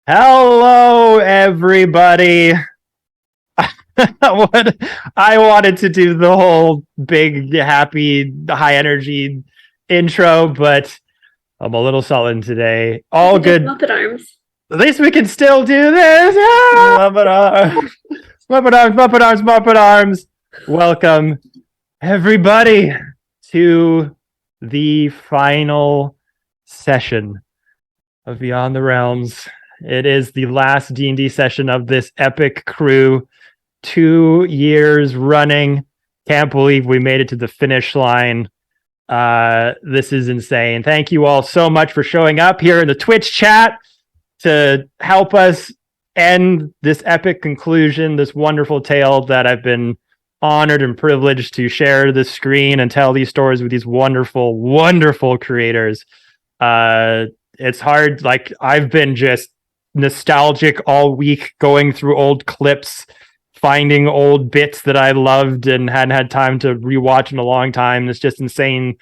Hello, everybody. What I wanted to do the whole big, happy, high energy intro, but I'm a little sullen today. All good. Muppet arms. At least we can still do this. Muppet arms, Muppet arms, Muppet arms, Muppet arms. Welcome, everybody, to the final session of Beyond the Realms. It is the last D&D session of this epic crew. 2 years running. Can't believe we made it to the finish line. This is insane. Thank you all so much for showing up here in the Twitch chat to help us end this epic conclusion, this wonderful tale that I've been honored and privileged to share the screen and tell these stories with these wonderful, wonderful creators. It's hard. Like, I've been just nostalgic all week, going through old clips, finding old bits that I loved and hadn't had time to rewatch in a long time. It's just insane,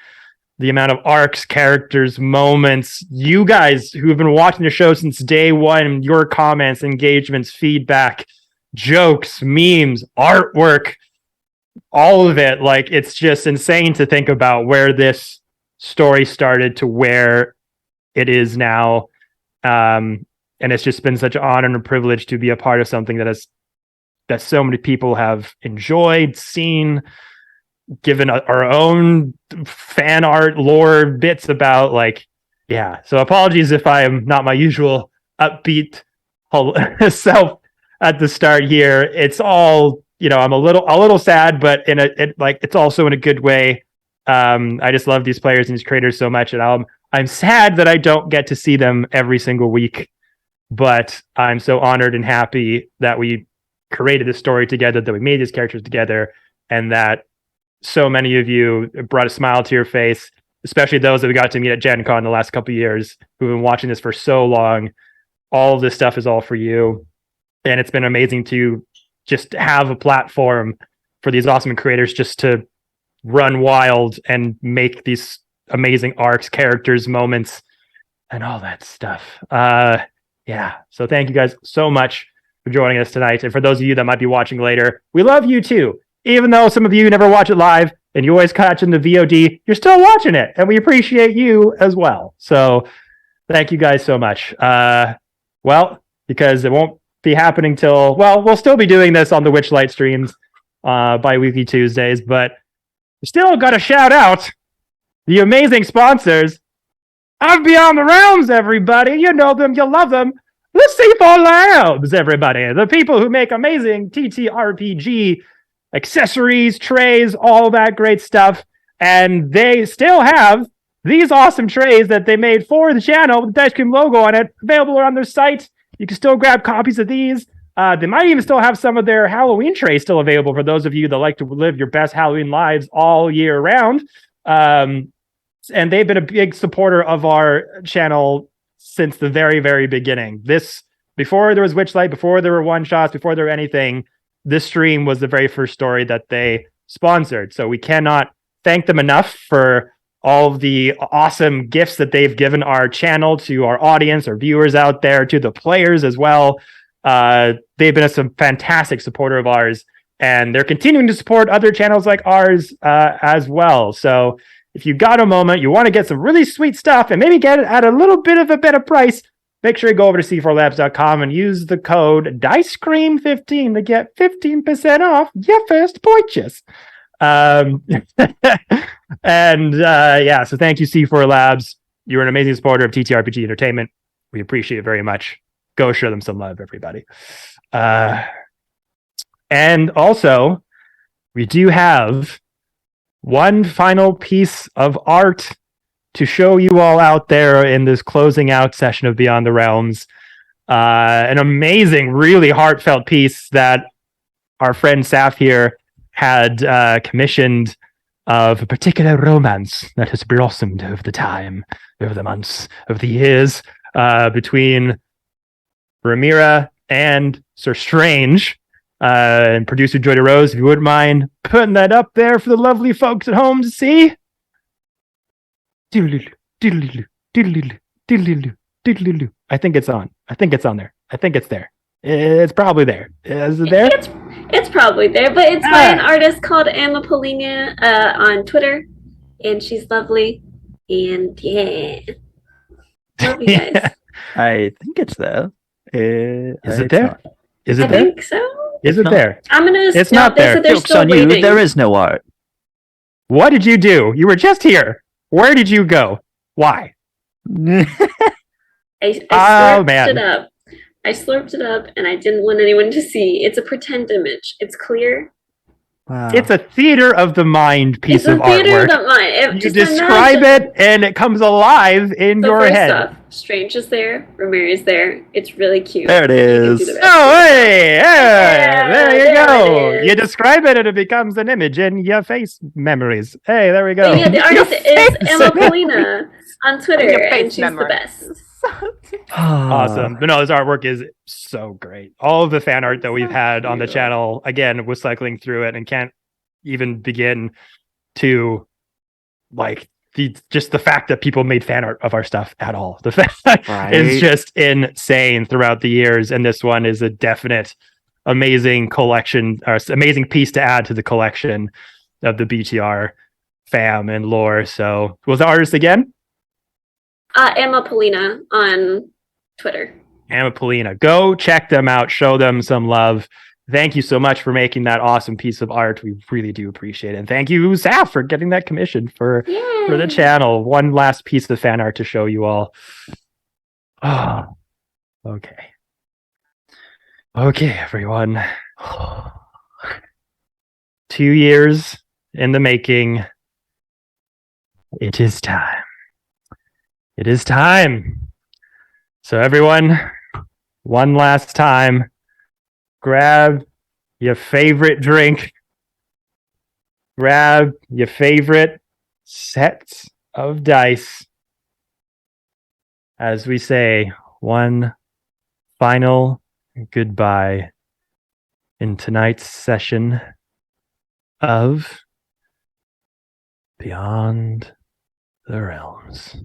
the amount of arcs, characters, moments. You guys who have been watching the show since day one, your comments, engagements, feedback, jokes, memes, artwork, all of it. Like, it's just insane to think about where this story started to where it is now. And it's just been such an honor and a privilege to be a part of something that so many people have enjoyed, seen, given our own fan art lore bits about. Like, yeah. So apologies if I am not my usual upbeat self at the start here. It's all, I'm a little sad, but it's also in a good way. I just love these players and these creators so much, and I'm sad that I don't get to see them every single week. But I'm so honored and happy that we created this story together, that we made these characters together, and that so many of you brought a smile to your face, especially those that we got to meet at Gen Con the last couple of years, who've been watching this for so long. All of this stuff is all for you. And it's been amazing to just have a platform for these awesome creators just to run wild and make these amazing arcs, characters, moments, and all that stuff. Yeah. So thank you guys so much for joining us tonight. And for those of you that might be watching later, we love you too. Even though some of you never watch it live and you always catch in the VOD, you're still watching it, and we appreciate you as well. So thank you guys so much. Well, because it won't be happening till, we'll still be doing this on the Witchlight streams bi-weekly Tuesdays, but we still got to shout out the amazing sponsors of Beyond the Realms, everybody. You know them, you love them. The C4 Labs, everybody. The people who make amazing TTRPG accessories, trays, all that great stuff. And they still have these awesome trays that they made for the channel with the Dicecream logo on it, available on their site. You can still grab copies of these. They might even still have some of their Halloween trays still available for those of you that like to live your best Halloween lives all year round. And they've been a big supporter of our channel since the very, very beginning. Before there was Witchlight, before there were one-shots, before there were anything, this stream was the very first story that they sponsored. So we cannot thank them enough for all of the awesome gifts that they've given our channel, to our audience, our viewers out there, to the players as well. They've been a fantastic supporter of ours, and they're continuing to support other channels like ours as well. So if you got a moment, you want to get some really sweet stuff and maybe get it at a little bit of a better price, make sure you go over to c4labs.com and use the code Dicecream15 to get 15% off your first purchase. So thank you, C4 Labs. You're an amazing supporter of TTRPG Entertainment. We appreciate it very much. Go show them some love, everybody. And also, we do have one final piece of art to show you all out there in this closing out session of Beyond the Realms. An amazing, really heartfelt piece that our friend Saf here had commissioned, of a particular romance that has blossomed over the time, over the months, over the years, between Ramira and Sir Strange. And producer Joy Rose, if you wouldn't mind putting that up there for the lovely folks at home to see. I I think it's on. I think it's on there. I think it's there. It's probably there. Is it there? It's probably there, but it's by an artist called Emma Paulina on Twitter, and she's lovely. And yeah, love you guys. Yeah. I think it's there. Is it there? Is it I there? think so. Is it there? I'm gonna. It's not there. They're Joke's still on you. waiting. There is no art. What did you do? You were just here. Where did you go? Why? I slurped it up. I slurped it up, and I didn't want anyone to see. It's a pretend image. It's clear. Wow. It's a theater of the mind piece of artwork. Theater of the mind. You describe it, and it comes alive in your head. Stuff. Strange is there. Ramiri is there. It's really cute. There it is. Oh, hey, there you go. You describe it, and it becomes an image in your face memories. Hey, there we go. Yeah, the artist is Emma Paulina on Twitter, and she's the best. Awesome. But no, this artwork is so great. All of the fan art that we've had on the channel, again, was cycling through it and can't even begin to like just the fact that people made fan art of our stuff at all. The fact is just insane throughout the years, and this one is a definite amazing collection or amazing piece to add to the collection of the BTR fam and lore. So was the artist again? Emma Paulina on Twitter. Emma Paulina. Go check them out. Show them some love. Thank you so much for making that awesome piece of art. We really do appreciate it. And thank you, Saf, for getting that commission for the channel. One last piece of fan art to show you all. Oh, okay. Okay, everyone. 2 years in the making. It is time. It is time. So everyone, one last time, grab your favorite drink, grab your favorite sets of dice, as we say one final goodbye in tonight's session of Beyond the Realms.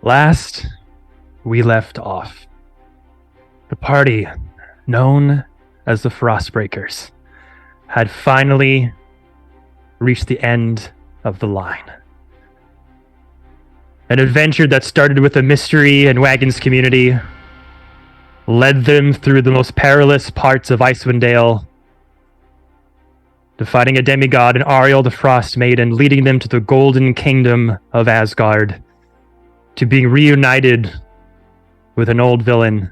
Last we left off, the party known as the Frostbreakers had finally reached the end of the line. An adventure that started with a mystery and wagons community led them through the most perilous parts of Icewind Dale, to fighting a demigod and Ariel the Frost Maiden, leading them to the Golden Kingdom of Asgard, to being reunited with an old villain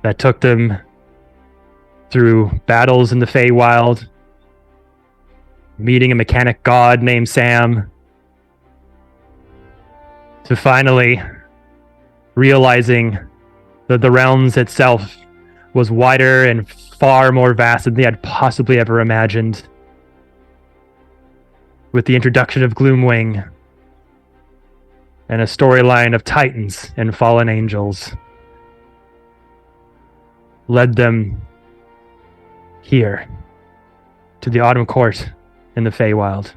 that took them through battles in the Feywild, meeting a mechanic god named Sam, to finally realizing that the realms itself was wider and far more vast than they had possibly ever imagined. With the introduction of Gloomwing, and a storyline of titans and fallen angels, led them here to the Autumn Court in the Feywild.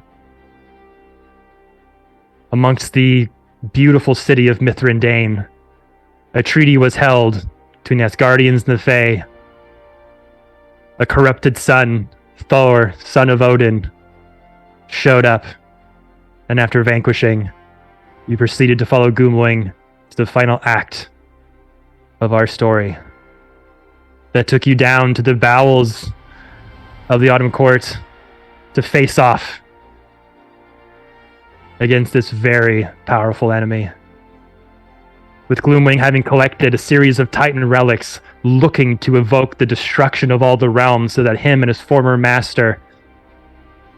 Amongst the beautiful city of Mithrandain, a treaty was held between the Asgardians and the Fey. A corrupted son, Thor, son of Odin, showed up, and after vanquishing, you proceeded to follow Gloomwing to the final act of our story that took you down to the bowels of the Autumn Court to face off against this very powerful enemy. With Gloomwing having collected a series of Titan relics looking to evoke the destruction of all the realms so that him and his former master,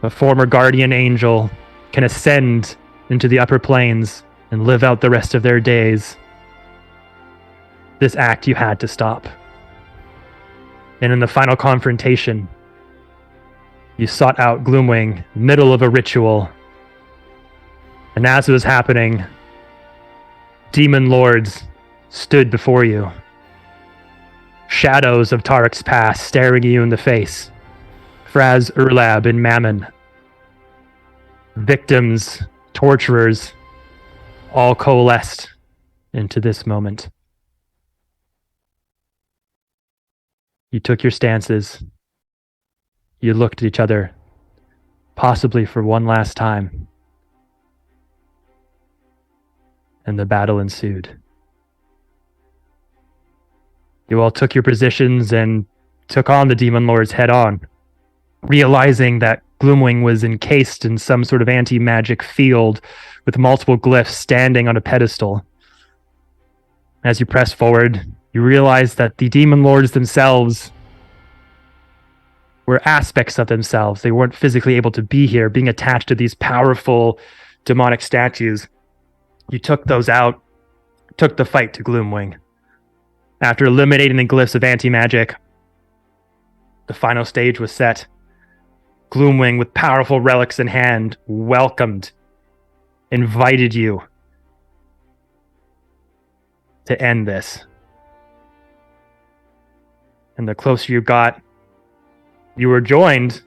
a former guardian angel, can ascend into the upper planes and live out the rest of their days. This act you had to stop. And in the final confrontation, you sought out Gloomwing, middle of a ritual. And as it was happening, demon lords stood before you, Shadows of Tarek's past staring you in the face. Fraz, Urlab, and Mammon. Victims, torturers, all coalesced into this moment. You took your stances. You looked at each other, possibly for one last time. And the battle ensued. You all took your positions and took on the Demon Lords head on, realizing that Gloomwing was encased in some sort of anti-magic field with multiple glyphs standing on a pedestal. As you press forward, you realize that the Demon Lords themselves were aspects of themselves. They weren't physically able to be here, being attached to these powerful demonic statues. You took those out, took the fight to Gloomwing. After eliminating the glyphs of anti-magic, the final stage was set. Gloomwing, with powerful relics in hand, welcomed, invited you to end this. And the closer you got, you were joined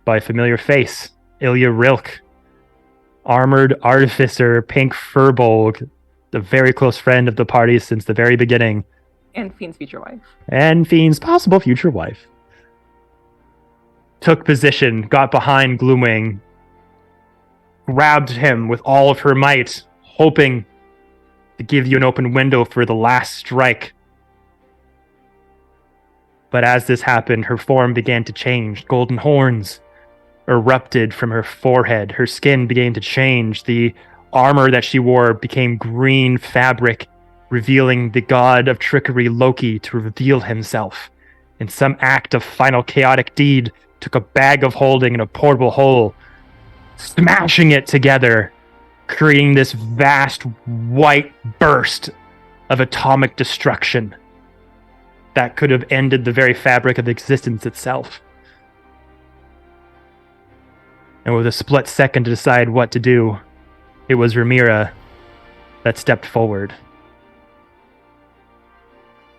by a familiar face, Ilya Rilk, armored artificer, pink furbolg, the very close friend of the party since the very beginning. And Fiend's future wife. And Fiend's possible future wife. Took position, got behind Gloomwing, grabbed him with all of her might, hoping to give you an open window for the last strike. But as this happened, her form began to change. Golden horns erupted from her forehead. Her skin began to change. The armor that she wore became green fabric, revealing the god of trickery Loki to reveal himself. In some act of final chaotic deed, took a bag of holding in a portable hole, smashing it together, creating this vast white burst of atomic destruction that could have ended the very fabric of existence itself. And with a split second to decide what to do, it was Rhaenyra that stepped forward.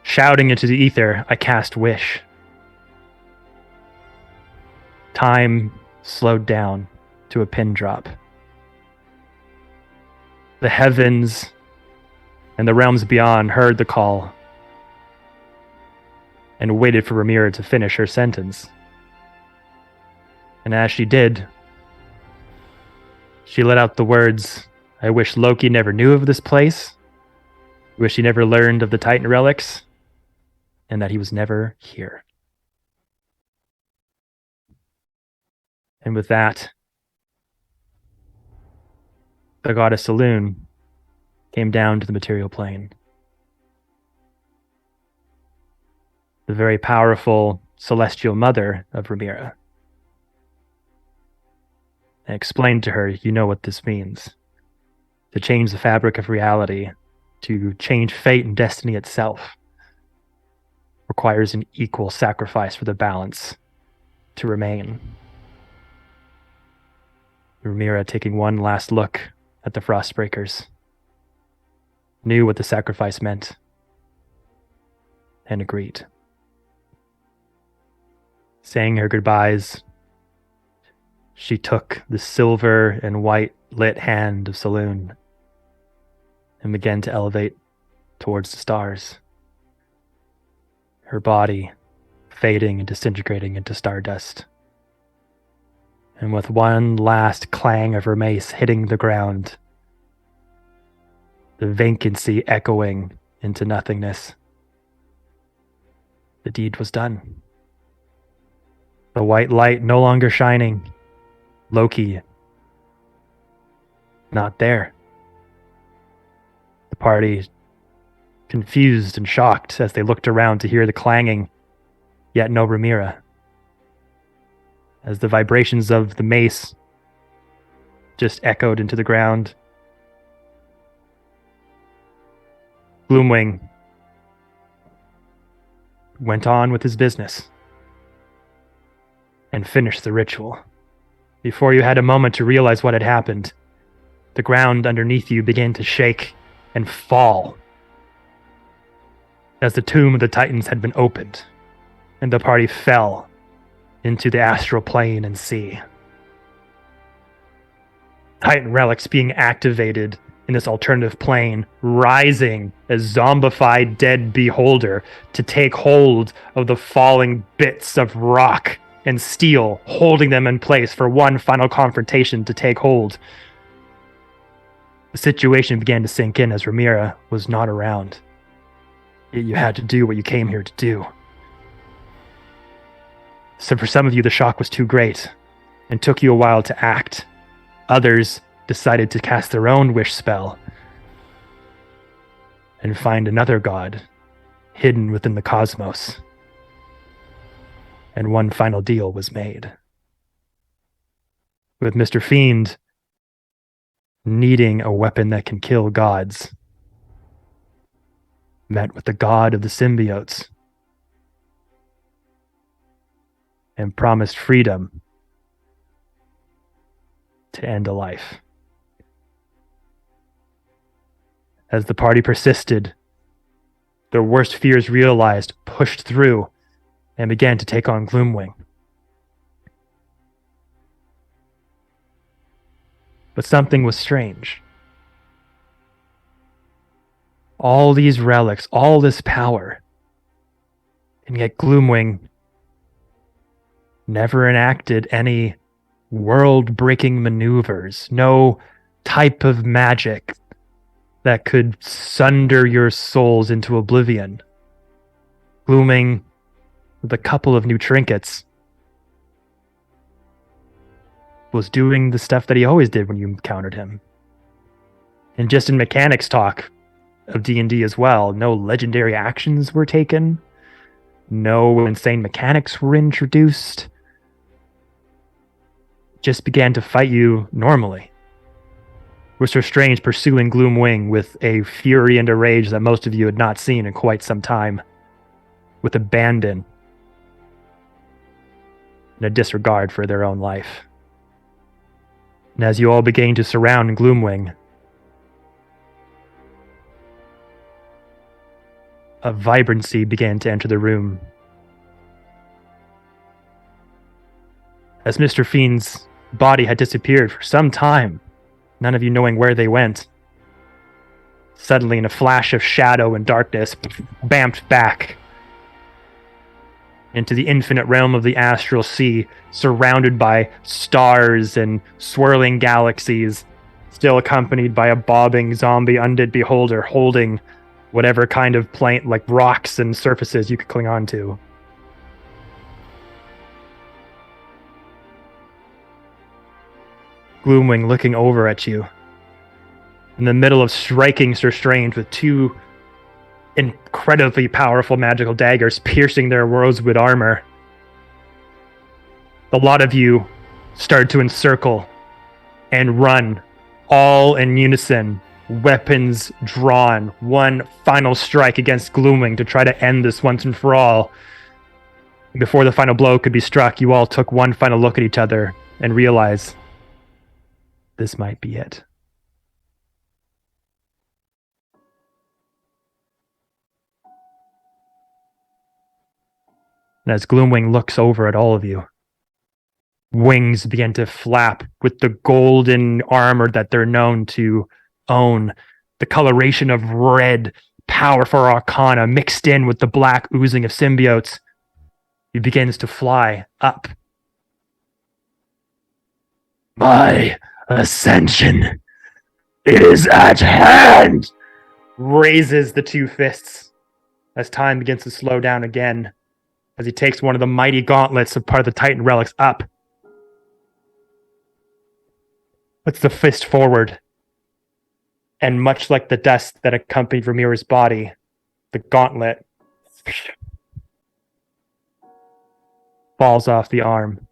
Shouting into the ether, I cast Wish. Time slowed down to a pin drop. The heavens and the realms beyond heard the call and waited for Rhaenyra to finish her sentence. And as she did, she let out the words, "I wish Loki never knew of this place. I wish he never learned of the Titan relics, and that he was never here." And with that, the goddess Saloon came down to the material plane. The very powerful celestial mother of Rhaenyra, and explained to her, you know what this means. To change the fabric of reality, to change fate and destiny itself, requires an equal sacrifice for the balance to remain. Rhaenyra, taking one last look at the Frostbreakers, knew what the sacrifice meant, and agreed. Saying her goodbyes, she took the silver and white lit hand of Saloon and began to elevate towards the stars. Her body fading and disintegrating into stardust. And with one last clang of her mace hitting the ground, the vacancy echoing into nothingness, the deed was done. The white light no longer shining. Loki, not there. The party, confused and shocked as they looked around to hear the clanging, yet no Rhaenyra. As the vibrations of the mace just echoed into the ground, Gloomwing went on with his business and finished the ritual. Before you had a moment to realize what had happened, the ground underneath you began to shake and fall. as the tomb of the Titans had been opened, and the party fell into the astral plane and sea. Titan relics being activated in this alternative plane, rising as zombified dead beholder to take hold of the falling bits of rock and steel, holding them in place for one final confrontation to take hold. The situation began to sink in as Rhaenyra was not around. Yet you had to do what you came here to do. So for some of you, the shock was too great and took you a while to act. Others decided to cast their own wish spell and find another god hidden within the cosmos. And one final deal was made. With Mr. Fiend needing a weapon that can kill gods, met with the god of the symbiotes and promised freedom to end a life. As the party persisted, their worst fears realized, pushed through, and began to take on Gloomwing. But something was strange. All these relics, all this power, and yet Gloomwing never enacted any world-breaking maneuvers, no type of magic that could sunder your souls into oblivion. Glooming, with a couple of new trinkets, was doing the stuff that he always did when you encountered him. And just in mechanics talk of D&D as well, no legendary actions were taken, no insane mechanics were introduced. Just began to fight you normally. Mr. Strange pursuing Gloomwing with a fury and a rage that most of you had not seen in quite some time, with abandon and a disregard for their own life. And as you all began to surround Gloomwing, a vibrancy began to enter the room. As Mr. Fiend's body had disappeared for some time, none of you knowing where they went, suddenly in a flash of shadow and darkness, bamped back into the infinite realm of the astral sea, surrounded by stars and swirling galaxies, still accompanied by a bobbing zombie undead beholder holding whatever kind of plane, like rocks and surfaces you could cling on to. Gloomwing looking over at you, in the middle of striking Sir Strange with two incredibly powerful magical daggers piercing their rosewood armor. A lot of you start to encircle and run, all in unison, weapons drawn, one final strike against Gloomwing to try to end this once and for all. Before the final blow could be struck, you all took one final look at each other and realized this might be it. And as Gloomwing looks over at all of you, wings begin to flap with the golden armor that they're known to own. The coloration of red, power for arcana, mixed in with the black oozing of symbiotes. He begins to fly up. My ascension is at hand! Raises the two fists as time begins to slow down again, as he takes one of the mighty gauntlets of part of the Titan relics up. Puts the fist forward, and much like the dust that accompanied Rhaenyra's body, the gauntlet falls off the arm.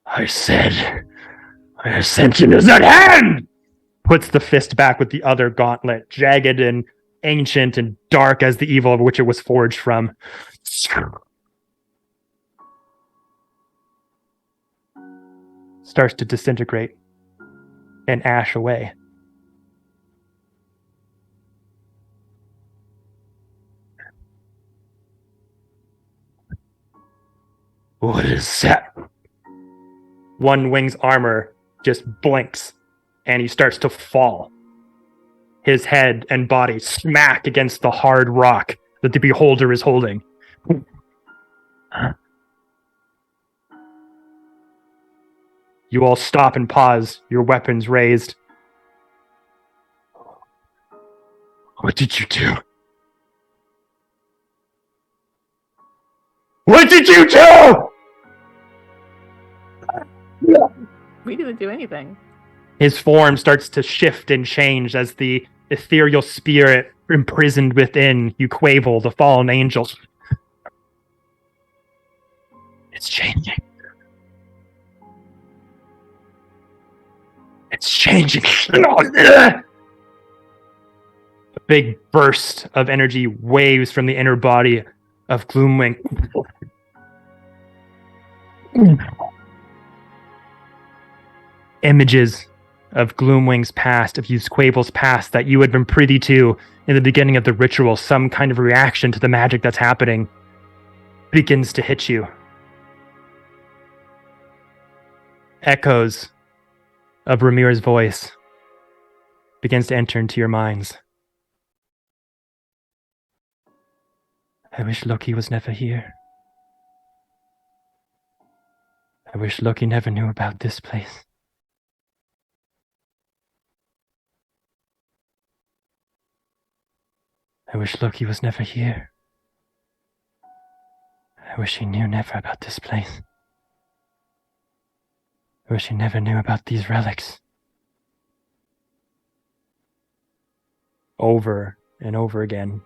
I said, my ascension is at hand! Puts the fist back with the other gauntlet, jagged and ancient and dark as the evil of which it was forged from. Starts to disintegrate and ash away. What is that? One wing's armor just blinks, and he starts to fall. His head and body smack against the hard rock that the beholder is holding. You all stop and pause, your weapons raised. What did you do? What did you do? We didn't do anything. His form starts to shift and change as the ethereal spirit imprisoned within Uquavel, the fallen angel. It's changing. It's changing. A big burst of energy waves from the inner body of Gloomwing. Images of Gloomwing's past, of Uquavel's past that you had been privy to in the beginning of the ritual, some kind of reaction to the magic that's happening, begins to hit you. Echoes of Ramir's voice begins to enter into your minds. I wish Loki was never here. I wish Loki never knew about this place. I wish Loki was never here. I wish he knew never about this place. I wish he never knew about these relics. Over and over again.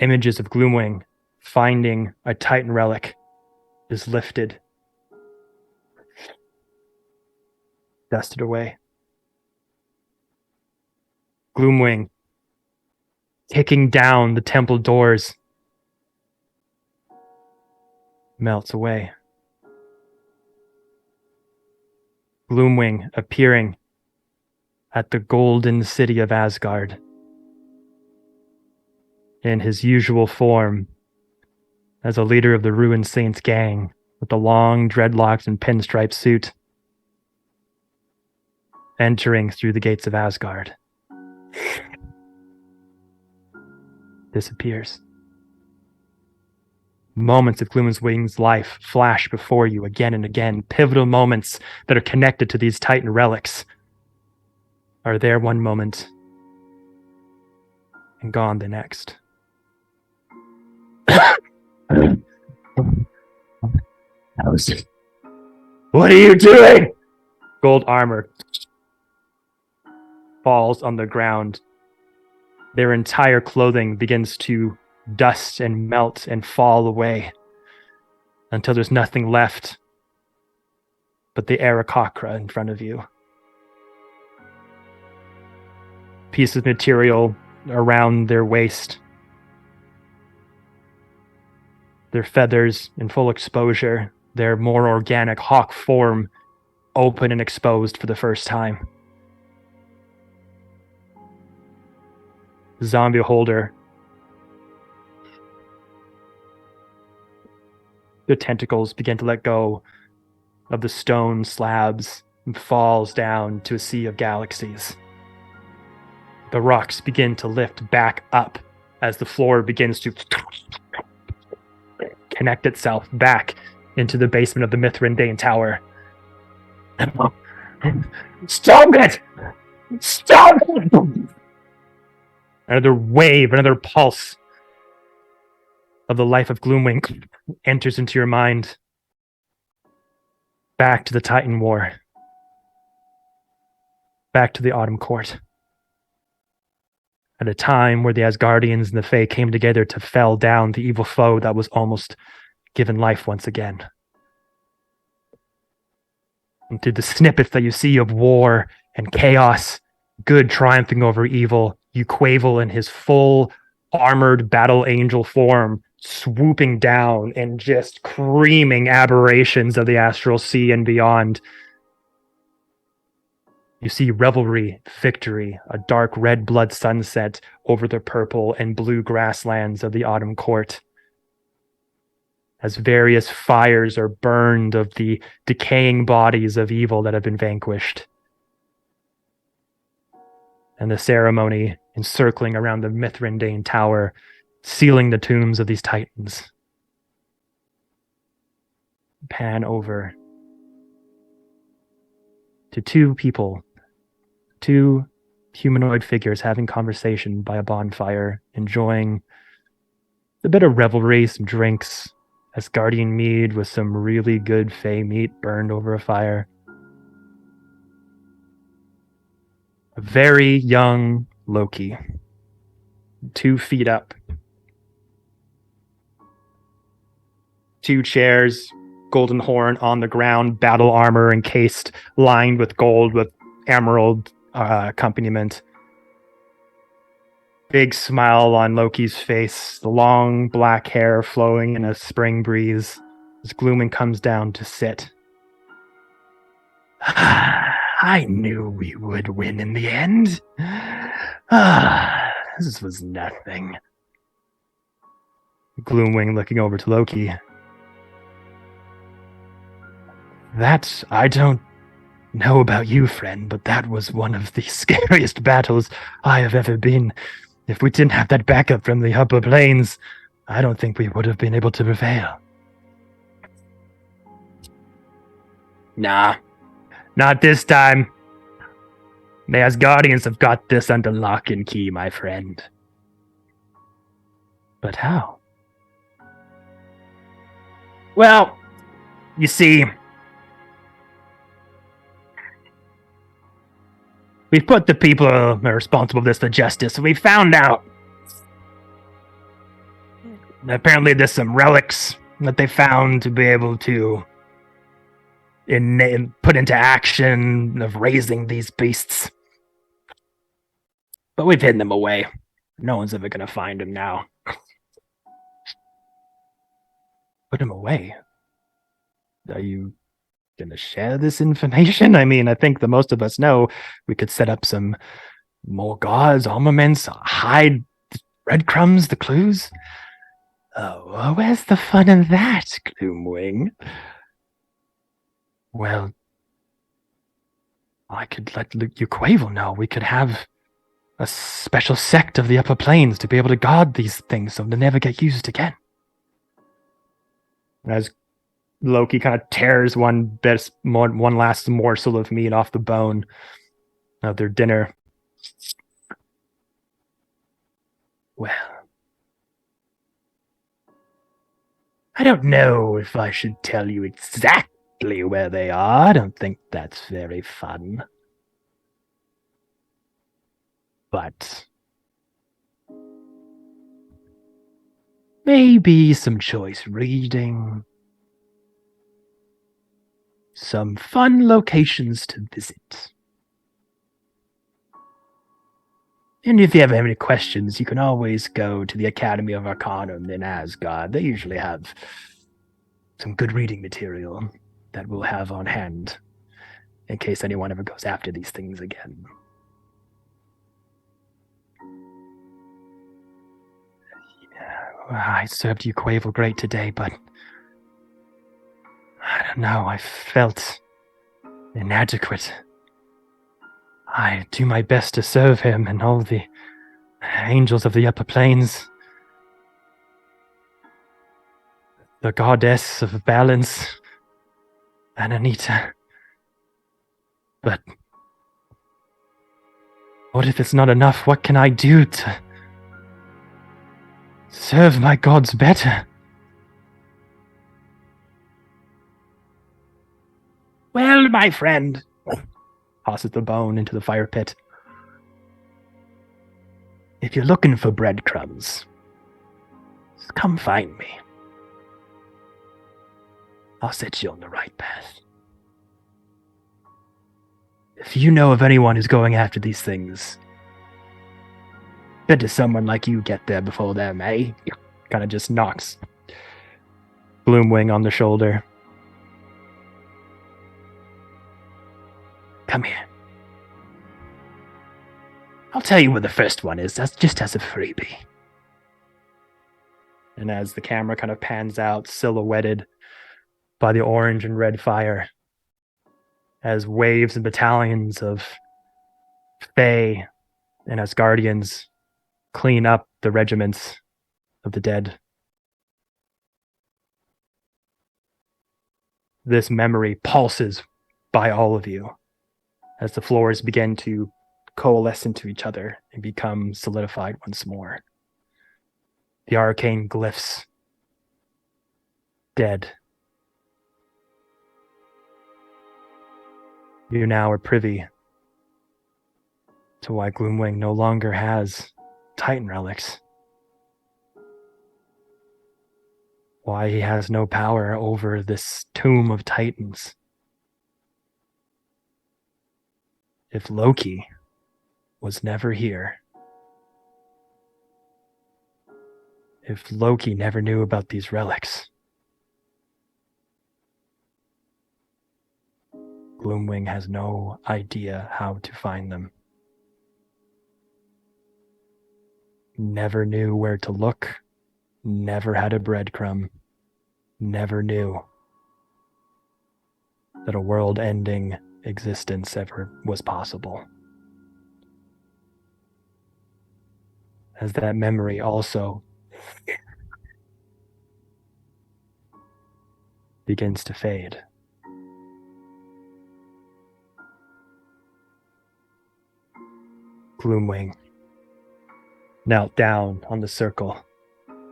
Images of Gloomwing finding a Titan relic is lifted, dusted away. Gloomwing kicking down the temple doors melts away. Gloomwing appearing at the golden city of Asgard in his usual form as a leader of the Ruined Saints gang with the long dreadlocks and pinstripe suit, entering through the gates of Asgard. Disappears. Moments of Gloomwing's life flash before you again and again. Pivotal moments that are connected to these Titan relics are there one moment and gone the next. What are you doing? Gold armor falls on the ground. Their entire clothing begins to dust and melt and fall away until there's nothing left but the Aarakocra in front of you. Piece of material around their waist. Their feathers in full exposure, their more organic hawk form open and exposed for the first time. Zombie holder. The tentacles begin to let go of the stone slabs and falls down to a sea of galaxies. The rocks begin to lift back up as the floor begins to connect itself back into the basement of the Mithrindain Tower. Stop it! Stop it! Another wave, another pulse of the life of Gloomwing enters into your mind. Back to the Titan War. Back to the Autumn Court. At a time where the Asgardians and the Fae came together to fell down the evil foe that was almost given life once again. And through the snippets that you see of war and chaos, good triumphing over evil, Uquavel in his full armored battle angel form swooping down and just creaming aberrations of the astral sea and beyond. You see revelry, victory, a dark red blood sunset over the purple and blue grasslands of the autumn court, as various fires are burned of the decaying bodies of evil that have been vanquished. And the ceremony encircling around the Mithrandane Tower, sealing the tombs of these titans. Pan over to two people, two humanoid figures having conversation by a bonfire, enjoying a bit of revelry, some drinks, Asgardian mead with some really good fey meat burned over a fire. A very young Loki, 2 feet up. 2 chairs, golden horn on the ground, battle armor encased, lined with gold with emerald accompaniment. Big smile on Loki's face, the long black hair flowing in a spring breeze as Gloom comes down to sit. I knew we would win in the end. This was nothing. Gloomwing looking over to Loki. That, I don't know about you, friend, but that was one of the scariest battles I have ever been. If we didn't have that backup from the upper planes, I don't think we would have been able to prevail. Nah, not this time. The Asgardians have got this under lock and key, my friend. But how? Well, you see, we've put the people responsible for this to justice, and we found out that apparently there's some relics that they found to be able to put into action of raising these beasts. But we've hidden them away. No one's ever going to find them now. Put them away? Are you going to share this information? I mean, I think the most of us know we could set up some more guards, armaments, hide the breadcrumbs, the clues. Oh, well, where's the fun in that, Gloomwing? Well, I could let Uquavel know. We could have a special sect of the upper planes to be able to guard these things so they never get used again. As Loki kind of tears one last morsel of meat off the bone of their dinner. Well, I don't know if I should tell you exactly where they are. I don't think that's very fun. But maybe some choice reading, some fun locations to visit. And if you ever have any questions, you can always go to the Academy of Arcanum in Asgard. They usually have some good reading material that we'll have on hand in case anyone ever goes after these things again. I served you Quavel great today, but I don't know, I felt inadequate. I do my best to serve him and all the angels of the upper planes. The goddess of balance, Ananita. But what if it's not enough? What can I do to serve my gods better? Well, my friend, tosses the bone into the fire pit. If you're looking for breadcrumbs, just come find me. I'll set you on the right path. If you know of anyone who's going after these things, better someone like you get there before them, eh? kind of just knocks Gloomwing on the shoulder. Come here. I'll tell you where the first one is. That's just as a freebie. And as the camera kind of pans out, silhouetted by the orange and red fire, as waves and battalions of Fae and Asgardians clean up the regiments of the dead. This memory pulses by all of you as the floors begin to coalesce into each other and become solidified once more. The arcane glyphs, dead. You now are privy to why Gloomwing no longer has Titan relics. Why he has no power over this tomb of Titans. If Loki was never here, if Loki never knew about these relics, Gloomwing has no idea how to find them. Never knew where to look, never had a breadcrumb, never knew that a world-ending existence ever was possible. As that memory also begins to fade. Gloomwing knelt down on the circle.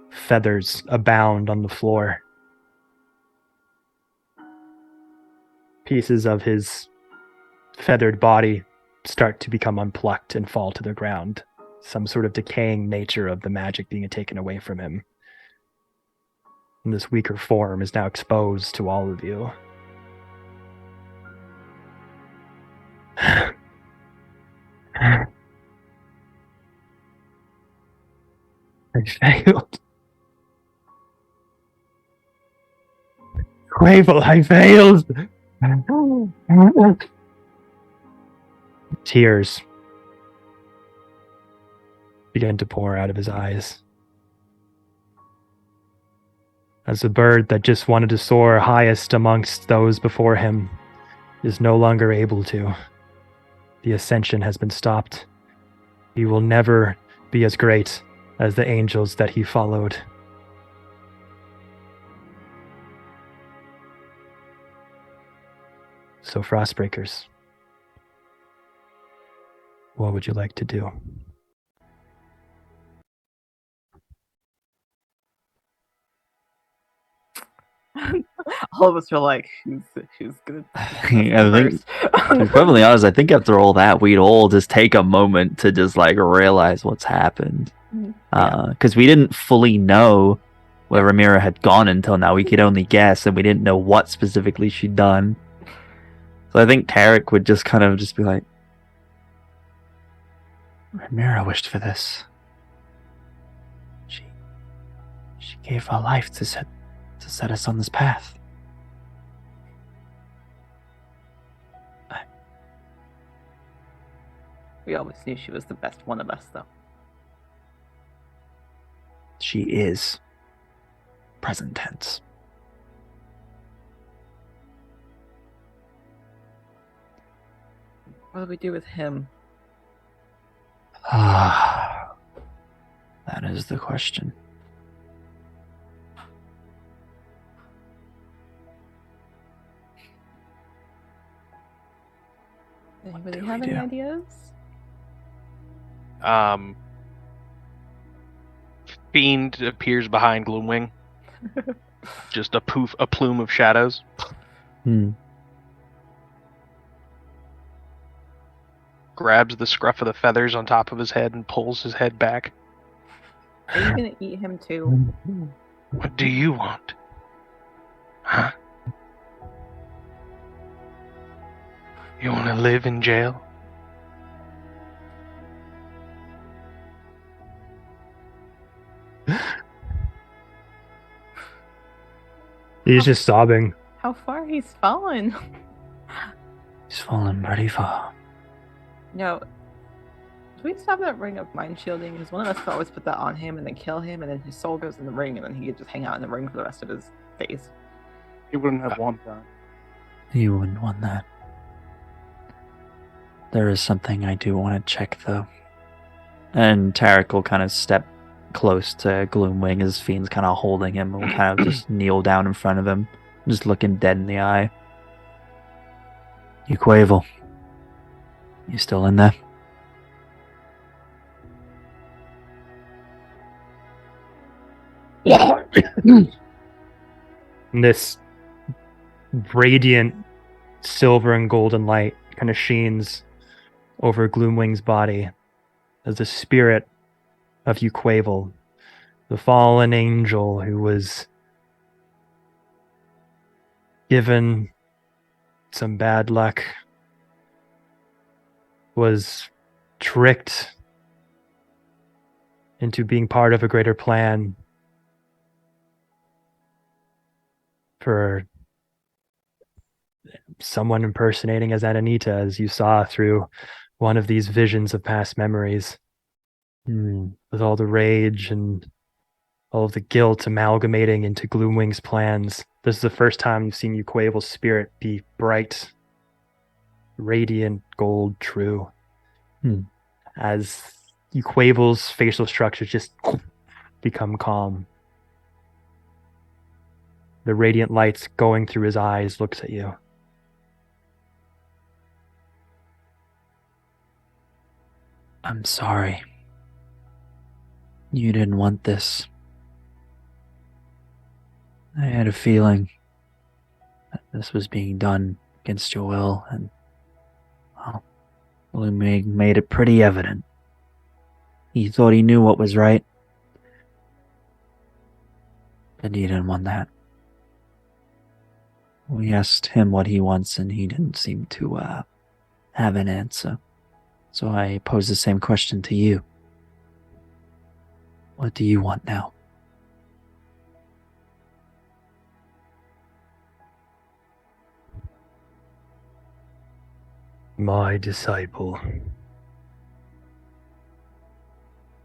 Feathers abound on the floor. Pieces of his feathered body start to become unplucked and fall to the ground. Some sort of decaying nature of the magic being taken away from him. And this weaker form is now exposed to all of you. I failed. Quavel, I failed. Tears began to pour out of his eyes. As a bird that just wanted to soar highest amongst those before him is no longer able to. The ascension has been stopped. He will never be as great as the angels that he followed. So, Frostbreakers, what would you like to do? All of us are like, who's gonna? I think, to be perfectly honest, I think after all that, we'd all just take a moment to just like realize what's happened. Because we didn't fully know where Ramira had gone until now. We could only guess, and we didn't know what specifically she'd done. So I think Tarek would just kind of just be like, Ramira wished for this. She gave her life to set us on this path. We always knew she was the best one of us, though. She is. Present tense. What do we do with him? That is the question. Anybody do have we any do? ideas? Fiend appears behind Gloomwing. Just a plume of shadows. Grabs the scruff of the feathers on top of his head and pulls his head back. Are you gonna eat him too? What do you want? Huh? You want to live in jail? He's just sobbing. How far he's fallen. He's fallen pretty far. No. Do we stop that ring of mind shielding? Because one of us could always put that on him and then kill him, and then his soul goes in the ring, and then he could just hang out in the ring for the rest of his days. He wouldn't have want that. You wouldn't want that. There is something I do want to check, though. And Tarek will kind of step close to Gloomwing as Fiend's kind of holding him and will kind of just kneel down in front of him, just looking dead in the eye. You Quavel. You still in there? This radiant silver and golden light kind of sheens over Gloomwing's body as the spirit of Uquavel, the fallen angel who was given some bad luck, was tricked into being part of a greater plan for someone impersonating as Ananita, as you saw through one of these visions of past memories. With all the rage and all of the guilt amalgamating into Gloomwing's plans. This is the first time you've seen Uquavel's spirit be bright, radiant, gold, true. As Uquavel's facial structures just become calm. The radiant lights going through his eyes looks at you. I'm sorry. You didn't want this. I had a feeling that this was being done against your will, and well, Gloomwing made it pretty evident. He thought he knew what was right, but he didn't want that. We asked him what he wants, and he didn't seem to have an answer. So I pose the same question to you. What do you want now? My disciple.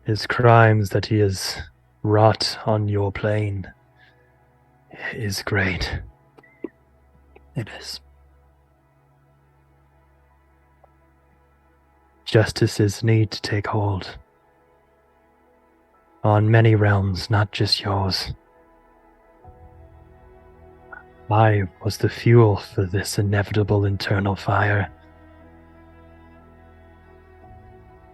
His crimes that he has wrought on your plane is great. It is. Justices need to take hold. On many realms, not just yours. I was the fuel for this inevitable internal fire.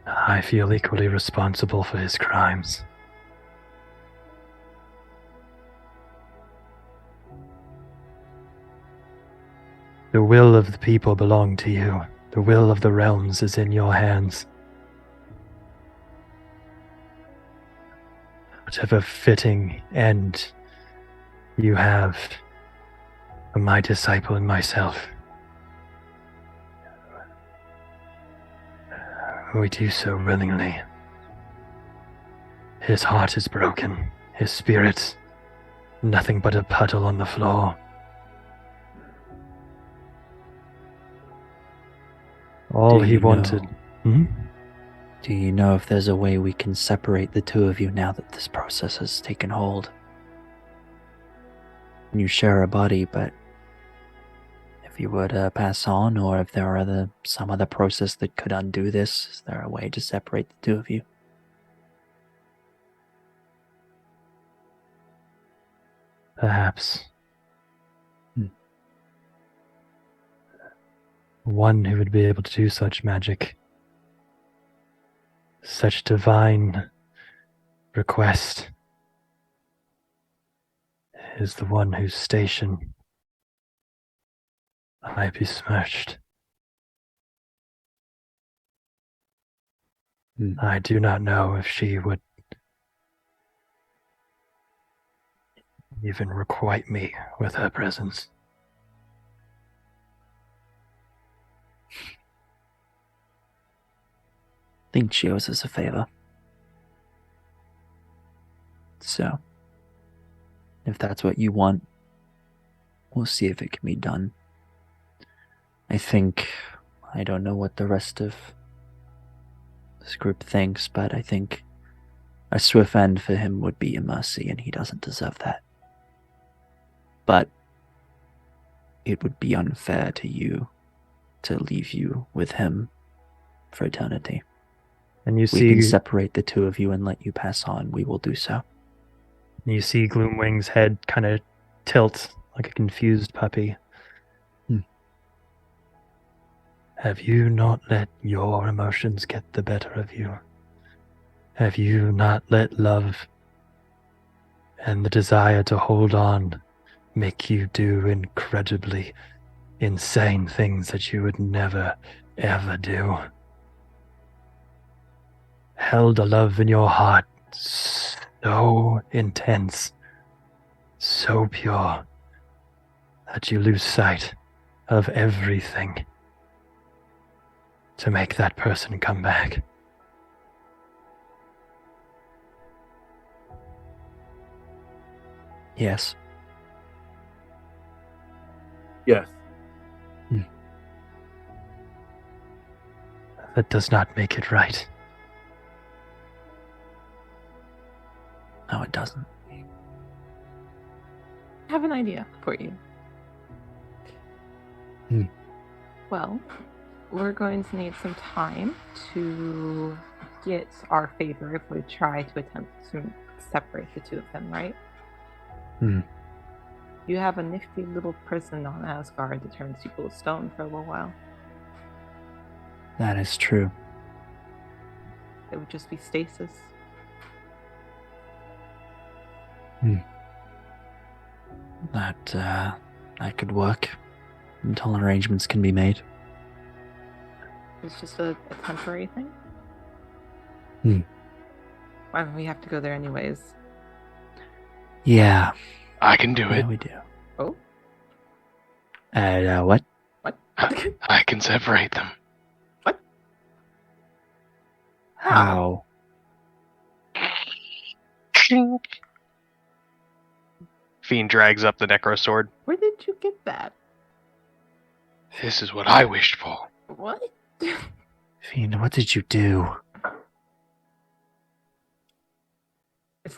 I feel equally responsible for his crimes. The will of the people belong to you. The will of the realms is in your hands. Whatever fitting end you have for my disciple and myself, we do so willingly. His heart is broken, his spirit nothing but a puddle on the floor. All he wanted. Do you know if there's a way we can separate the two of you now that this process has taken hold? You share a body, but if you were to pass on, or if there are some other process that could undo this, is there a way to separate the two of you? Perhaps. One who would be able to do such magic. Such divine request is the one whose station I besmirched. I do not know if she would even requite me with her presence. I think she owes us a favor. So, if that's what you want, we'll see if it can be done. I don't know what the rest of this group thinks, but I think a swift end for him would be a mercy, and he doesn't deserve that. But it would be unfair to you to leave you with him for eternity. And you We can see, separate the two of you and let you pass on. We will do so. you see Gloomwing's head kind of tilt like a confused puppy. Have you not let your emotions get the better of you? Have you not let love and the desire to hold on make you do incredibly insane things that you would never, ever do? Held a love in your heart so intense, so pure, that you lose sight of everything to make that person come back. Yes. Yes. That does not make it right. No, it doesn't. I have an idea for you. Well, we're going to need some time to get our favor if we try to attempt to separate the two of them, right? You have a nifty little prison on Asgard that turns people to stone for a little while. That is true. It would just be stasis. That could work until arrangements can be made. It's just a temporary thing. Why don't we have to go there anyways? Yeah. I can do Yeah, it. we do. Oh? What? What? I can separate them. How? Fiend drags up the necro sword. Where did you get that? This is what I wished for. What? Fiend, what did you do? Is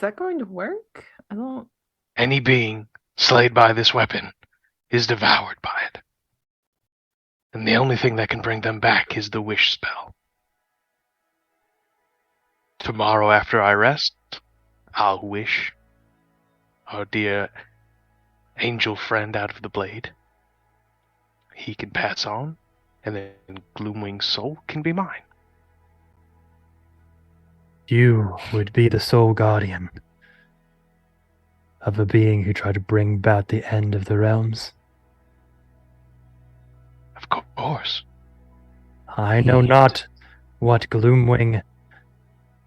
that going to work? I don't... Any being slayed by this weapon is devoured by it. And the only thing that can bring them back is the wish spell. Tomorrow after I rest, I'll wish our dear angel friend out of the blade. He can pass on, and then Gloomwing's soul can be mine. You would be the sole guardian of a being who tried to bring about the end of the realms. Of course. I know not what Gloomwing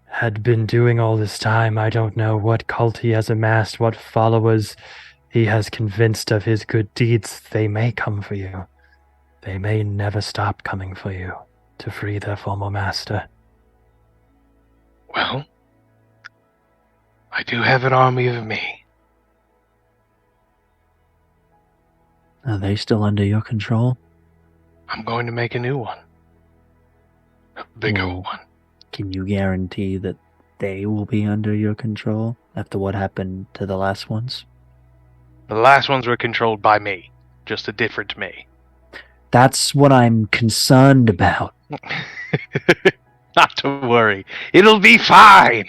had been doing all this time. I don't know what cult he has amassed, what followers he has convinced of his good deeds. They may come for you. They may never stop coming for you to free their former master. Well, I do have an army of me. Are they still under your control? I'm going to make a new one. A bigger Well, one. Can you guarantee that they will be under your control after what happened to the last ones? The last ones were controlled by me. Just a different me. That's what I'm concerned about. Not to worry. It'll be fine.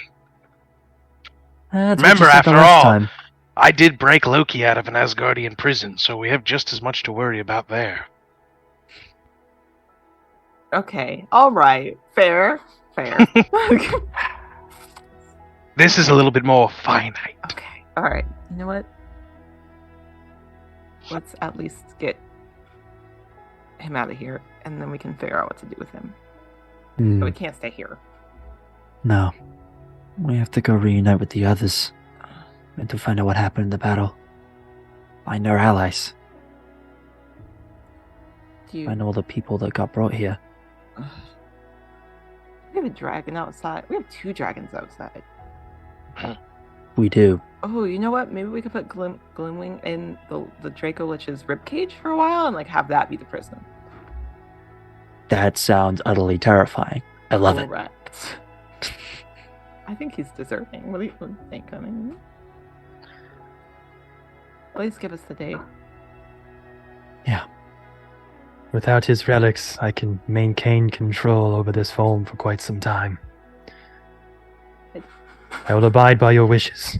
That's what Remember, you said the after last all, time. I did break Loki out of an Asgardian prison, so we have just as much to worry about there. Okay, alright. Fair. This is a little bit more finite. Okay, alright. You know what? Let's at least get him out of here, and then we can figure out what to do with him. But we can't stay here. No. We have to go reunite with the others. And to find out what happened in the battle. Find our allies. Do you... Find all the people that got brought here. We have a dragon outside. We have 2 dragons outside. We do. Oh, you know what? Maybe we could put Gloomwing in the Draco Lich's ribcage for a while and like have that be the prison. That sounds utterly terrifying. I love it. Correct. I think he's deserving. What do you think? I mean, at least give us the day. Yeah. Without his relics, I can maintain control over this foam for quite some time. I will abide by your wishes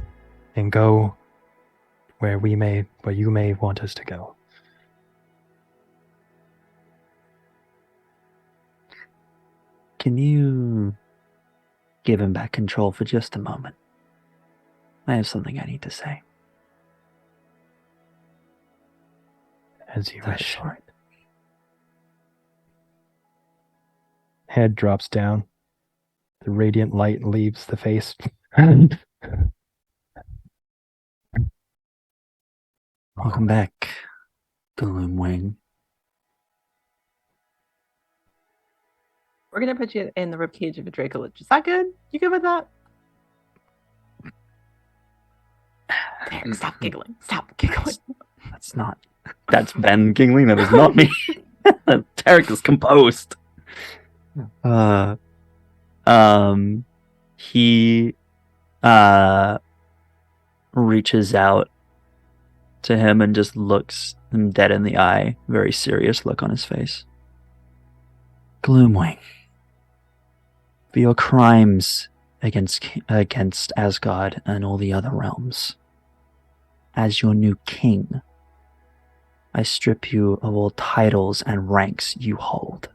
and go where you may want us to go. Can you give him back control for just a moment? I have something I need to say. As you That wish. is all right. Head drops down. The radiant light leaves the face. Welcome back, Gloomwing. We're gonna put you in the ribcage of a Draco Lich. Is that good? You good with that? There, stop giggling. Stop giggling. That's Ben giggling. That was not me. Tarek is composed. He reaches out to him and just looks him dead in the eye. Very serious look on his face. Gloomwing, for your crimes against Asgard and all the other realms, as your new king, I strip you of all titles and ranks you hold.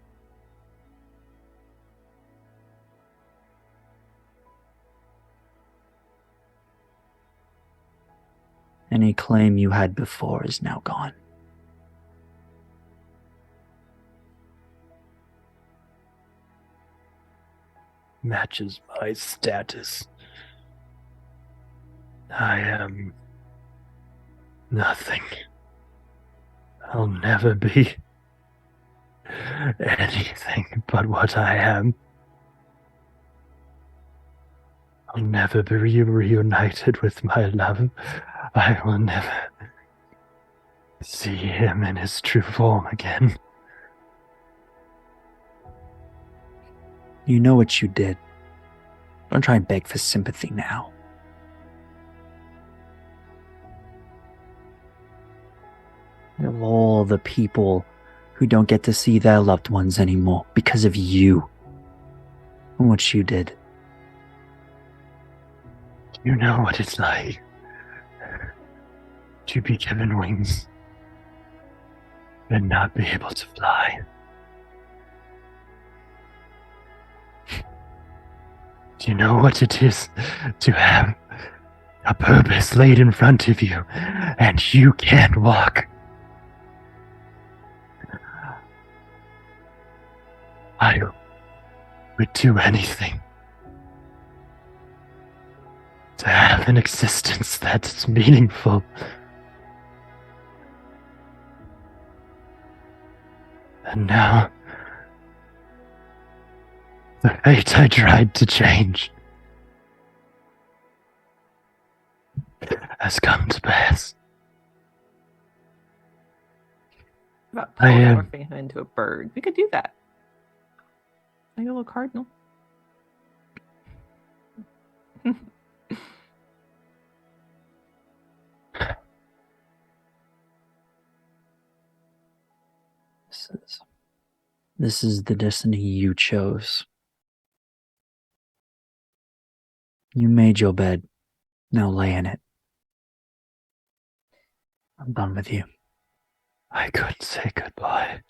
Any claim you had before is now gone. Matches my status. I am nothing. I'll never be anything but what I am. I'll never be reunited with my love. I will never see him in his true form again. You know what you did. Don't try and beg for sympathy now. Of all the people who don't get to see their loved ones anymore because of you and what you did. You know what it's like to be given wings and not be able to fly. Do you know what it is to have a purpose laid in front of you and you can't walk? I would do anything to have an existence that's meaningful. And now, the fate I tried to change has come to pass. About I am- morphing him into a bird. We could do that. Like a little cardinal. This is the destiny you chose. You made your bed. Now lay in it. I'm done with you. I couldn't say goodbye.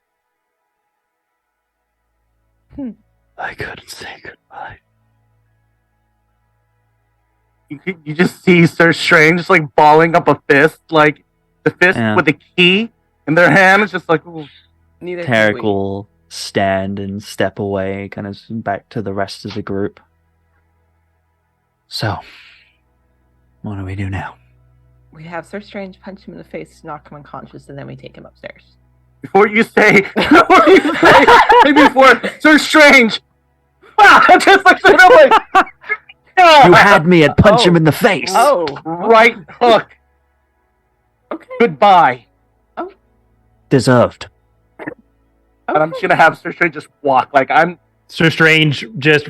I couldn't say goodbye. You just see Sir Strange just like balling up a fist, like the fist Yeah. with the key in their hand. It's just like, ooh. Neither can Tarek we. will stand and step away, kind of back to the rest of the group. So, what do we do now? We have Sir Strange punch him in the face, knock him unconscious, and then we take him upstairs. Before you say, maybe before Sir Strange, just like straight up like, You had me at punch him Oh. in the face. Oh. Right hook. Okay. Goodbye. Deserved. And I'm just gonna have Sir Strange just walk like I'm. Sir Strange just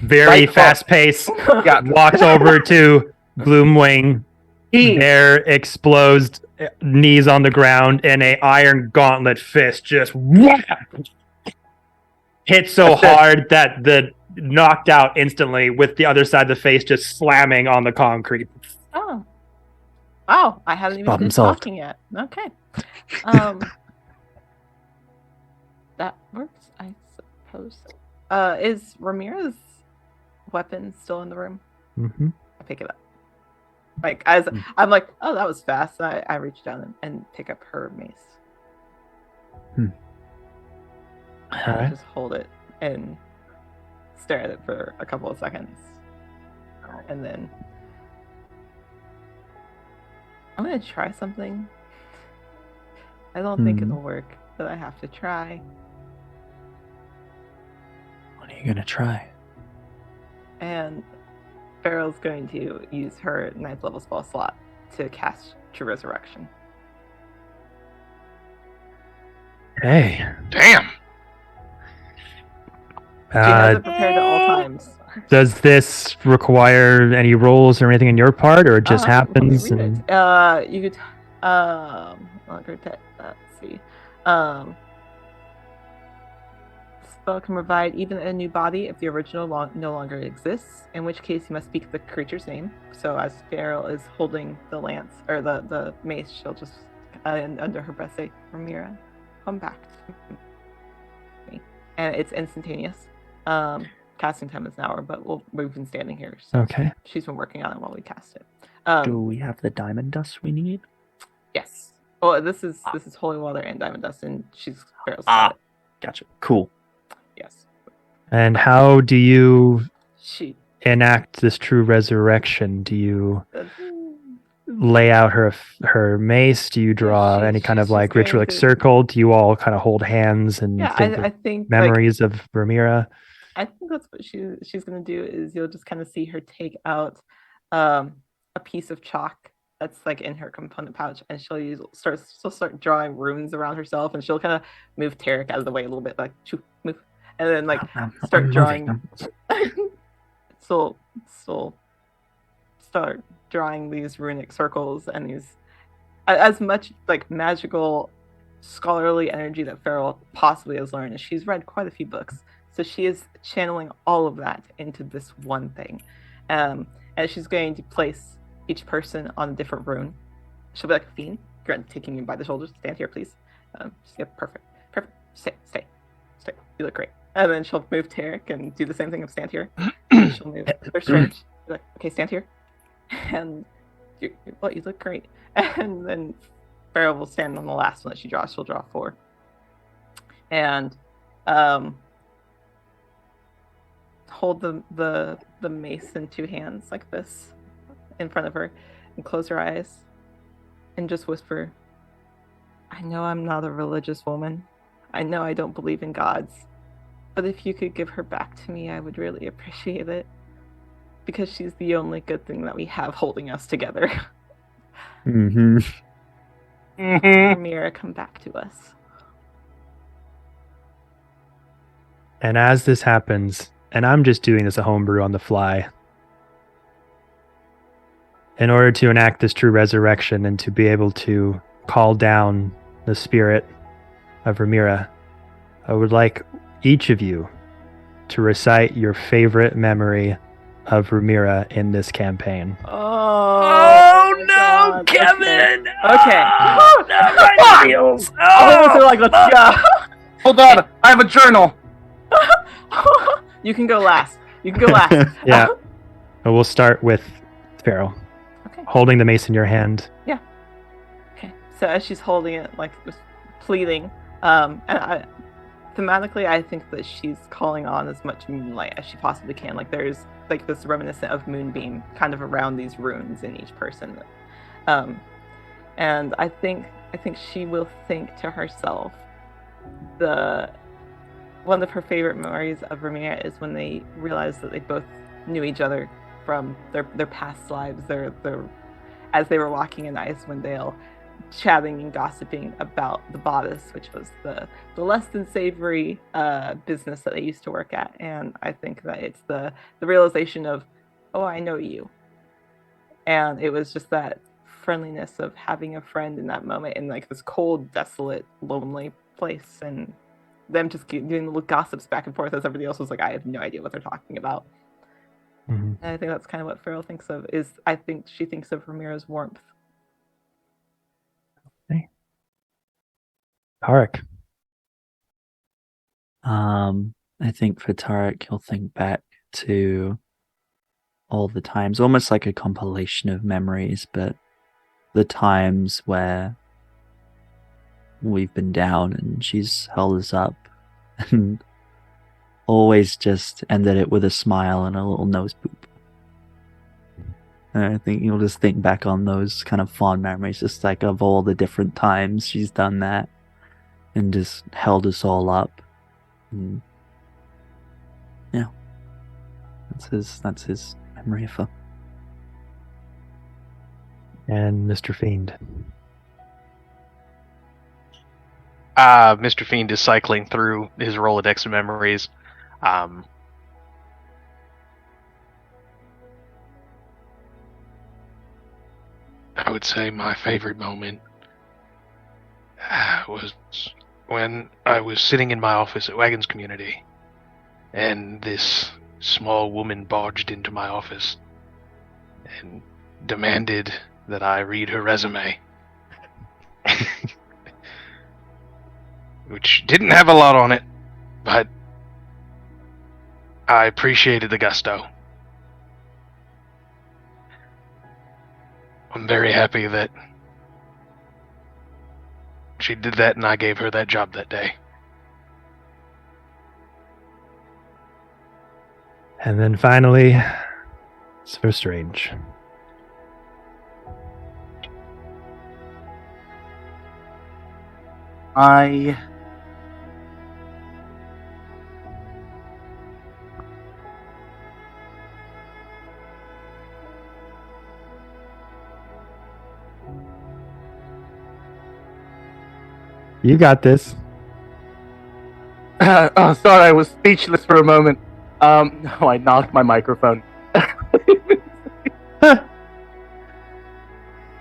very Right hook. fast paced Yeah. walks over to Gloomwing. Their exposed knees on the ground and a iron gauntlet fist just hit so That's it. hard that the knocked out instantly with the other side of the face just slamming on the concrete. Oh. Wow, I haven't even Problem been solved. talking yet. Okay. That works, I suppose. Is Ramira's weapon still in the room? Mm-hmm. I pick it up. Like as I'm like, oh, that was fast. I reach down and pick up her mace. And I Alright. just hold it and stare at it for a couple of seconds, and then I'm gonna try something. I don't think it'll work, but I have to try. What are you gonna try? And Farrell's going to use her 9th level spell slot to cast True Resurrection. Hey. Damn. She has it prepared at all times. Does this require any rolls or anything on your part, or it just happens? Let me read it. You could let's see. Spell can provide even a new body if the original no longer exists, in which case you must speak the creature's name. So as Farrell is holding the lance or the mace, she'll just under her breath say, "Ramira, come back to me," and it's instantaneous. Casting time is an hour, but we've been standing here, so Okay. she's been working on it while we cast it. Do we have the diamond dust we need? Yes. Oh, this is holy water and diamond dust, and she's Farrell's Ah. got it. Gotcha. Cool. Yes. And how do you She. enact this true resurrection? Do you lay out her mace? Do you draw any kind of she's like going ritualic to- circle? Do you all kind of hold hands and Yeah, think I of think memories of Ramira? I think that's what she's gonna do. Is you'll just kind of see her take out a piece of chalk that's like in her component pouch, and she'll start drawing runes around herself, and she'll kind of move Tarek out of the way a little bit, like move, and then like start I'm drawing. moving. so start drawing these runic circles and these as much like magical scholarly energy that Farrell possibly has learned. And she's read quite a few books, so she is channeling all of that into this one thing. And she's going to place each person on a different rune. She'll be like, "Fiend, Grant, taking you by the shoulders, stand here, please." Yeah, perfect. Stay. You look great. And then she'll move Tarek and do the same thing of stand here. She'll move Sir Strange. Be like, "Okay, stand here." And you look great. And then Farrell will stand on the last one that she draws. She'll draw 4. And hold the mace in 2 hands like this in front of her, and close her eyes and just whisper, "I know I'm not a religious woman. I know I don't believe in gods. But if you could give her back to me, I would really appreciate it. Because she's the only good thing that we have holding us together." Mm-hmm. Ramira, come back to us. And as this happens, and I'm just doing this a homebrew on the fly, in order to enact this true resurrection and to be able to call down the spirit of Ramira, I would like each of you to recite your favorite memory of Ramira in this campaign. Oh no, God. Kevin! Okay. Oh, not my heels! Oh, so like, let's go. Hold on, I have a journal. You can go last. Yeah. But we'll start with Pharaoh. Okay. Holding the mace in your hand. Okay. So as she's holding it, like just pleading, and thematically, I think that she's calling on as much moonlight as she possibly can. Like there's like this reminiscent of moonbeam kind of around these runes in each person. And I think she will think to herself, one of her favorite memories of Ramira is when they realized that they both knew each other from their past lives. Their as they were walking in Icewind Dale, chatting and gossiping about the bodice, which was the less than savory business that they used to work at. And I think that it's the realization of, oh, I know you. And it was just that friendliness of having a friend in that moment in like this cold, desolate, lonely place, and them just doing little gossips back and forth as everybody else was like, I have no idea what they're talking about. Mm-hmm. And I think that's kind of what Farrell thinks of, is I think she thinks of Ramira's warmth. Tarek. I think for Tarek, he'll think back to all the times, almost like a compilation of memories, but the times where we've been down and she's held us up and always just ended it with a smile and a little nose boop. And I think you'll just think back on those kind of fond memories, just like of all the different times she's done that and just held us all up. And yeah, that's his memory of her. And Mr. Fiend. Mr. Fiend is cycling through his Rolodex of memories. I would say my favorite moment was when I was sitting in my office at Wagons Community, and this small woman barged into my office and demanded that I read her resume. Which didn't have a lot on it, but I appreciated the gusto. I'm very happy that she did that and I gave her that job that day. And then finally, Sir Strange. You got this. Oh, sorry, I was speechless for a moment. No, I knocked my microphone.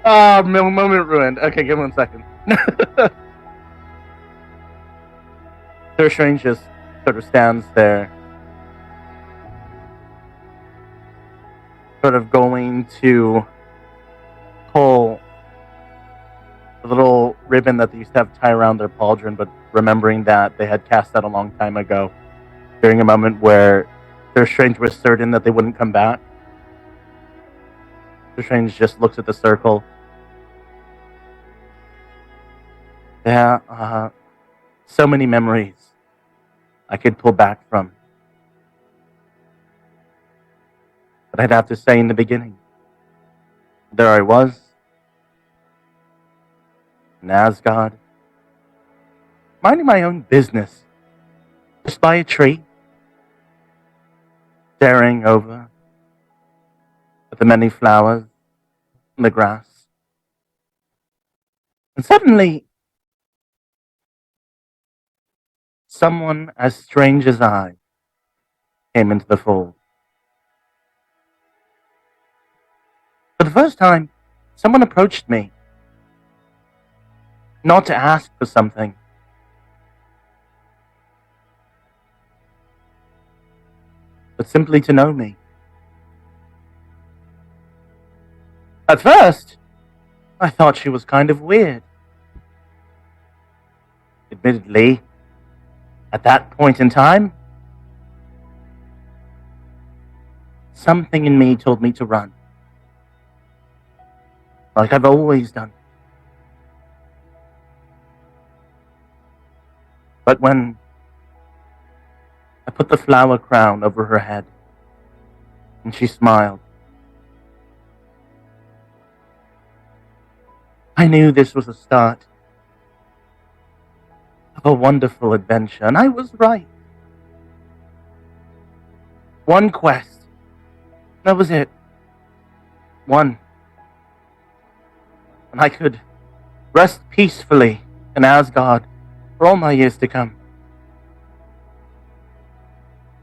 Moment ruined. Okay, give me 1 second. Sir Strange just sort of stands there, sort of going to pull the little ribbon that they used to have tie around their pauldron, but remembering that they had cast that a long time ago, during a moment where Sir Strange was certain that they wouldn't come back. Sir Strange just looks at the circle. Yeah, so many memories I could pull back from. But I'd have to say in the beginning, there I was, in Asgard, minding my own business, just by a tree, staring over at the many flowers and the grass. And suddenly, someone as strange as I came into the fold. For the first time, someone approached me, not to ask for something, but simply to know me. At first, I thought she was kind of weird. Admittedly, at that point in time, something in me told me to run. Like I've always done. But when I put the flower crown over her head, and she smiled, I knew this was the start of a wonderful adventure, and I was right. One quest, that was it. one. And I could rest peacefully in Asgard for all my years to come.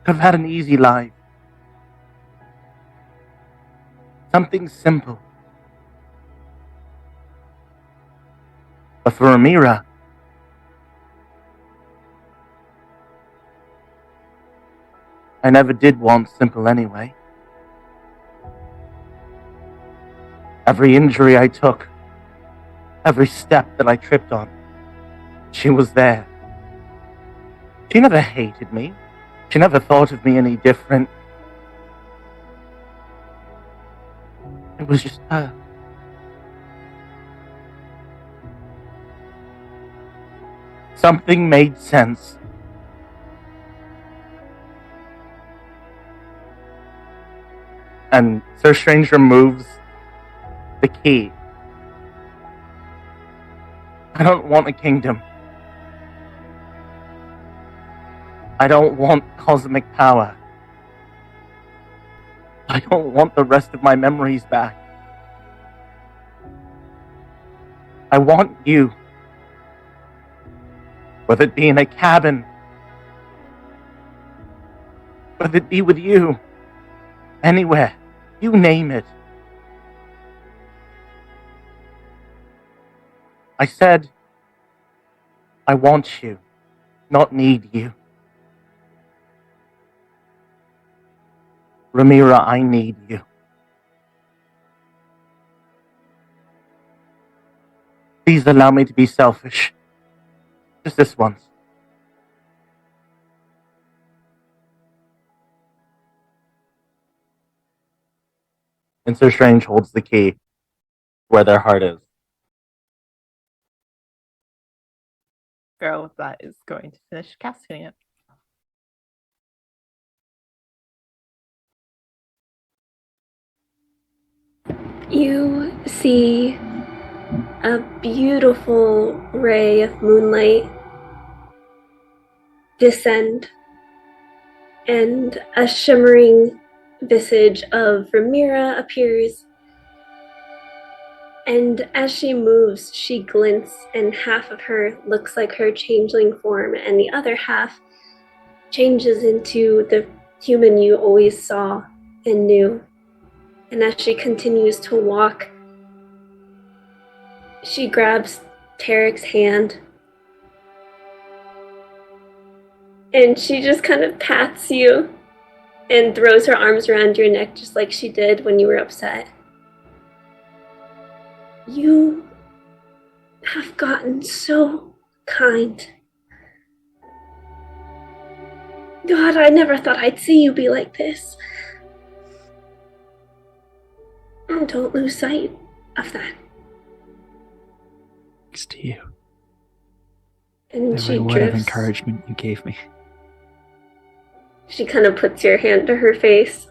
Could have had an easy life. Something simple. But for Amira, I never did want simple anyway. Every injury I took, every step that I tripped on, she was there. She never hated me. She never thought of me any different. It was just her. Something made sense. And Sir Strange removes the key. I don't want a kingdom. I don't want cosmic power. I don't want the rest of my memories back. I want you. Whether it be in a cabin, whether it be with you, anywhere, you name it. I said, I want you, not need you. Rhaenyra, I need you. Please allow me to be selfish. Just this once. And Sir Strange holds the key where their heart is. Farrell with that is going to finish casting it. You see a beautiful ray of moonlight descend, and a shimmering visage of Rhaenyra appears. And as she moves, she glints, and half of her looks like her changeling form, and the other half changes into the human you always saw and knew. And as she continues to walk, she grabs Tarek's hand, and she just kind of pats you and throws her arms around your neck just like she did when you were upset. You have gotten so kind. God, I never thought I'd see you be like this. And don't lose sight of that. Thanks to you. And Every she word of drifts. encouragement you gave me. She kind of puts your hand to her face.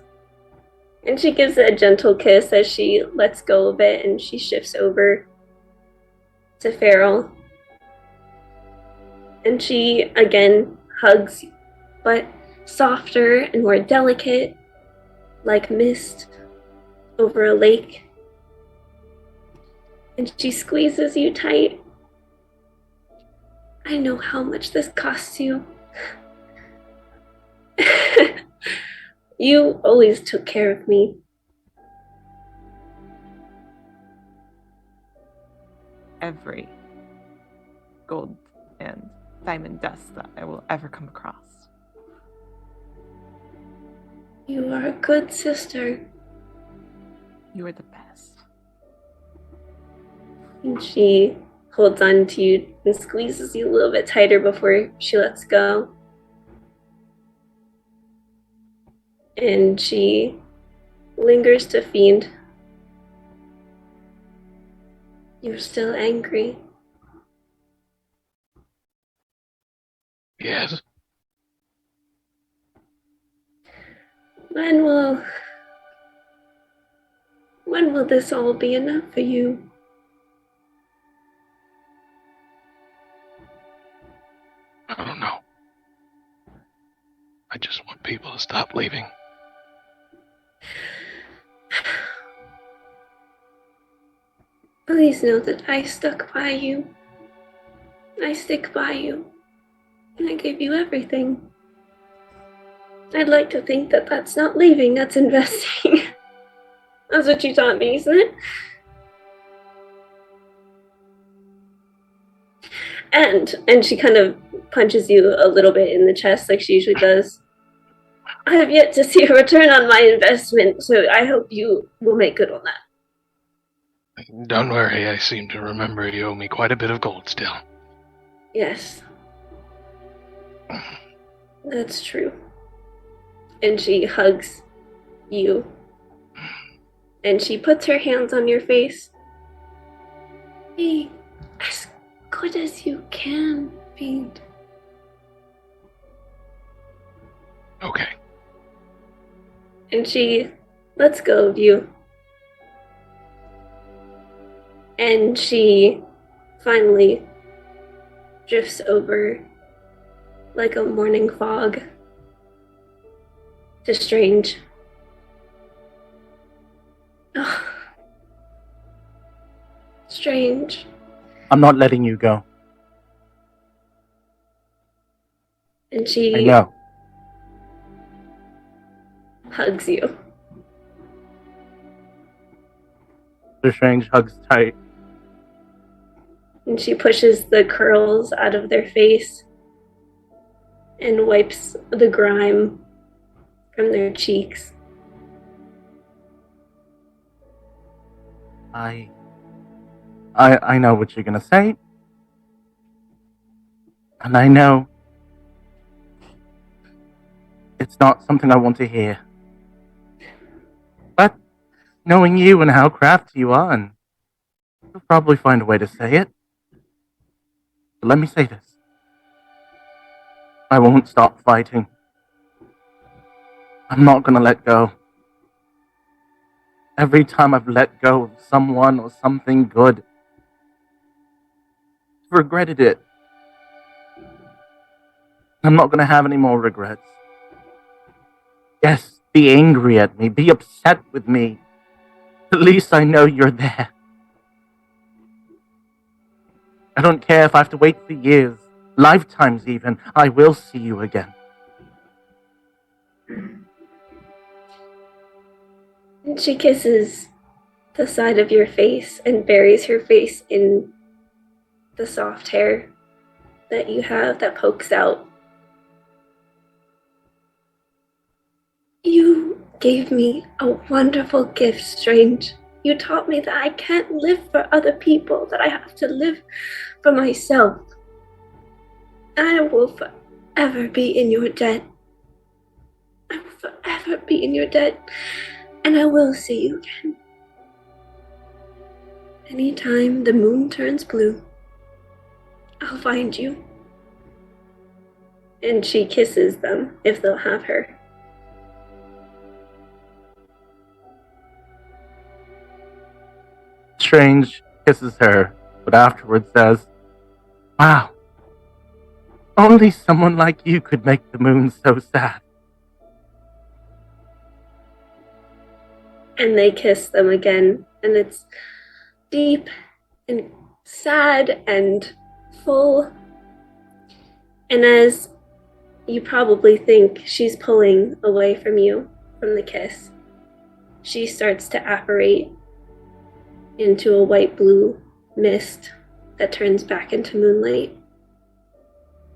And she gives it a gentle kiss as she lets go of it, and she shifts over to Farrell. And she again hugs, but softer and more delicate, like mist over a lake. And she squeezes you tight. I know how much this costs you. You always took care of me. Every gold and diamond dust that I will ever come across. You are a good sister. You are the best. And she holds on to you and squeezes you a little bit tighter before she lets go. And she lingers to Fiend. You're still angry. Yes. When will this all be enough for you? I don't know. I just want people to stop leaving. Please know that I stuck by you. I stick by you. And I gave you everything. I'd like to think that that's not leaving, that's investing. That's what you taught me, isn't it? And she kind of punches you a little bit in the chest like she usually does. I have yet to see a return on my investment, so I hope you will make good on that. Don't worry, I seem to remember you owe me quite a bit of gold still. Yes. That's true. And she hugs you. And she puts her hands on your face. Be as good as you can, Fiend. Okay. And she lets go of you. And she finally drifts over like a morning fog to Strange. Oh. Strange. I'm not letting you go. And she I know. hugs you. Mr. Strange hugs tight. And she pushes the curls out of their face and wipes the grime from their cheeks. I know what you're gonna say. And I know it's not something I want to hear. But knowing you and how crafty you are, and you'll probably find a way to say it. But let me say this. I won't stop fighting. I'm not gonna let go. Every time I've let go of someone or something good, I've regretted it. I'm not gonna have any more regrets. Yes, be angry at me, be upset with me. At least I know you're there. I don't care if I have to wait for years, lifetimes even. I will see you again. And she kisses the side of your face and buries her face in the soft hair that you have that pokes out. You gave me a wonderful gift, Strange. You taught me that I can't live for other people, that I have to live for myself. I will forever be in your debt. I will forever be in your debt, and I will see you again. Anytime the moon turns blue, I'll find you. And she kisses them if they'll have her. Strange kisses her, but afterwards says, "Wow, only someone like you could make the moon so sad." And they kiss them again, and it's deep and sad and full. And as you probably think she's pulling away from you from the kiss, she starts to apparate into a white-blue mist that turns back into moonlight,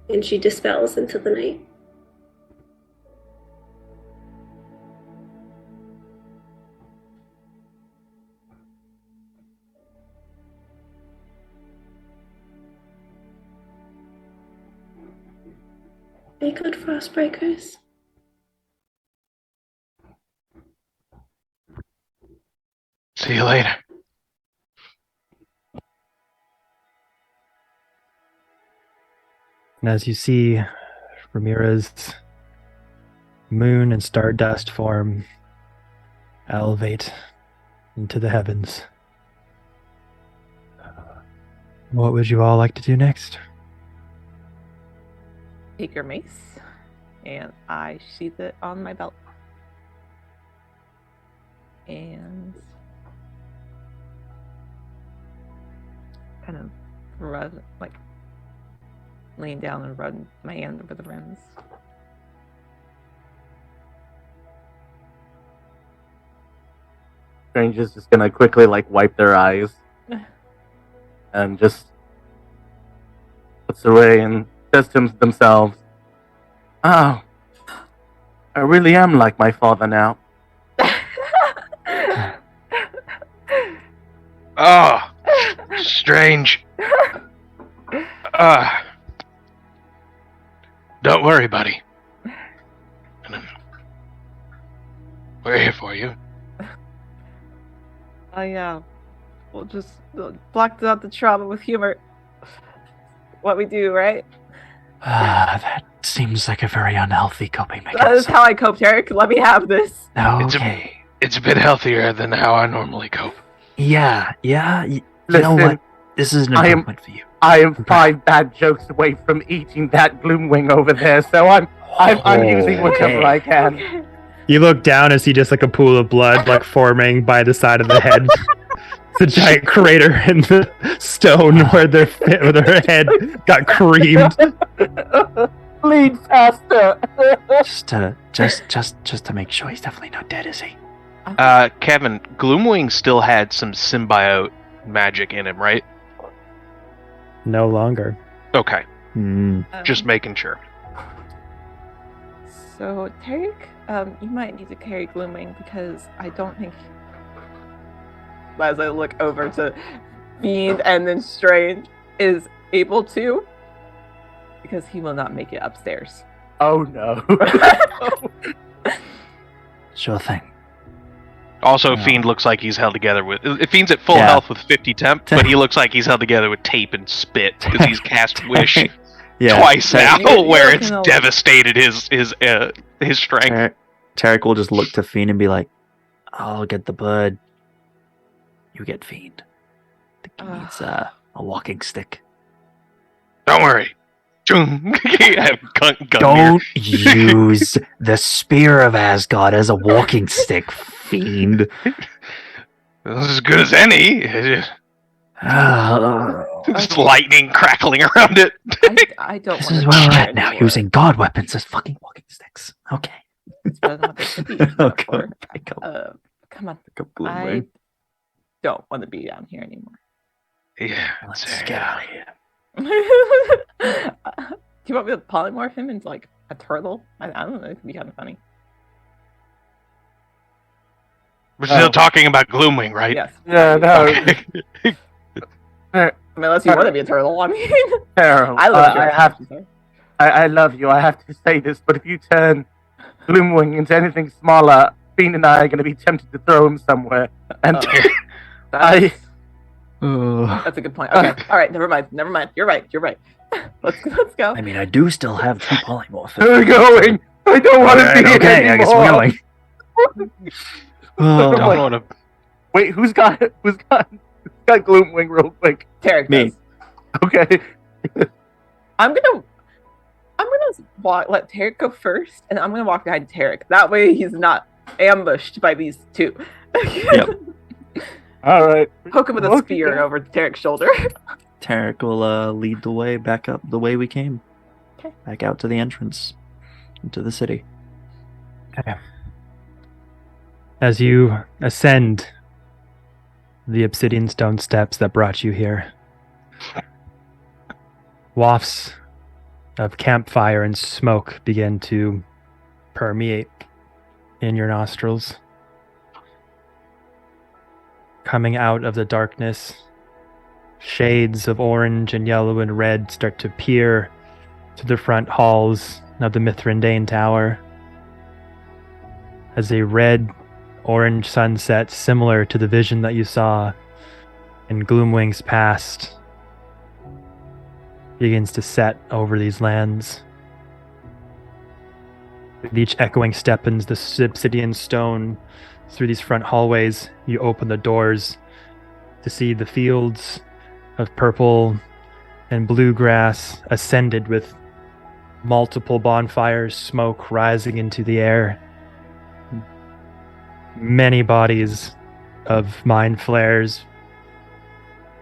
and she dispels into the night. Be good, Frostbreakers. See you later. And as you see Ramira's moon and stardust form elevate into the heavens, what would you all like to do next? Take your mace, and I sheath it on my belt. And kind of rub, like lean down and run my hand over the rims. Strange is just gonna quickly like wipe their eyes and just puts away and says to themselves, "Oh, I really am like my father now." Oh, strange. Don't worry, buddy. We're here for you. Oh yeah, we'll just block out the trauma with humor. What we do, right? That seems like a very unhealthy coping That is mechanism. how I cope, Tarek. Let me have this. Okay. It's a bit healthier than how I normally cope. Yeah. You know Listen, what? This is an I am- improvement for you. I am 5 bad jokes away from eating that gloom wing over there, so I'm using whatever I can. Okay. You look down and see just like a pool of blood like forming by the side of the head. It's a giant crater in the stone where their head got creamed. Bleed faster. Just to make sure he's definitely not dead, is he? Kevin, Gloomwing still had some symbiote magic in him, right? No longer. Okay, Hmm. just making sure. So, Tarek, you might need to carry Gloomwing because I don't think. As I look over to Fiend and then Strange is able to, because he will not make it upstairs. Oh no. Sure thing. Also, Yeah. Fiend looks like he's held together with. Fiend's at full Yeah. health with 50 temp, but he looks like he's held together with tape and spit because he's cast Wish twice now, You're where it's looking devastated his strength. Tarek will just look to Fiend and be like, "I'll get the bird. You get Fiend. I think he needs a walking stick." Don't worry. Have gun Don't use the spear of Asgard as a walking stick, Fiend. This is as good as any. Just lightning crackling around it. I don't This want is to where be we're here at now, anymore. using god weapons as fucking walking sticks. Okay. It's better than what they should be used Okay. for. Pick up Come on. Gloomwing. I don't want to be down here anymore. Yeah. Let's get out of here. Do you want me to polymorph him into like a turtle? I don't know. It could be kind of funny. We're still talking about Gloomwing, right? Yes. Yeah, no. Okay. I mean, unless you want to be a turtle. I mean, Carol, I love I have I love you. I have to say this, but if you turn Gloomwing into anything smaller, Fiend and I are going to be tempted to throw him somewhere. And That's a good point. Okay. All right. Never mind. You're right. Let's go. I mean, I do still have 2 polymorphs. we're going. I don't want to be Okay, here I guess anymore. we're going. Don't Wait. want to. Wait, who's got Gloomwing real quick? Tarek Me. does. Okay. I'm gonna let Tarek go first, and I'm gonna walk behind Tarek. That way, he's not ambushed by these two. Yep. All right. Poke him with a Okay. spear over Tarek's shoulder. Tarek will lead the way back up the way we came. Okay. Back out to the entrance into the city. As you ascend the obsidian stone steps that brought you here, wafts of campfire and smoke begin to permeate in your nostrils. Coming out of the darkness, shades of orange and yellow and red start to peer to the front halls of the Mithrandane Tower as a red-orange sunset similar to the vision that you saw in Gloomwing's past begins to set over these lands. With each echoing step in the obsidian stone through these front hallways, you open the doors to see the fields of purple and blue grass ascended with multiple bonfires, smoke rising into the air. Many bodies of mind flares,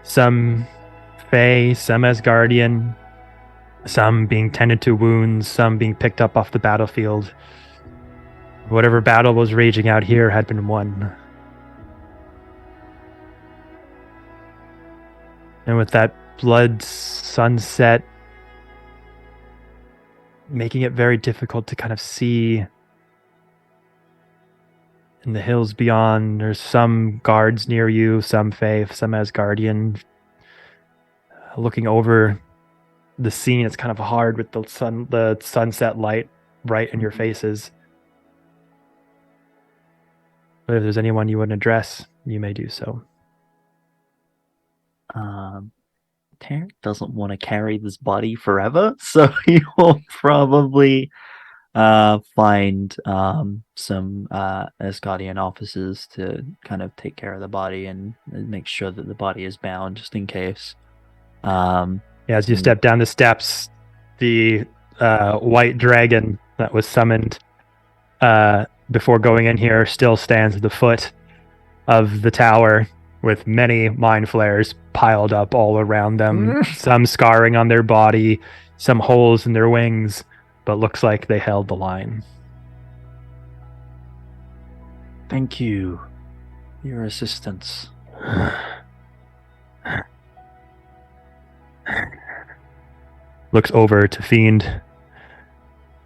some Fae, some as guardian, some being tended to wounds, some being picked up off the battlefield. Whatever battle was raging out here had been won. And with that blood sunset making it very difficult to kind of see in the hills beyond, there's some guards near you, some Fae, some as guardian. Looking over the scene, it's kind of hard with the sunset light right in your faces. But if there's anyone you wouldn't address, you may do so. Tarek doesn't want to carry this body forever, so he will probably find some Asgardian officers to kind of take care of the body and make sure that the body is bound just in case. As you step down the steps, the white dragon that was summoned before going in here still stands at the foot of the tower with many mind flares piled up all around them, some scarring on their body, some holes in their wings, but looks like they held the line. Thank you for your assistance. Looks over to Fiend.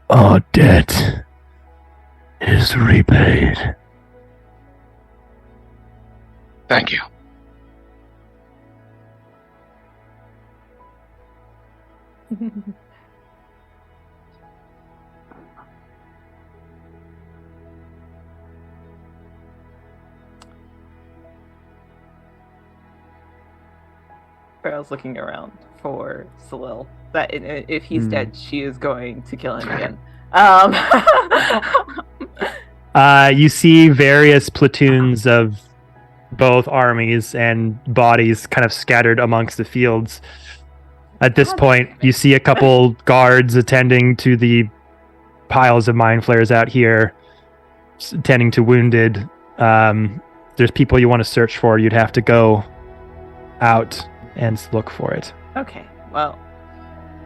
Our debt is repaid. Thank you. Farrell's looking around for Salil. That if he's dead, she is going to kill him again. You see various platoons of both armies and bodies kind of scattered amongst the fields. At this point, you see a couple guards attending to the piles of mind flares out here, tending to wounded. There's people you want to search for. You'd have to go out and look for it. Okay, well,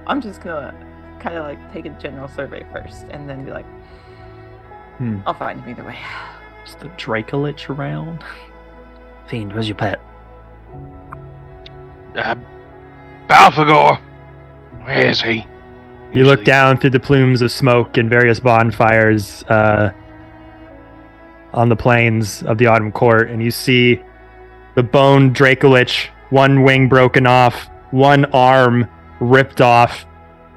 I'm just gonna kind of like take a general survey first, and then be like, I'll find him either way. Is the Dracolich around? Fiend, where's your pet? Balfagor! Where is he? You look down through the plumes of smoke and various bonfires on the plains of the Autumn Court, and you see the bone Dracolich, one wing broken off, one arm ripped off,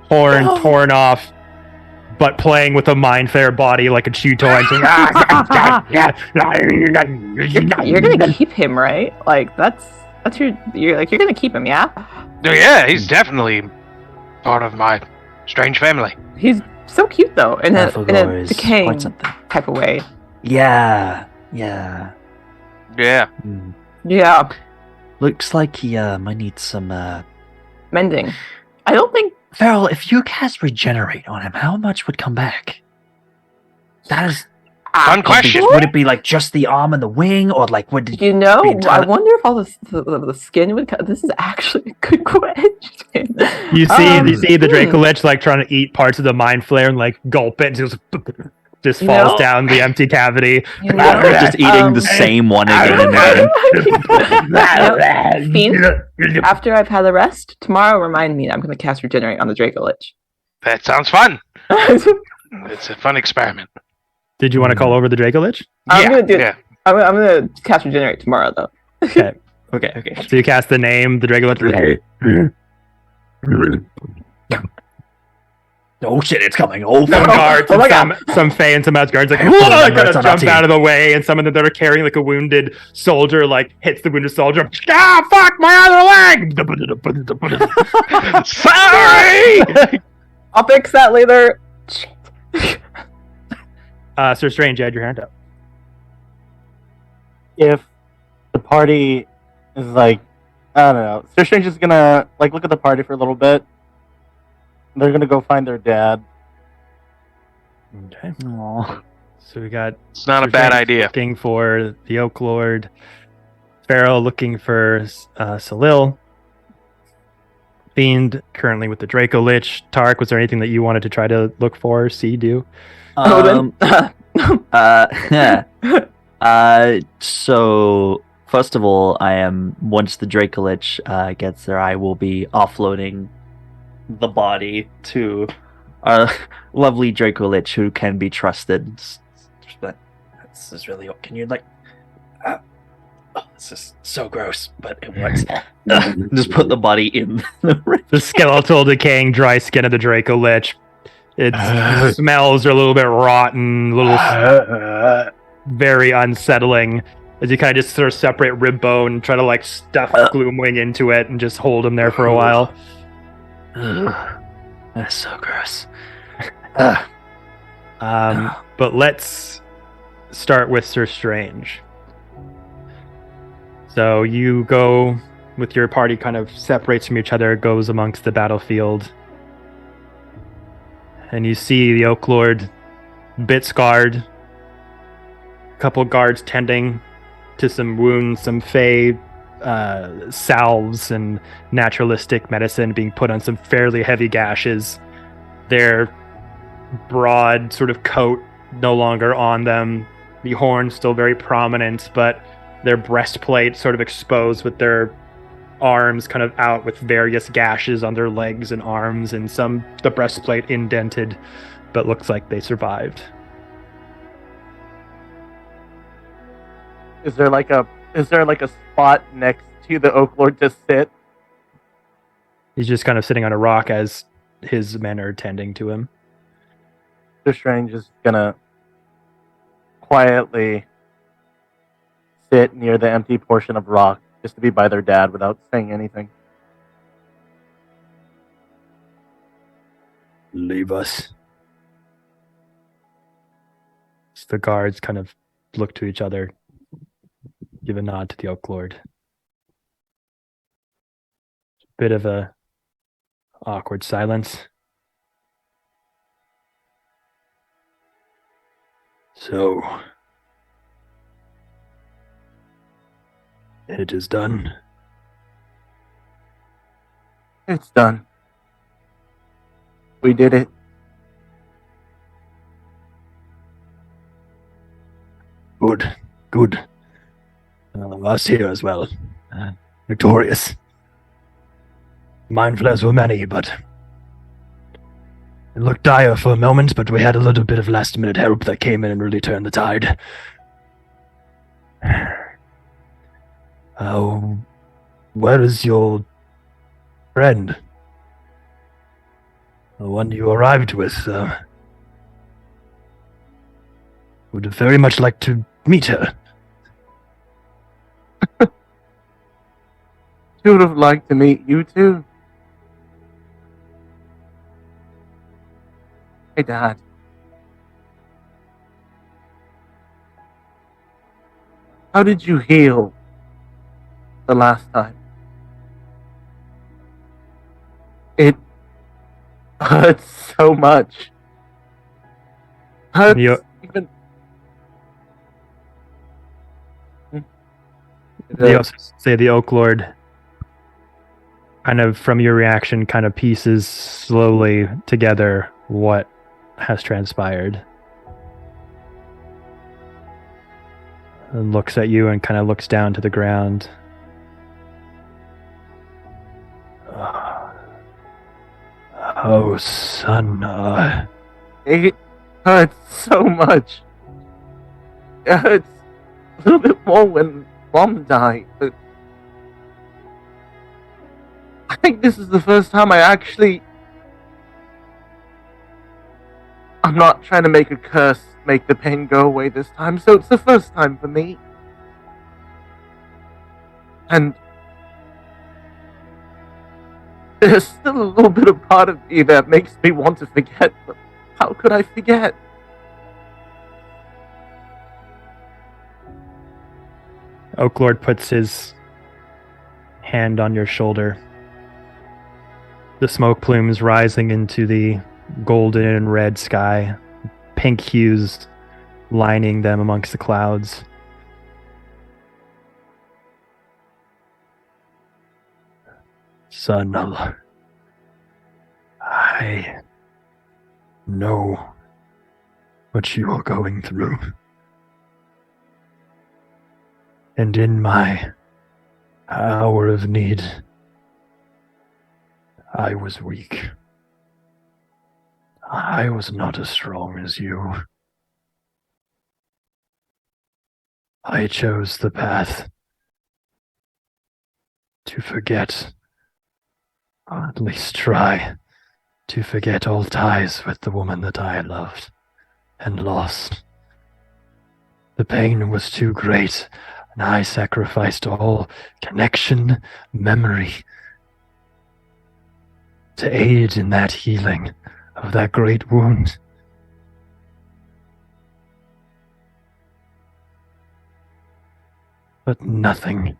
horn torn off, but playing with a mind flare body like a chew toy. You're gonna keep him, right? Like that's you're gonna keep him, yeah? Oh yeah, he's definitely part of my strange family. He's so cute though, in a decaying something. type of way. Yeah. Yeah. Yeah. Looks like he might need some Mending. I don't think Farrell, if you cast Regenerate on him, how much would come back? That is fun question. Would it be like just the arm and the wing, or like would it I wonder if all the skin would come. This is actually a good question. You see the Dracolich like trying to eat parts of the mind flare and like gulp it and just falls down the empty cavity. just eating the same one again and again. Fiend, after I've had a rest, tomorrow remind me that I'm going to cast Regenerate on the Dracolich. That sounds fun. It's a fun experiment. Did you want to call over the Dracolich? I'm going to cast Regenerate tomorrow, though. Okay. Okay. So you cast the name, the Dracolich. Oh shit, it's coming. Oh, Some guards, some Fae and some Asgardians like, gonna jump out of the way, and some of them that are carrying like a wounded soldier like hits the wounded soldier. Fuck my other leg! Sorry! I'll fix that later. Sir Strange, you had your hand up. If the party is like, I don't know, Sir Strange is gonna like look at the party for a little bit. They're gonna go find their dad. Okay. Aww. So we got. It's not Sir a bad Strange idea. Looking for the Oak Lord. Pharaoh looking for Salil. Fiend currently with the Draco Lich. Tark, was there anything that you wanted to try to look for, do? So first of all, once the Dracolich gets there, I will be offloading the body to our lovely Dracolich who can be trusted. But this is really, can you this is so gross, but it works. Just put the body in the skeletal, decaying, dry skin of the Dracolich. Its smells are a little bit rotten, very unsettling. As you kind of just sort of separate rib bone and try to stuff Gloomwing into it and just hold him there for a while. That's so gross. But let's start with Sir Strange. So you go with your party, kind of separates from each other, goes amongst the battlefield. And you see the Oak Lord, bit scarred. A couple guards tending to some wounds, some fey salves and naturalistic medicine being put on some fairly heavy gashes. Their broad sort of coat no longer on them. The horn still very prominent, but their breastplate sort of exposed with their arms kind of out with various gashes on their legs and arms, and the breastplate indented, but looks like they survived. Is there like a spot next to the Oak Lord to sit? He's just kind of sitting on a rock as his men are tending to him. Sir Strange is gonna quietly sit near the empty portion of rock just to be by their dad without saying anything. Leave us. The guards kind of look to each other, give a nod to the Oak Lord. Bit of a awkward silence. So, it is done. It's done. We did it. Good. Us here as well. Victorious. Mind flares were many, but it looked dire for a moment, but we had a little bit of last-minute help that came in and really turned the tide. Where is your friend? The one you arrived with, would very much like to meet her. She would have liked to meet you too. Hey, Dad. How did you heal the last time? It hurts so much. Hurts even. They also say the Oak Lord, kind of from your reaction, kind of pieces slowly together what has transpired. And looks at you and kind of looks down to the ground. Oh, son. It hurts so much. It hurts a little bit more when Mom died, but I think this is the first time I'm not trying to make a curse make the pain go away this time, so it's the first time for me. And there's still a little bit of part of me that makes me want to forget, but how could I forget? Oak Lord puts his hand on your shoulder. The smoke plumes rising into the golden and red sky, pink hues lining them amongst the clouds. Son, I know what you are going through. And in my hour of need, I was weak. I was not as strong as you. I chose the path to forget, or at least try to forget all ties with the woman that I loved and lost. The pain was too great, and I sacrificed all connection, memory, to aid in that healing of that great wound. But nothing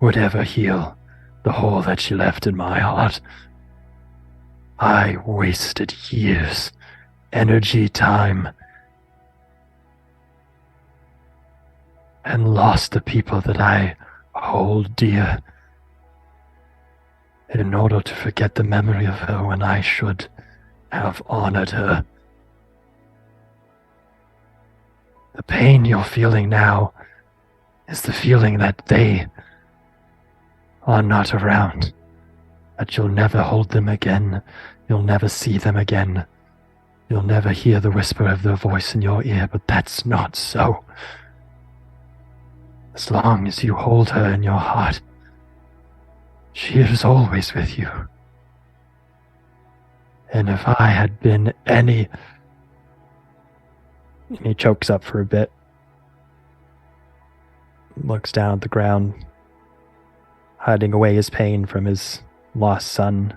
would ever heal the hole that she left in my heart. I wasted years, energy, time, and lost the people that I hold dear in order to forget the memory of her when I should have honored her. The pain you're feeling now is the feeling that they are not around, that you'll never hold them again, you'll never see them again, you'll never hear the whisper of their voice in your ear, but that's not so. As long as you hold her in your heart, she is always with you. And if I had been any... And he chokes up for a bit, looks down at the ground, hiding away his pain from his lost son.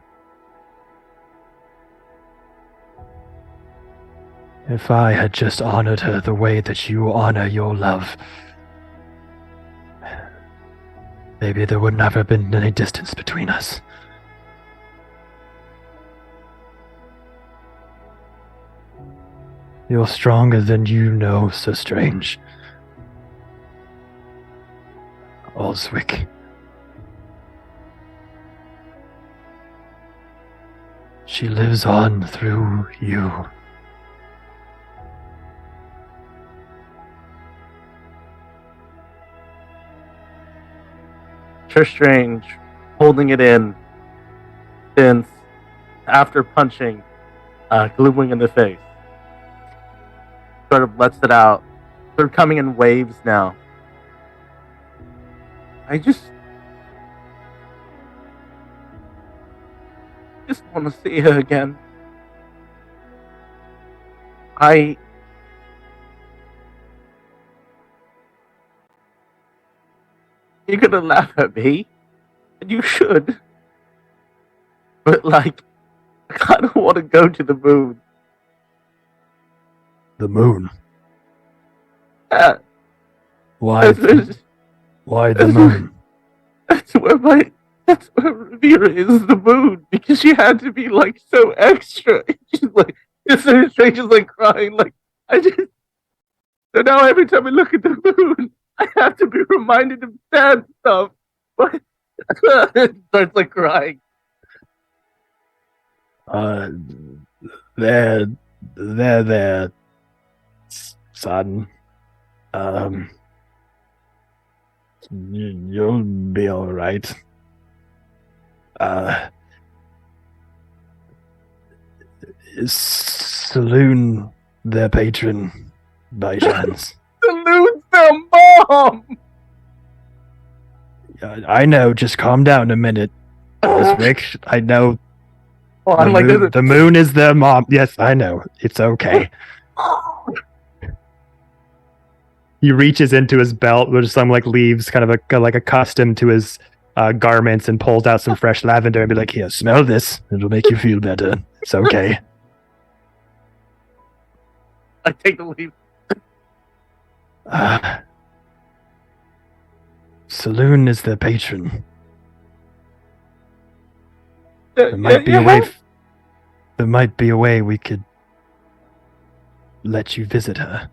If I had just honored her the way that you honor your love, maybe there would never have been any distance between us. You're stronger than you know, so strange. Oswick. She lives on through you. Strange, holding it in since after punching Gloom in the face, sort of lets it out. They're coming in waves now. I just want to see her again. You're gonna laugh at me, and you should. But, I kind of want to go to the moon. The moon? Yeah. Why the moon? That's where Rivera is, the moon, because she had to be, so extra. She's it's so strange, she's, crying, So now every time I look at the moon, I have to be reminded of sad stuff. But starts crying. There, son. You'll be all right. Is Saloon their patron, by chance? Saloon's their mom! I know, just calm down a minute, Rick. I know. Oh, the moon is their mom. Yes, I know. It's okay. He reaches into his belt with some leaves, kind of accustomed to his garments, and pulls out some fresh lavender and be like, "Here, smell this. It'll make you feel better. It's okay." I take the leaf. Saloon is their patron. There might be a way. There might be a way we could let you visit her.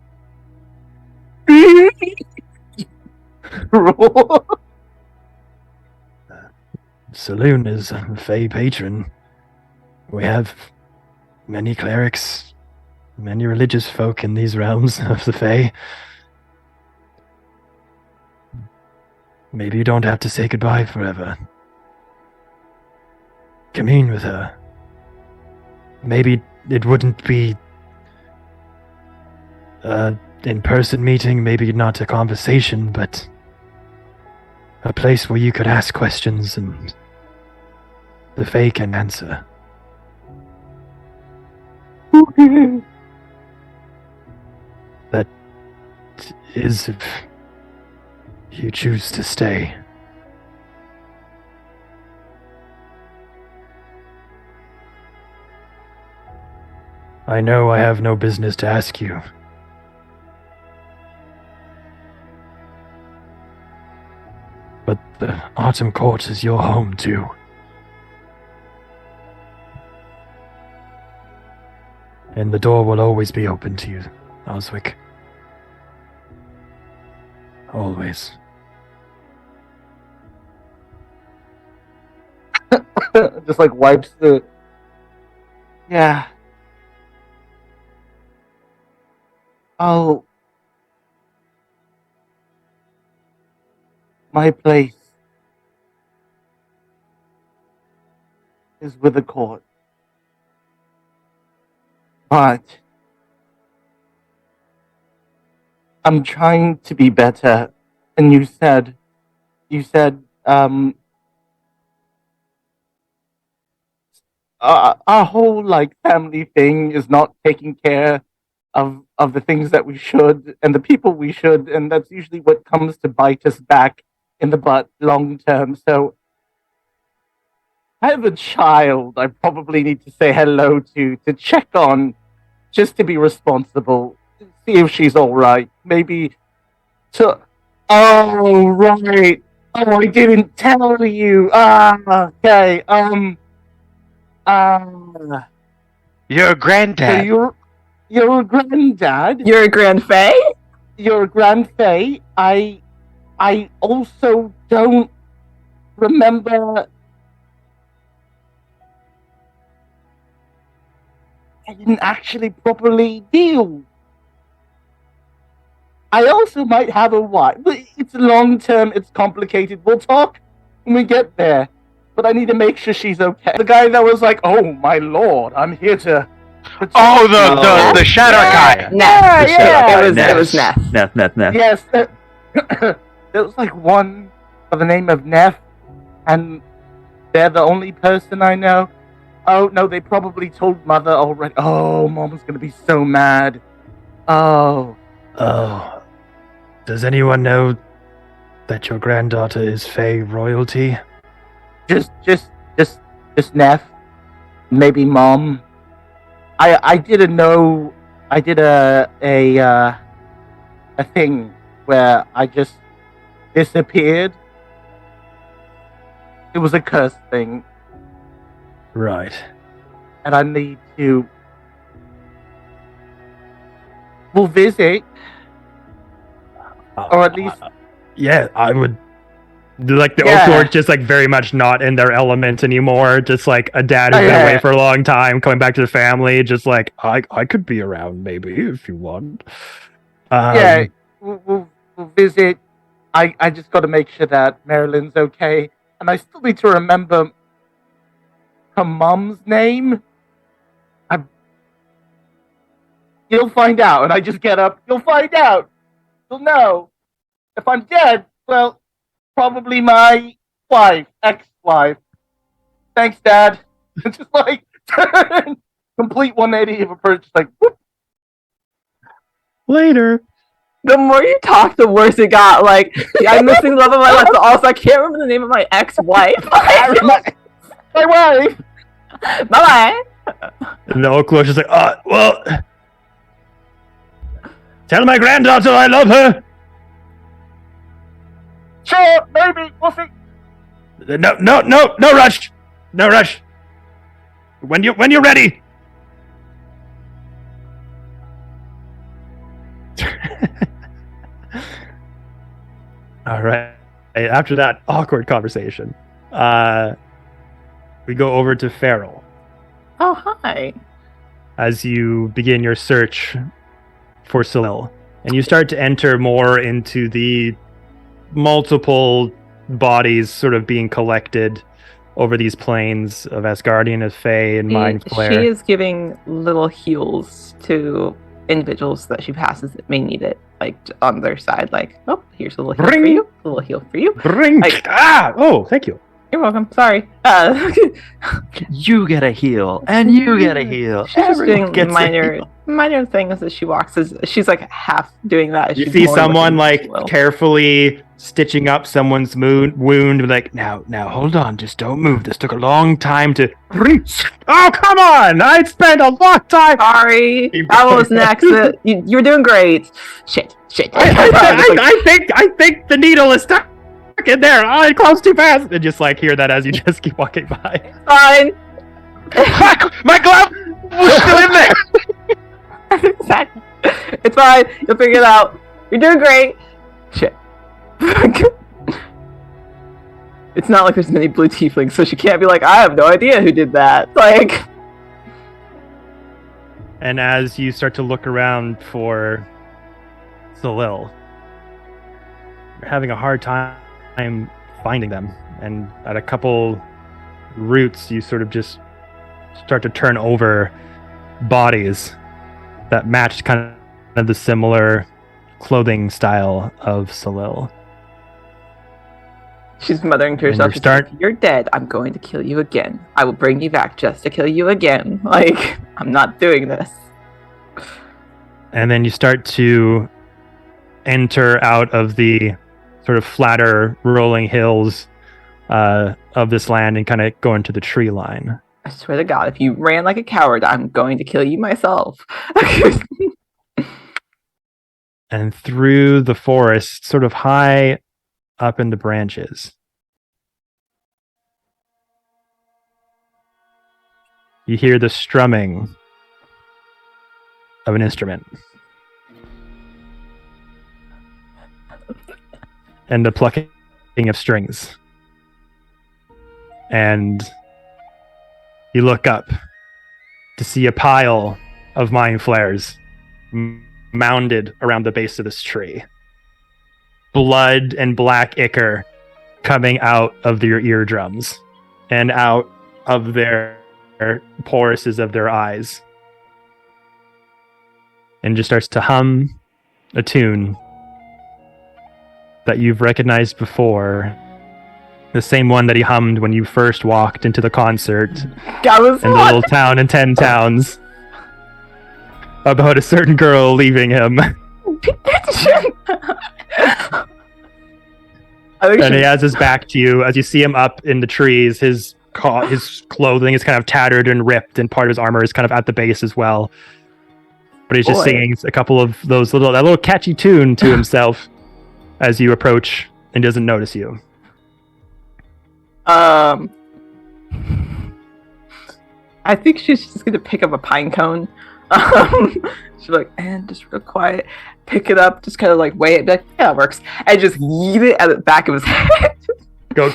Saloon is a Fey patron. We have many clerics, many religious folk in these realms of the Fae. Maybe you don't have to say goodbye forever. Commune with her. Maybe it wouldn't be an in-person meeting, maybe not a conversation, but a place where you could ask questions and the Fae can answer. That is if you choose to stay. I know I have no business to ask you. But the Autumn Court is your home too. And the door will always be open to you, Oswick. Always. Just like wipes the. Yeah. Oh. My place is with the court. But I'm trying to be better. And you said, our whole like family thing is not taking care of the things that we should and the people we should, and that's usually what comes to bite us back in the butt long term. So I have a child I probably need to say hello to check on, just to be responsible, see if she's all right. Maybe to. Oh right. Oh, I didn't tell you. Okay. You're a granddad. So you're a granddad. You're a grand fae? You're a grand fae. I also don't remember. I didn't actually properly deal. I also might have a wife, but it's long term, it's complicated. We'll talk when we get there. But I need to make sure she's okay. The guy that was like, "Oh my lord, I'm here to." Oh, the Shadow Guy. It was Neff. Neff. Yes, there was like one by the name of Neff, and they're the only person I know. Oh no, they probably told Mother already. Oh, Mom's gonna be so mad. Oh. Does anyone know that your granddaughter is Fae royalty? Just Neff. Maybe Mom. I didn't know. I did a thing where I just disappeared. It was a curse thing. Right. And I need to. We'll visit. Or at least. Yeah, I would. Like the Oak Lord's just like very much not in their element anymore. Just like a dad who's been away for a long time, coming back to the family. Just like I could be around maybe if you want. We'll visit. I just got to make sure that Marilyn's okay, and I still need to remember her mom's name. You'll find out, and I just get up. You'll find out. You'll know. If I'm dead, well. Probably my wife, ex-wife. Thanks, Dad. It's just like complete 180 of a person. Like whoop. Later. The more you talk, the worse it got. Like I'm missing the love of my life, but also I can't remember the name of my ex-wife. my wife. Bye-bye. And the Oak Lord's just like, well, tell my granddaughter I love her. Sure, maybe. We'll see. No rush. No rush. When you're ready. All right. After that awkward conversation, we go over to Farrell. Oh, hi. as you begin your search for Salil. And you start to enter more into the multiple bodies sort of being collected over these plains of Asgardian, of Fae, and Mind Flare. She is giving little heals to individuals that she passes that may need it, like on their side. Like, oh, here's a little heal for you. A little heal for you. Like, oh, thank you. You're welcome. Sorry. You get a heal, and you get a heal. She's just Everyone doing gets a heal. minor things as she walks. She's like half doing that. As You she's see more someone looking like slow. carefully stitching up someone's wound, like, now, hold on, just don't move. This took a long time to. Oh, come on! I spent a long time. Sorry, that was an accident. You're doing great. Shit. I think the needle is stuck in there. Oh, it closed too fast. And just like hear that as you just keep walking by. Fine. My glove was still in there. Exactly. It's fine. You'll figure it out. You're doing great. Shit. It's not like there's many blue tieflings, so she can't be like, I have no idea who did that. Like. And as you start to look around for Salil, you're having a hard time finding them. And at a couple routes, you sort of just start to turn over bodies that matched kind of the similar clothing style of Salil. She's muttering to herself. She's like, you're dead. I'm going to kill you again. I will bring you back just to kill you again. Like, I'm not doing this. And then you start to enter out of the sort of flatter, rolling hills of this land and kind of go into the tree line. I swear to God, if you ran like a coward, I'm going to kill you myself. And through the forest, sort of high up in the branches, you hear the strumming of an instrument and the plucking of strings. And you look up to see a pile of mind flares mounded around the base of this tree. Blood and black ichor coming out of their eardrums and out of their porises of their eyes. And just starts to hum a tune that you've recognized before. The same one that he hummed when you first walked into the concert in the little town in 10 Towns about a certain girl leaving him. And he has his back to you as you see him up in the trees. His clothing is kind of tattered and ripped, and part of his armor is kind of at the base as well. But he's just singing a couple of that little catchy tune to himself as you approach, and doesn't notice you. I think she's just gonna pick up a pine cone. She's like, and just real quiet, pick it up, just kind of like weigh it, be like, yeah, that works, and just yeet it at the back of his head. Go,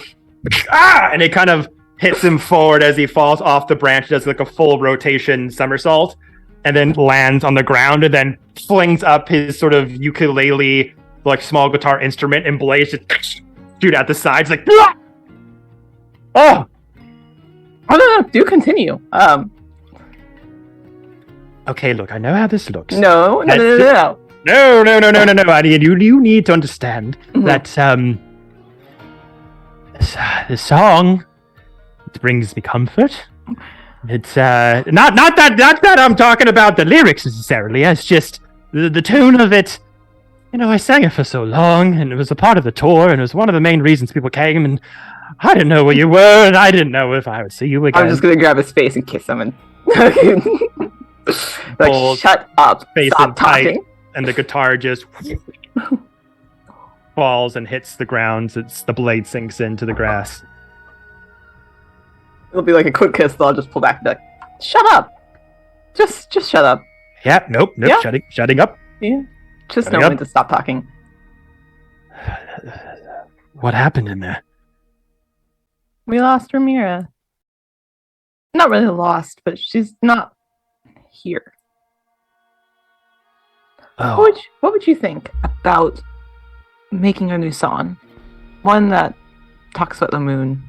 and it kind of hits him forward as he falls off the branch, does like a full rotation somersault, and then lands on the ground, and then flings up his sort of ukulele, like small guitar instrument, and blades just shoot at the sides, like, oh no, do continue. Okay, look, I know how this looks. No. I mean, you need to understand that this song, it brings me comfort. It's not that I'm talking about the lyrics necessarily. It's just the tone of it. You know, I sang it for so long, and it was a part of the tour, and it was one of the main reasons people came, and I didn't know where you were, and I didn't know if I would see you again. I'm just gonna grab his face and kiss him and like, shut up, stop talking. And the guitar just falls and hits the ground. The blade sinks into the grass. It'll be like a quick kiss, so I'll just pull back and be like, shut up. Just shut up. Yeah, nope, Yeah. shutting up. Yeah. Just Shutting know up. when to stop talking. What happened in there? We lost Ramira. Not really lost, but she's not here. Oh, What would you think about making a new song? One that talks about the moon.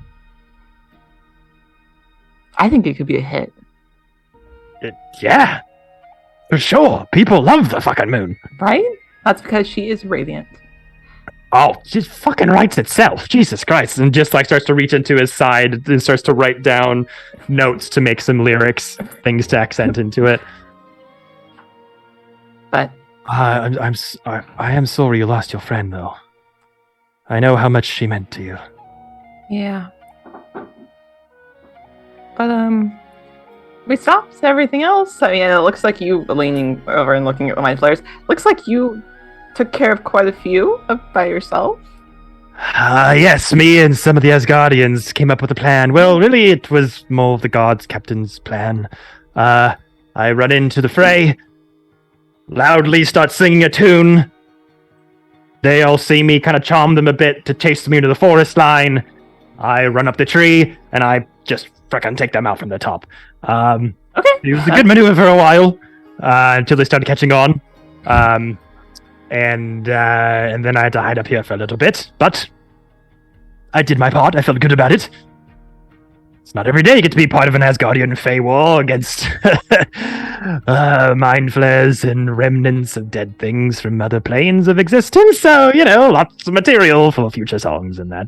I think it could be a hit. Yeah, for sure. People love the fucking moon. Right? That's because she is radiant. Oh, she fucking writes itself. Jesus Christ. And just like starts to reach into his side and starts to write down notes to make some lyrics, things to accent into it. But I am sorry you lost your friend, though. I know how much she meant to you. yeah. But we stopped everything else. I mean, it looks like you leaning over and looking at the mind flayers. Looks like you took care of quite a few by yourself. Yes, me and some of the Asgardians came up with a plan. Well, really, it was more of the Guards Captain's plan. I run into the fray, loudly start singing a tune. They all see me, kind of charm them a bit to chase me into the forest line. I run up the tree, and I just frickin' take them out from the top. Okay. It was a good maneuver for a while, until they started catching on. And then I had to hide up here for a little bit, but I did my part. I felt good about it. It's not every day you get to be part of an Asgardian Fey war against mind flayers and remnants of dead things from other planes of existence. So, lots of material for future songs and that.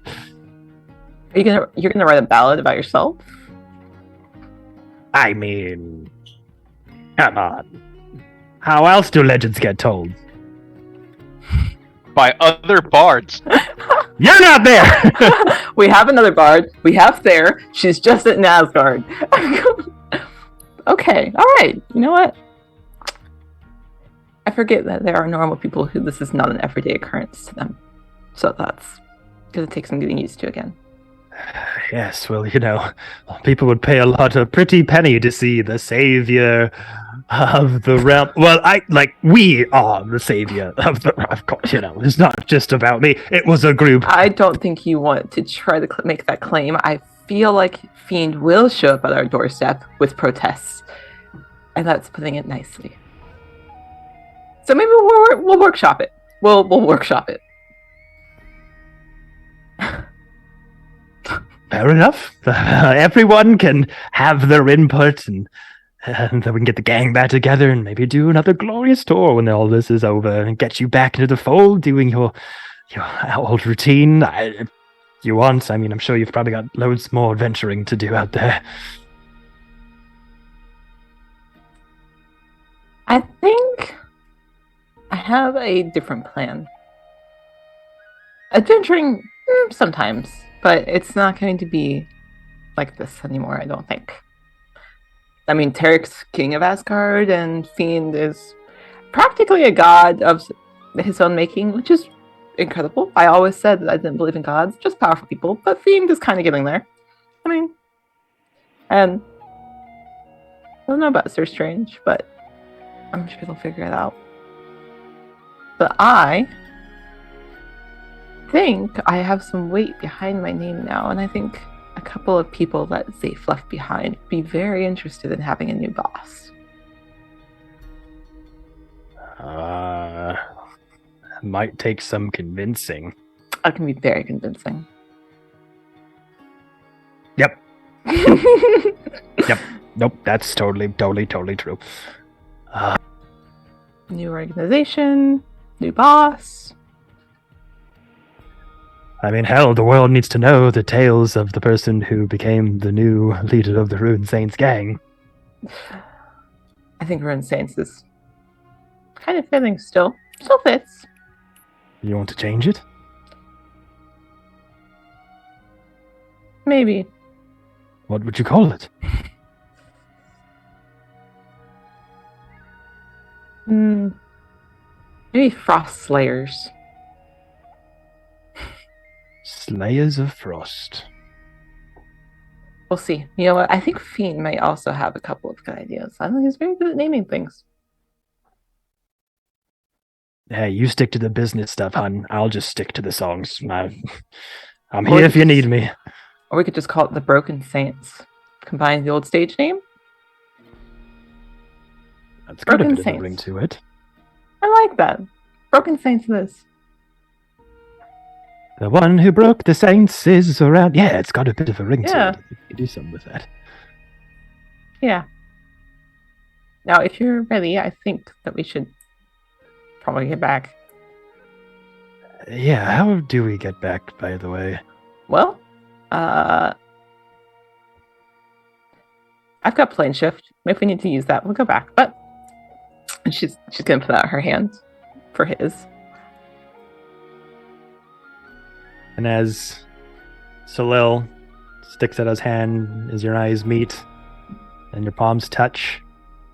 You're gonna write a ballad about yourself? I mean, come on. How else do legends get told? By other bards. You're not there! We have another bard. We have Thayer. She's just at Asgard. Okay, alright. You know what? I forget that there are normal people who this is not an everyday occurrence to them. So that's gonna take some getting used to again. Yes, well, people would pay a lot of pretty penny to see the savior of the realm. Well, we are the savior of the realm. Of course, it's not just about me. It was a group. I don't think you want to try to make that claim. I feel like Fiend will show up at our doorstep with protests. And that's putting it nicely. So maybe we'll workshop it. We'll workshop it. Fair enough. Everyone can have their input, and then we can get the gang back together and maybe do another glorious tour when all this is over and get you back into the fold, doing your old routine. If you want, I mean, I'm sure you've probably got loads more adventuring to do out there. I think I have a different plan. Adventuring sometimes, but it's not going to be like this anymore, I don't think. I mean, Tarek's king of Asgard, and Fiend is practically a god of his own making, which is incredible. I always said that I didn't believe in gods, just powerful people, but Fiend is kind of getting there. I mean, and I don't know about Sir Strange, but I'm sure they'll figure it out. But I think I have some weight behind my name now, and I think a couple of people that Zafe left behind would be very interested in having a new boss. Might take some convincing. I can be very convincing. Yep. Yep. Nope, that's totally true. New organization, new boss. I mean, hell, the world needs to know the tales of the person who became the new leader of the Ruined Saints gang. I think Ruined Saints is kind of fitting still. Still fits. You want to change it? Maybe. What would you call it? Maybe Frost Slayers. Slayers of Frost. We'll see. You know what? I think Fiend might also have a couple of good ideas. I think he's very good at naming things. Hey, you stick to the business stuff, hon. I'll just stick to the songs. I'm here if you need me. Or we could just call it the Broken Saints. Combine the old stage name. It's got a Broken bit of a Saints. ring to it. I like that. Broken Saints this. The one who broke the saints is around. Yeah, it's got a bit of a ring Yeah. to it. You do something with that. Yeah. Now, if you're ready, I think that we should probably get back. Yeah, how do we get back, by the way? Well, I've got plane shift. If we need to use that, we'll go back. But she's gonna put out her hand for his. And as Salil sticks out his hand, as your eyes meet and your palms touch,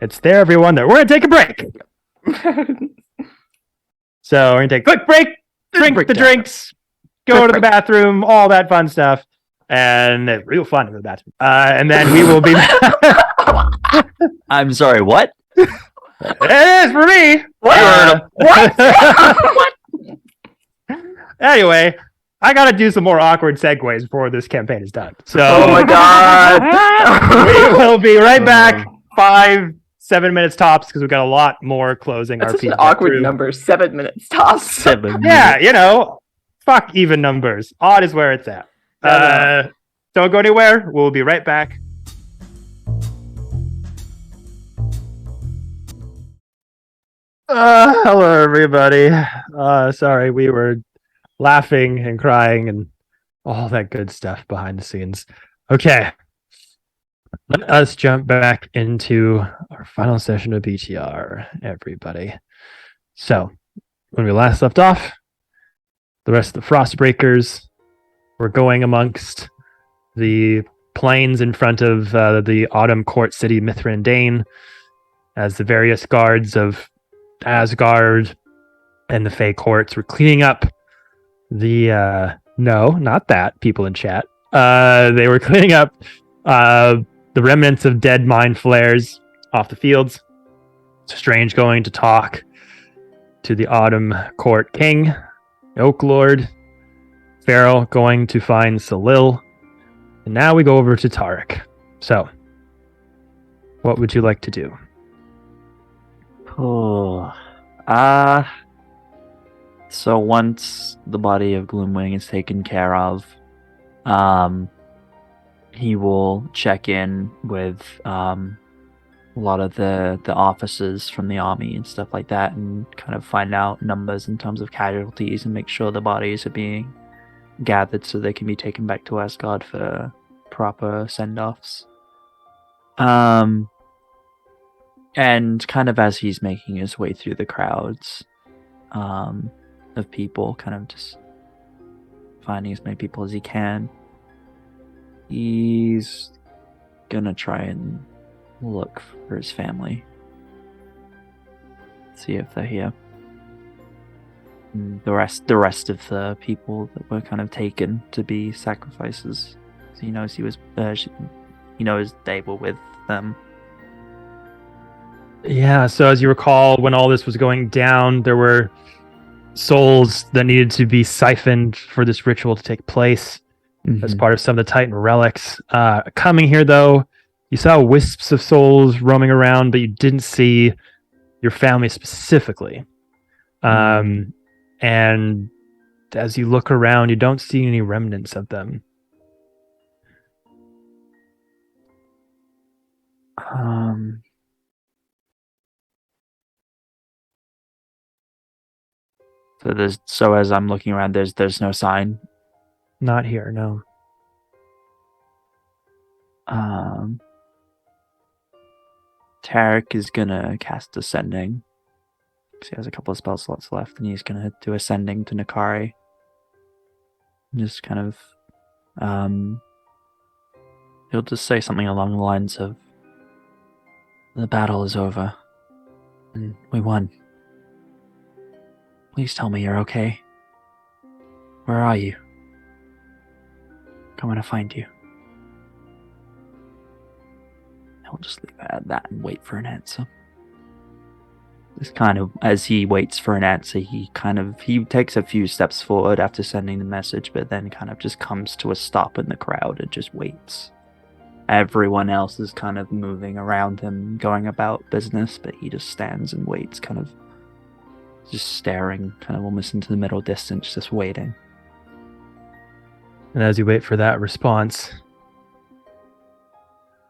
it's there, everyone. We're going to take a break. So we're going to take a quick break, drink the drinks, go to the bathroom, all that fun stuff. And it's real fun in the bathroom. And then we will be I'm sorry, what? It is for me. What? What? Anyway, I gotta do some more awkward segues before this campaign is done. So, Oh my god! we will be right back. 5-7 minutes tops because we've got a lot more closing. That's RP such an to get awkward through. number. 7 minutes tops. 7 Yeah, fuck even numbers. Odd is where it's at. Don't go anywhere. We'll be right back. Hello, everybody. Sorry, we were laughing and crying and all that good stuff behind the scenes. Okay. Let us jump back into our final session of BTR, everybody. So, when we last left off, the rest of the Frostbreakers were going amongst the plains in front of the Autumn Court City, Mithrandain, as the various guards of Asgard and the Fey Courts were cleaning up the no, not that, people in chat. They were cleaning up the remnants of dead mind flares off the fields. Strange going to talk to the Autumn Court King, Oak Lord. Farrell going to find Salil. And now we go over to Tarek. So, what would you like to do? Oh, so once the body of Gloomwing is taken care of, he will check in with a lot of the officers from the army and stuff like that, and kind of find out numbers in terms of casualties and make sure the bodies are being gathered so they can be taken back to Asgard for proper send-offs. And kind of as he's making his way through the crowds of people, kind of just finding as many people as he can, he's gonna try and look for his family. See if they're here. And the rest of the people that were kind of taken to be sacrifices. So he knows he knows they were with them. Yeah, so as you recall, when all this was going down, there were souls that needed to be siphoned for this ritual to take place as part of some of the Titan relics. Coming here, though, you saw wisps of souls roaming around, but you didn't see your family specifically. And as you look around, you don't see any remnants of them. So as I'm looking around, there's no sign. Not here, no. Tarek is gonna cast Ascending. He has a couple of spell slots left, and he's gonna do Ascending to Nakari. Just kind of, he'll just say something along the lines of, "The battle is over, and we won. Please tell me you're okay. Where are you? I'm gonna find you." I'll just leave it at that and wait for an answer. Just kind of, as he waits for an answer, he takes a few steps forward after sending the message, but then kind of just comes to a stop in the crowd and just waits. Everyone else is kind of moving around him, going about business, but he just stands and waits, kind of just staring, kind of almost into the middle distance, just waiting. And as you wait for that response,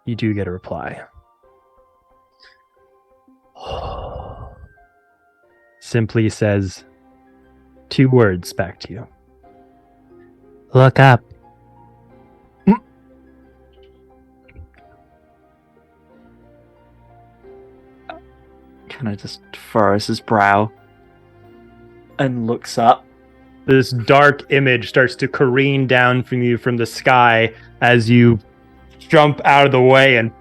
you do get a reply. Simply says 2 words back to you. Look up. Kind of just furrows his brow and looks up. This dark image starts to careen down from you from the sky as you jump out of the way, and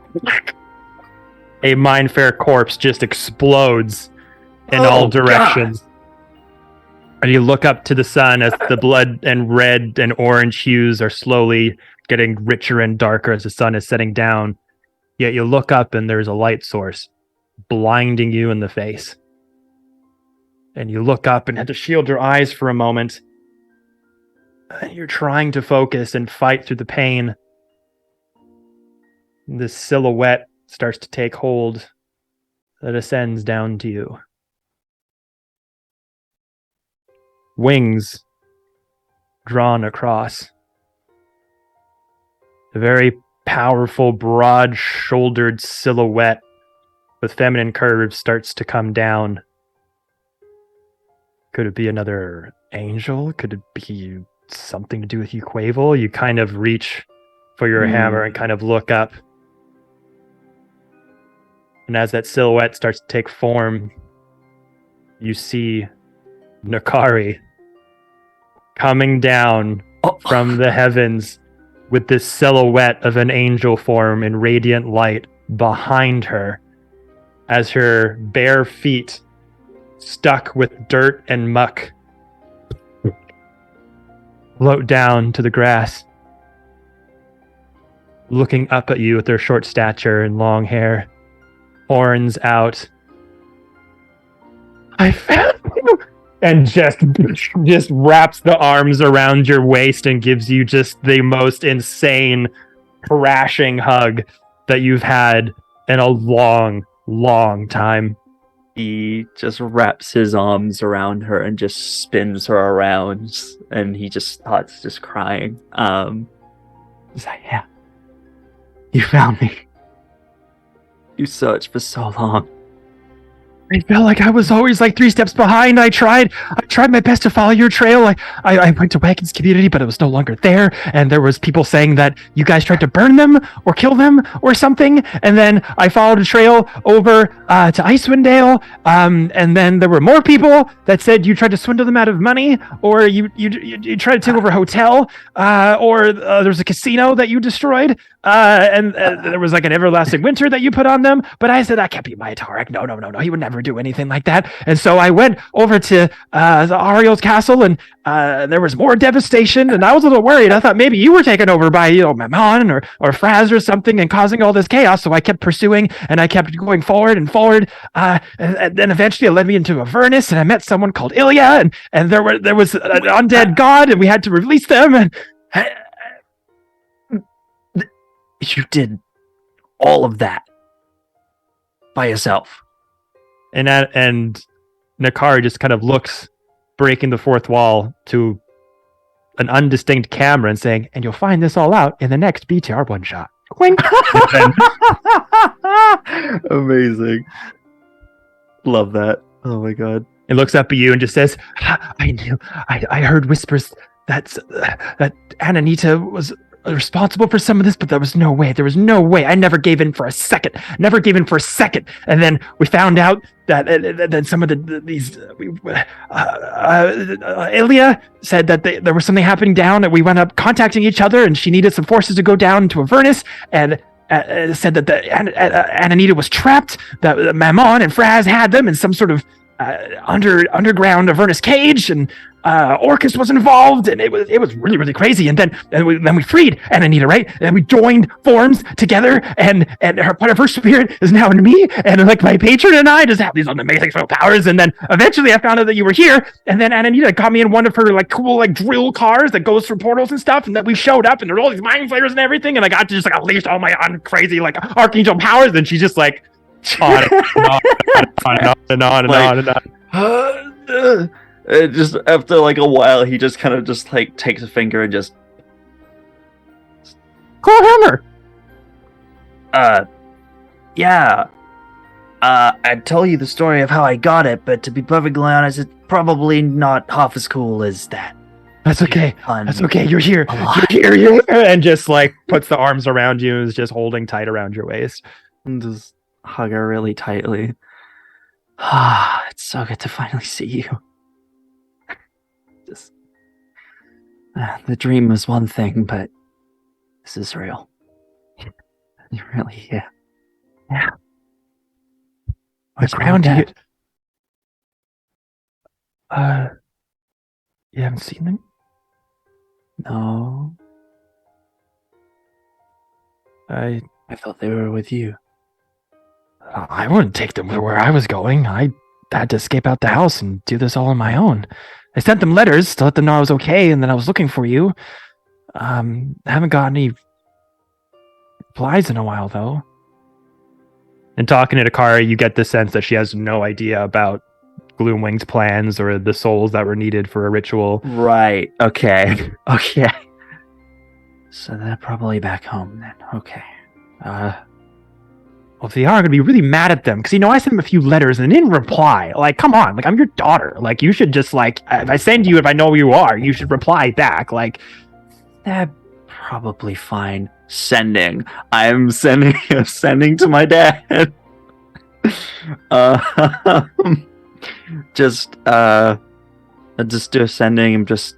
a Mindfair corpse just explodes in all directions. God. And you look up to the sun as the blood and red and orange hues are slowly getting richer and darker as the sun is setting down. Yet you look up and there's a light source blinding you in the face. And you look up and have to shield your eyes for a moment. And you're trying to focus and fight through the pain. This silhouette starts to take hold that ascends down to you. Wings drawn across. A very powerful, broad-shouldered silhouette with feminine curves starts to come down. Could it be another angel? Could it be something to do with Achaidh? You kind of reach for your hammer and kind of look up. And as that silhouette starts to take form, you see Nakari coming down from the heavens with this silhouette of an angel form in radiant light behind her, as her bare feet, stuck with dirt and muck, float down to the grass, looking up at you with their short stature and long hair, horns out. I found you! And just wraps the arms around your waist and gives you just the most insane, crashing hug that you've had in a long time. He just wraps his arms around her and just spins her around, and he just starts just crying. He's like, yeah, you found me. You searched for so long. I felt like I was always like 3 steps behind. I tried my best to follow your trail. I went to Wagon's community, but it was no longer there. And there was people saying that you guys tried to burn them or kill them or something. And then I followed a trail over to Icewind Dale. And then there were more people that said you tried to swindle them out of money, or you tried to take over a hotel, or there was a casino that you destroyed. And there was like an everlasting winter that you put on them. But I said, that can't be my Tarek. No. He would never do anything like that. And so I went over to the Ariel's castle, and there was more devastation. And I was a little worried. I thought maybe you were taken over by, Mammon or Fraz or something and causing all this chaos. So I kept pursuing, and I kept going forward and forward. And then eventually it led me into Avernus, and I met someone called Ilya, and there was an undead god, and we had to release them. And you did all of that by yourself. And Nakari just kind of looks, breaking the fourth wall, to an undistinct camera and saying, and you'll find this all out in the next BTR one shot. Wink. Amazing. Love that. Oh my god. It looks up at you and just says, I heard whispers that Ananita was responsible for some of this, but there was no way. I never gave in for a second. And then we found out that some of Ilya said that there was something happening down, and we went up contacting each other, and she needed some forces to go down to Avernus, and said that Ananita was trapped, that Mammon and Fraz had them in some sort of underground Avernus cage, and Orcus was involved, and it was really, really crazy. And then we freed Ananita, right? And we joined forms together, and part of her spirit is now in me, and like my patron and I just have these amazing powers. And then eventually I found out that you were here, and then Ananita got me in one of her like cool like drill cars that goes through portals and stuff, and then we showed up, and there were all these mind flayers and everything, and I got to just like unleash all my crazy like archangel powers, and she's just like on and on. Just after like a while, he just kind of just like takes a finger and just Claw hammer. Yeah. I'd tell you the story of how I got it, but to be perfectly honest, it's probably not half as cool as that. That's okay. That's okay. You're here. You're here. And just like puts the arms around you and is just holding tight around your waist. And just hug her really tightly. It's so good to finally see you. Just the dream was one thing, but this is real. Really, yeah. The ground you you haven't seen them? No. I thought they were with you. I wouldn't take them where I was going. I had to escape out the house and do this all on my own. I sent them letters to let them know I was okay, and then I was looking for you. I haven't got any replies in a while, though. And talking to Takara, you get the sense that she has no idea about Gloomwing's plans or the souls that were needed for a ritual. Right. Okay. Okay. So they're probably back home then. Okay. Well, if they are, I'm going to be really mad at them. Because, I sent them a few letters and they didn't reply. Like, come on. Like, I'm your daughter. Like, you should just, like, if I send you, if I know who you are, you should reply back. Like, they're probably fine. Sending. I'm sending to my dad. Just do a sending. I'm just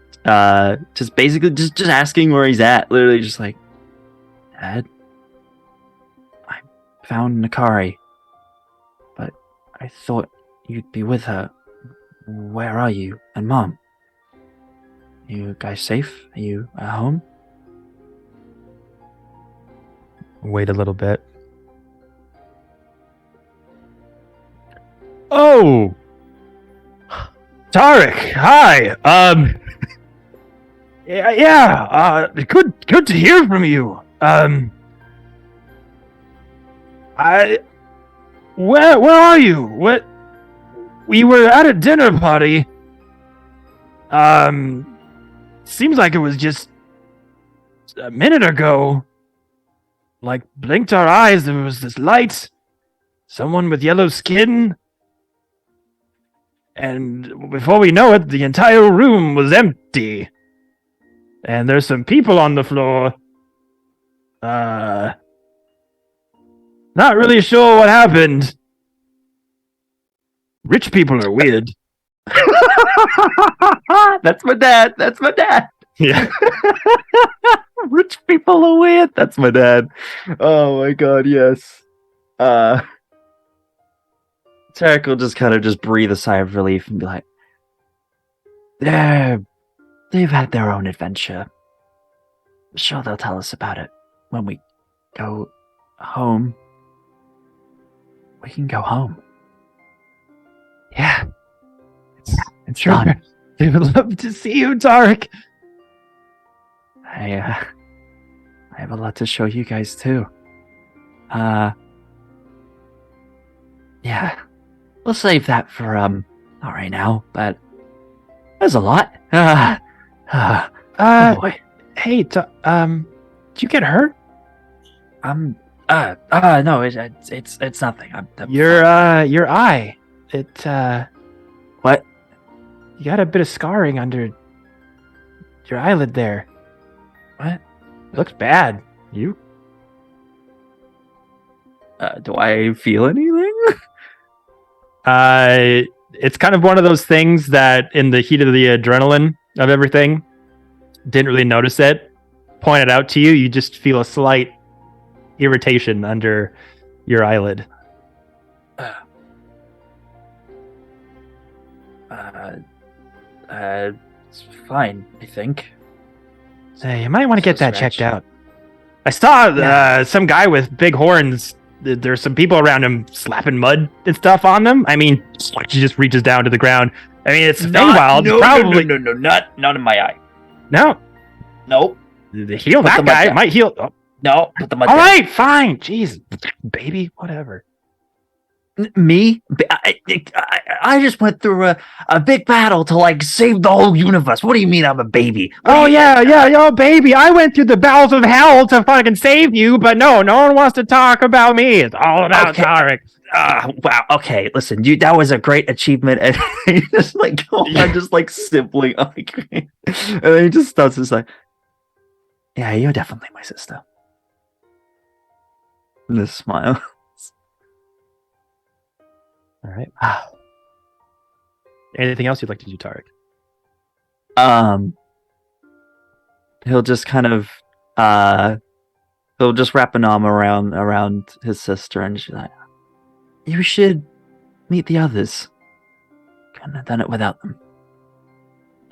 basically just asking where he's at. Literally just like, Dad, I found Nakari, but I thought you'd be with her. Where are you? And Mom? You guys safe? Are you at home? Wait a little bit. Oh! Tarek, hi! Good to hear from you. Where are you? What? We were at a dinner party. Seems like it was just a minute ago. Like, blinked our eyes, there was this light. Someone with yellow skin. And before we know it, the entire room was empty. And there's some people on the floor. Not really sure what happened. Rich people are weird. That's my dad. Yeah. Rich people are weird. That's my dad. Oh my god, yes. Tarek will just kind of just breathe a sigh of relief and be like, they've had their own adventure. I'm sure they'll tell us about it when we go home. We can go home. Yeah. It's sure. Done. They would love to see you, Tarek. I have a lot to show you guys too. Yeah. We'll save that for not right now, but there's a lot. Oh boy. Hey, did you get hurt? No, it's nothing. I'm Your eye. It What? You got a bit of scarring under your eyelid there. What? It looks bad. You? Do I feel anything? It's kind of one of those things that in the heat of the adrenaline of everything, didn't really notice it. Pointed out to you, you just feel a slight irritation under your eyelid. It's fine, I think. Hey, you might want to get that Scratch. checked out. I saw some guy with big horns. There's some people around him slapping mud and stuff on them. I mean, she just reaches down to the ground. I mean, it's Feywild. Probably no, not in my eye. no. Nope. Heal that the mud guy. down. Might heal. Oh, No, put the mud all down. right, fine. Jeez, baby, whatever. Me? I just went through a big battle to like save the whole universe. What do you mean I'm a baby? Oh yeah, yo, baby. I went through the bowels of hell to fucking save you, but no one wants to talk about me. It's all about Okay. Tarek. Wow. Okay, listen, that was a great achievement, and he just like I'm just like simply like, and then he just starts to say, "Yeah, you're definitely my sister." And this smile. All right. Anything else you'd like to do, Tarek? He'll just kind of he'll just wrap an arm around his sister, and she's like, "You should meet the others. Couldn't have done it without them."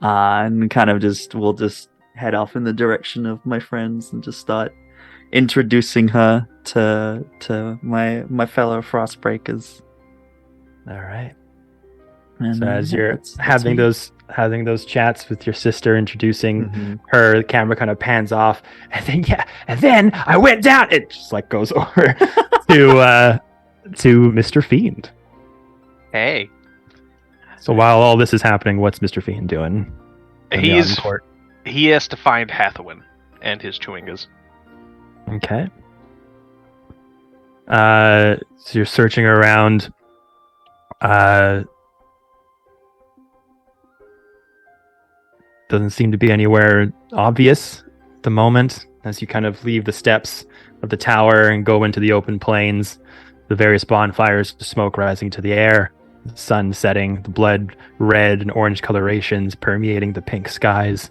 And kind of we'll just head off in the direction of my friends and just start introducing her to my fellow Frostbreakers. All right. And, So as yeah, you're that's having me. those chats with your sister, introducing Mhm. her, the camera kind of pans off, and then I went down. It just like goes over to Mr. Fiend. Hey, So while all this is happening, what's Mr. Fiend doing? in the Autumn Court? he has to find Hathawin and his Chewingas. Okay. So you're searching around. Doesn't seem to be anywhere obvious at the moment as you kind of leave the steps of the tower and go into the open plains. The various bonfires, the smoke rising to the air, the sun setting, the blood red and orange colorations permeating the pink skies.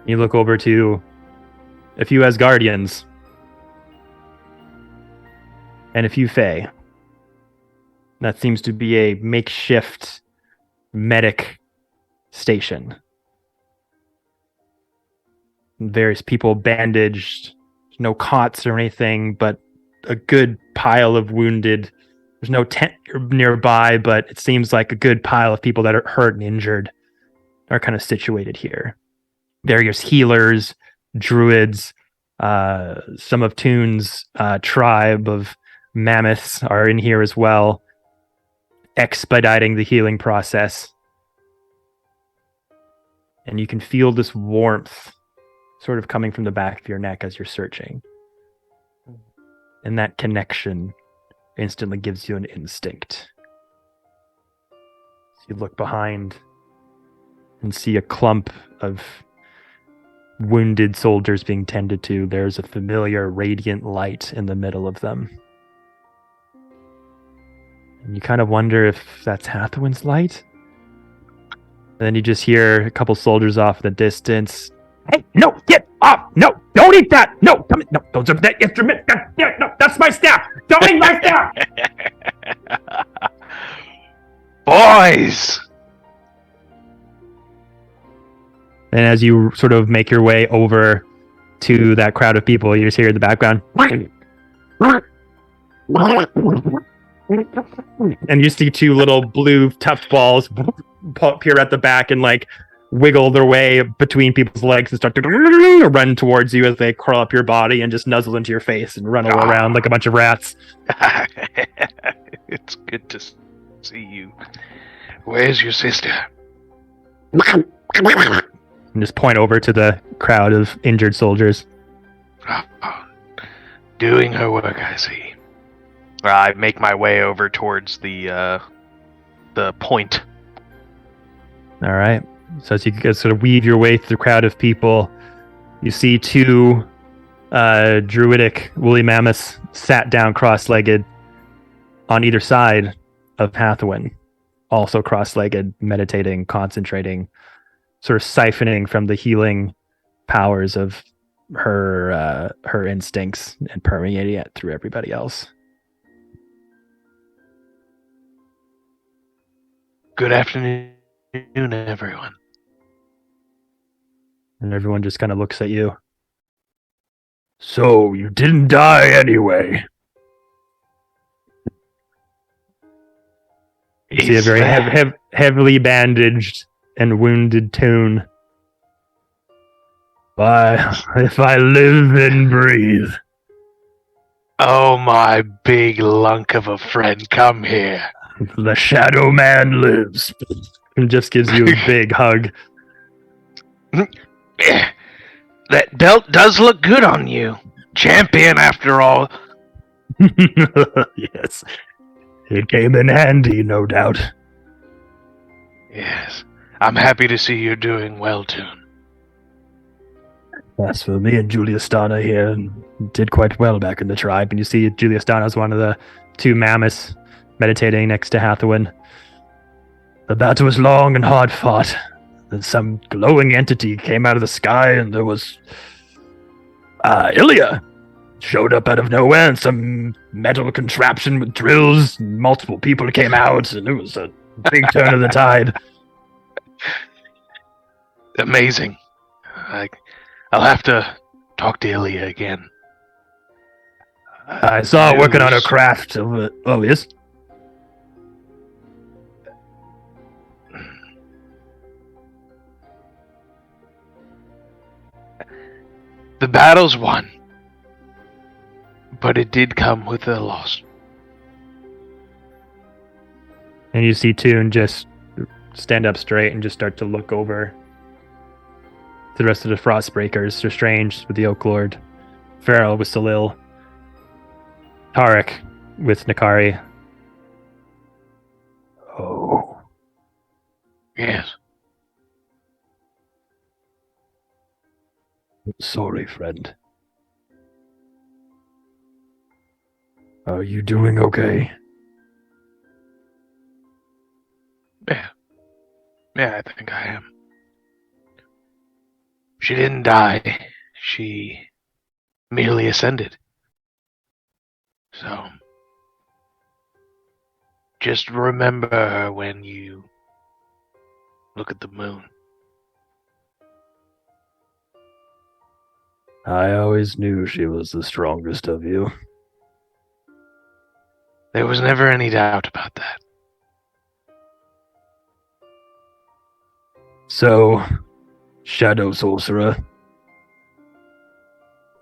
You look over to a few Asgardians and a few Fae. That seems to be a makeshift medic station. Various people bandaged, no cots or anything, but a good pile of wounded. There's no tent nearby, but it seems like a good pile of people that are hurt and injured are kind of situated here. Various healers, druids, some of Toon's tribe of mammoths are in here as well, expediting the healing process. And you can feel this warmth sort of coming from the back of your neck as you're searching. And that connection instantly gives you an instinct. So you look behind and see a clump of wounded soldiers being tended to. There's a familiar radiant light in the middle of them. And you kind of wonder if that's Hathawin's light. And then you just hear a couple soldiers off in the distance. Hey, no, get off! No, don't eat that! No, come in, no, don't jump that instrument! No, that's my staff! Don't eat my staff! Boys! And as you sort of make your way over to that crowd of people, you just hear in the background. And you see two little blue tuft balls appear at the back and like wiggle their way between people's legs and start to run towards you as they crawl up your body and just nuzzle into your face and run all around like a bunch of rats. It's good to see you. Where's your sister? And just point over to the crowd of injured soldiers. Doing her work, I see. I make my way over towards the point. All right. So as you guys sort of weave your way through the crowd of people, you see two druidic woolly mammoths sat down cross-legged on either side of Hathawin, also cross-legged, meditating, concentrating, sort of siphoning from the healing powers of her instincts and permeating it through everybody else. Good afternoon, everyone. And everyone just kind of looks at you. So, you didn't die anyway. You see a very heavily bandaged and wounded Toon. If I live and breathe. Oh, my big lunk of a friend, come here. The Shadow Man lives. And just gives you a big hug. That belt does look good on you. Champion, after all. Yes. It came in handy, no doubt. Yes. I'm happy to see you're doing well, Toon. As for me and Juliustana here, did quite well back in the tribe. And you see Juliustana's one of the two mammoths meditating next to Hathawin. The battle was long and hard fought. Then some glowing entity came out of the sky, and there was Ilya showed up out of nowhere, and some metal contraption with drills. Multiple people came out, and it was a big turn of the tide. Amazing. I'll have to talk to Ilya again. I saw her working on her craft. Oh, yes? The battle's won. But it did come with a loss. And you see Toon just stand up straight and just start to look over to the rest of the Frostbreakers. They're Strange with the Oak Lord, Farrell with Salil, Tarek with Nakari. Oh. Yes. Sorry, friend. Are you doing okay? Yeah, I think I am. She didn't die. She merely ascended. So, just remember her when you look at the moon. I always knew she was the strongest of you. There was never any doubt about that. So, Shadow Sorcerer,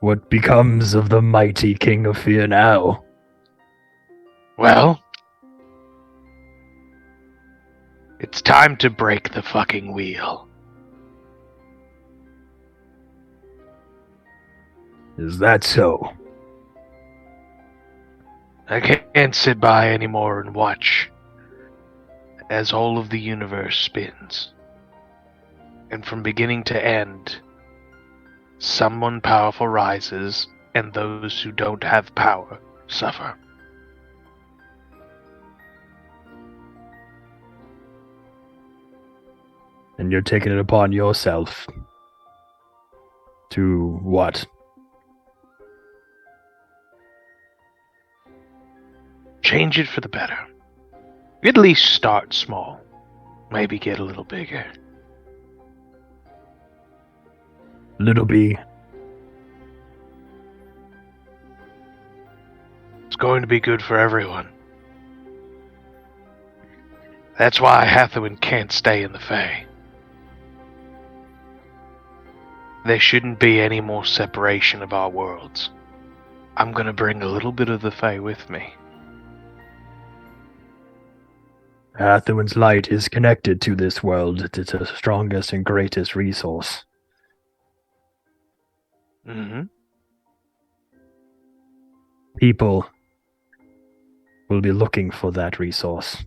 what becomes of the mighty King of Fear now? Well, it's time to break the fucking wheel. Is that so? I can't sit by anymore and watch as all of the universe spins. And from beginning to end, someone powerful rises, and those who don't have power suffer. And you're taking it upon yourself to what? Change it for the better. At least start small. Maybe get a little bigger. Little B. It's going to be good for everyone. That's why Hathawin can't stay in the Fae. There shouldn't be any more separation of our worlds. I'm gonna bring a little bit of the Fae with me. Hathawin's light is connected to this world. It's the strongest and greatest resource. Mm-hmm. People will be looking for that resource.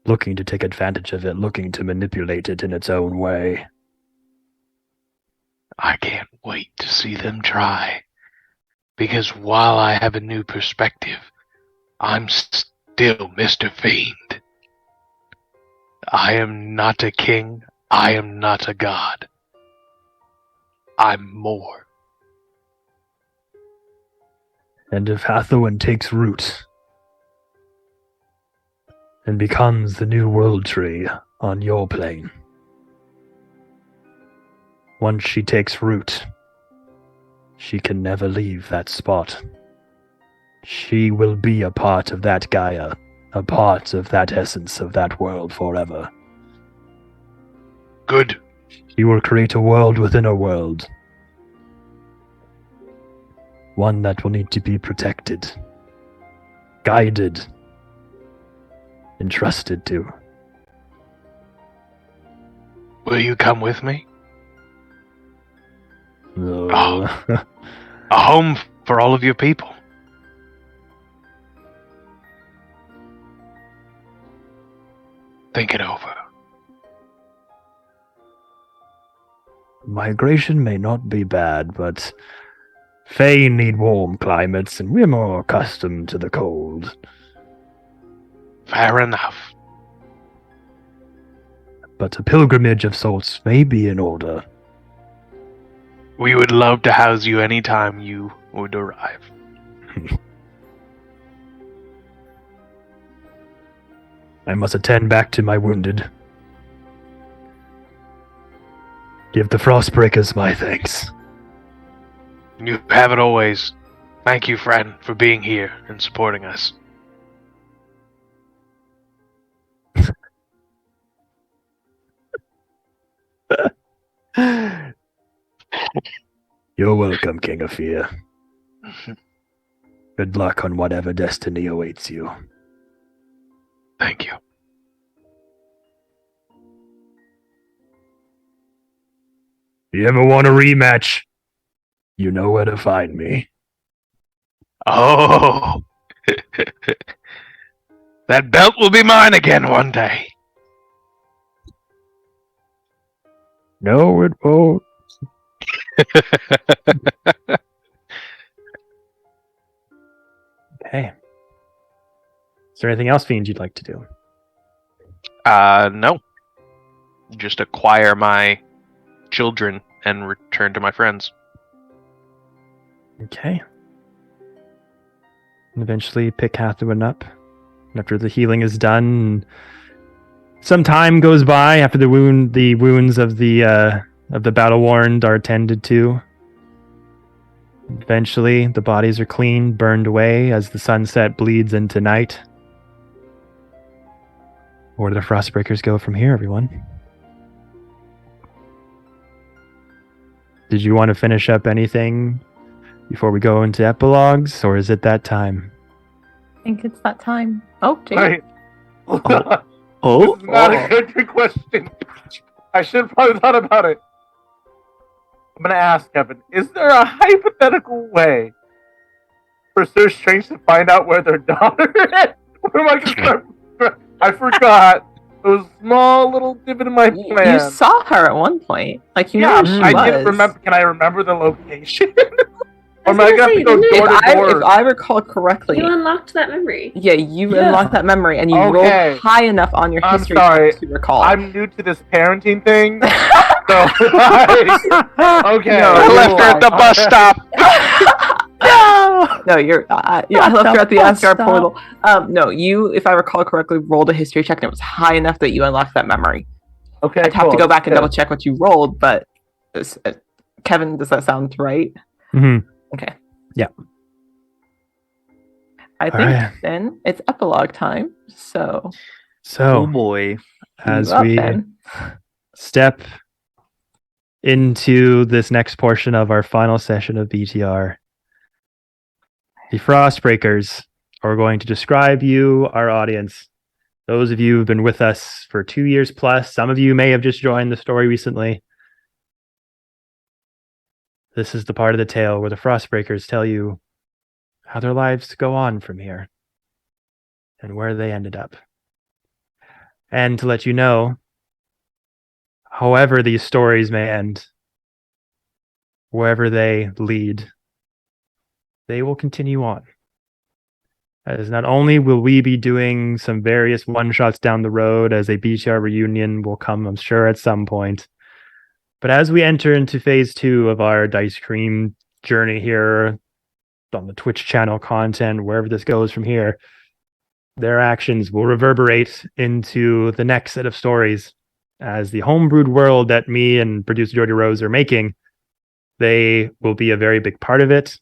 Looking to take advantage of it, looking to manipulate it in its own way. I can't wait to see them try. Because while I have a new perspective, I'm still Mr. Fiend. I am not a king. I am not a god. I'm more. And if Hathawin takes root and becomes the new world tree on your plane, once she takes root, she can never leave that spot. She will be a part of that Gaia, a part of that essence of that world forever. Good. She will create a world within a world. One that will need to be protected, guided, entrusted to. Will you come with me? No. Oh. A home for all of your people. Think it over. Migration may not be bad, but Fae need warm climates, and we're more accustomed to the cold. Fair enough. But a pilgrimage of sorts may be in order. We would love to house you anytime you would arrive. I must attend back to my wounded. Give the Frostbreakers my thanks. You have it always. Thank you, friend, for being here and supporting us. You're welcome, King of Fear. Good luck on whatever destiny awaits you. Thank you. If you ever want a rematch, you know where to find me. Oh! That belt will be mine again one day. No, it won't. Okay. Is there anything else, Fiend, you'd like to do? No. Just acquire my children and return to my friends. Okay. And eventually pick Hathawin up after the healing is done. And some time goes by after the wounds of the battle worn are attended to. Eventually, the bodies are cleaned, burned away as the sunset bleeds into night. Where do the Frostbreakers go from here, everyone? Did you want to finish up anything before we go into epilogues, or is it that time? I think it's that time. Oh, Jake. Wait. Oh, This is not a good question. I should have probably thought about it. I'm gonna ask Kevin, is there a hypothetical way for Sir Strange to find out where their daughter is? What am I gonna I forgot. It was a small little divot in my plan. You saw her at one point. Like, you know yeah, where she I was. didn't remember. Can I remember the location? I Or was am I gonna gonna have say, to go didn't door to door? If I recall correctly, you unlocked that memory. yeah, you Yeah. unlocked that memory and you Okay. rolled high enough on your I'm history sorry. to recall. I'm new to this parenting thing, so okay. No, I left her at the bus stop. No, you're. I left her at the Asgard portal. No, you, if I recall correctly, rolled a history check and it was high enough that you unlocked that memory. Okay, I'd have cool. to go back and Good. double check what you rolled, but Kevin, does that sound right? Mm-hmm. Okay. Yeah. I think right. then it's epilogue time. So, oh So, boy. as you up we then. step into this next portion of our final session of BTR, the Frostbreakers are going to describe you, our audience. Those of you who've been with us for 2 years plus, some of you may have just joined the story recently. This is the part of the tale where the Frostbreakers tell you how their lives go on from here and where they ended up. And to let you know, however these stories may end, wherever they lead, they will continue on. As not only will we be doing some various one-shots down the road as a BTR reunion will come, I'm sure, at some point, But as we enter into phase 2 of our Dicecream journey here on the Twitch channel content, wherever this goes from here, their actions will reverberate into the next set of stories. As the homebrewed world that me and producer Jordy Rose are making, they will be a very big part of it.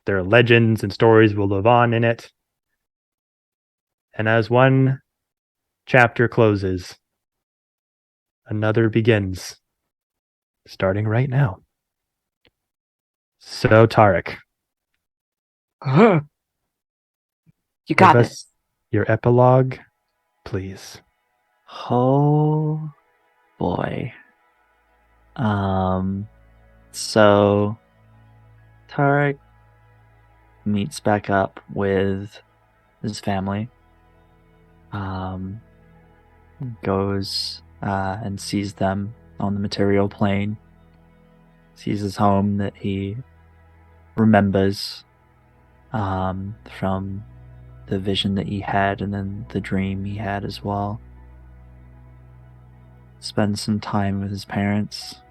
Their legends and stories will live on in it. And as one chapter closes, another begins, starting right now. So, Tarek, You got give this. us your epilogue, please. Oh boy. So Tarek meets back up with his family. Goes and sees them on the material plane. Sees his home that he remembers from the vision that he had and then the dream he had as well. Spends some time with his parents.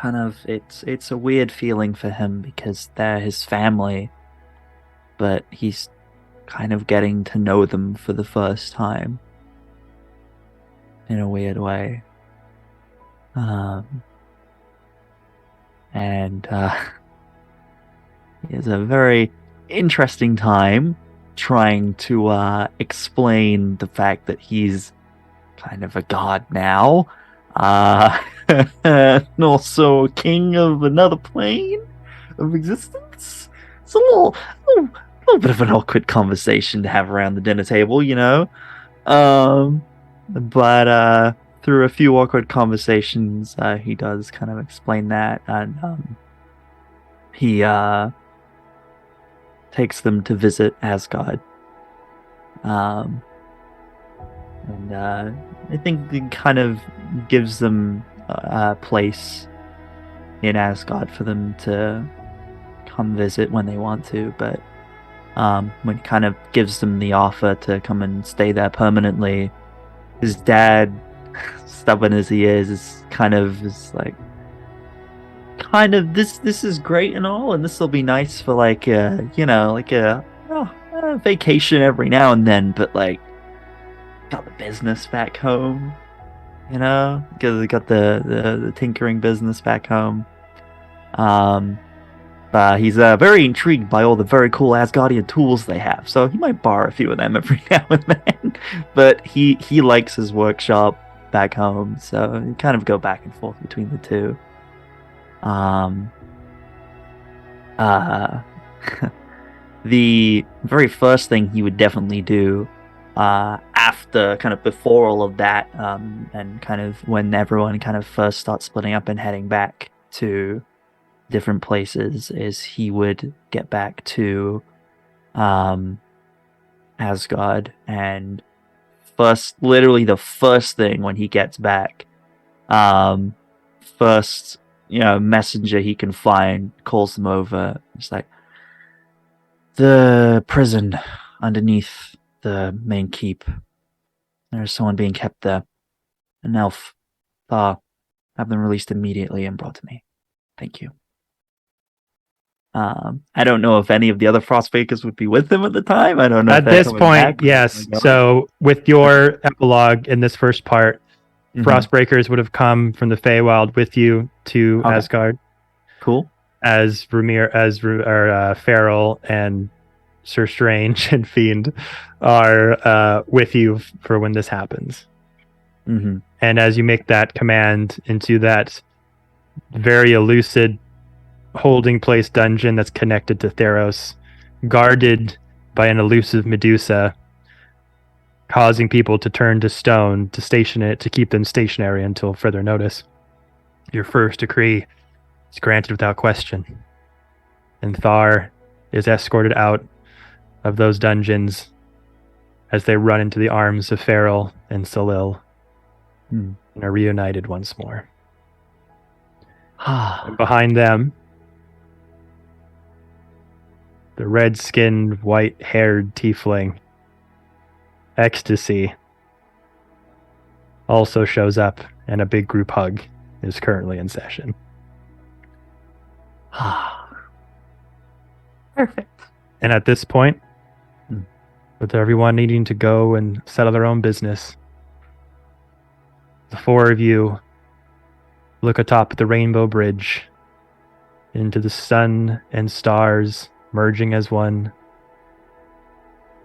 It's a weird feeling for him because they're his family, but he's kind of getting to know them for the first time in a weird way. And he has a very interesting time trying to explain the fact that he's kind of a god now, and also a king of another plane of existence. It's a little bit of an awkward conversation to have around the dinner table, you know. But through a few awkward conversations, he does kind of explain that, and he takes them to visit Asgard. And I think it kind of gives them a place in Asgard for them to come visit when they want to, but when he kind of gives them the offer to come and stay there permanently, his dad, stubborn as he is like, this is great and all, and this will be nice for like a vacation every now and then, but like, got the business back home, you know, got the tinkering business back home. He's very intrigued by all the very cool Asgardian tools they have, so he might borrow a few of them every now and then. But he likes his workshop back home, so you kind of go back and forth between the two. The very first thing he would definitely do after, kind of before all of that, and kind of when everyone kind of first starts splitting up and heading back to different places, is he would get back to Asgard, and literally the first thing when he gets back, first messenger he can find calls them over. It's like, the prison underneath the main keep. There's someone being kept there. An elf. Have them released immediately and brought to me. Thank you. I don't know if any of the other Frostbreakers would be with him at the time. I don't know. At this point, yes. So with your epilogue in this first part, Frostbreakers would have come from the Feywild with you to Asgard. Cool. As Farrell and Sir Strange and Fiend are with you for when this happens. Mm-hmm. And as you make that command into that very elusive holding place dungeon that's connected to Theros, guarded by an elusive Medusa, causing people to turn to stone to station it, to keep them stationary until further notice, your first decree is granted without question, and Thar is escorted out of those dungeons as they run into the arms of Farrell and Salil and are reunited once more. And behind them, the red-skinned, white-haired tiefling, Ecstasy, also shows up, and a big group hug is currently in session. Perfect. And at this point, with everyone needing to go and settle their own business, the four of you look atop the Rainbow Bridge into the sun and stars merging as one.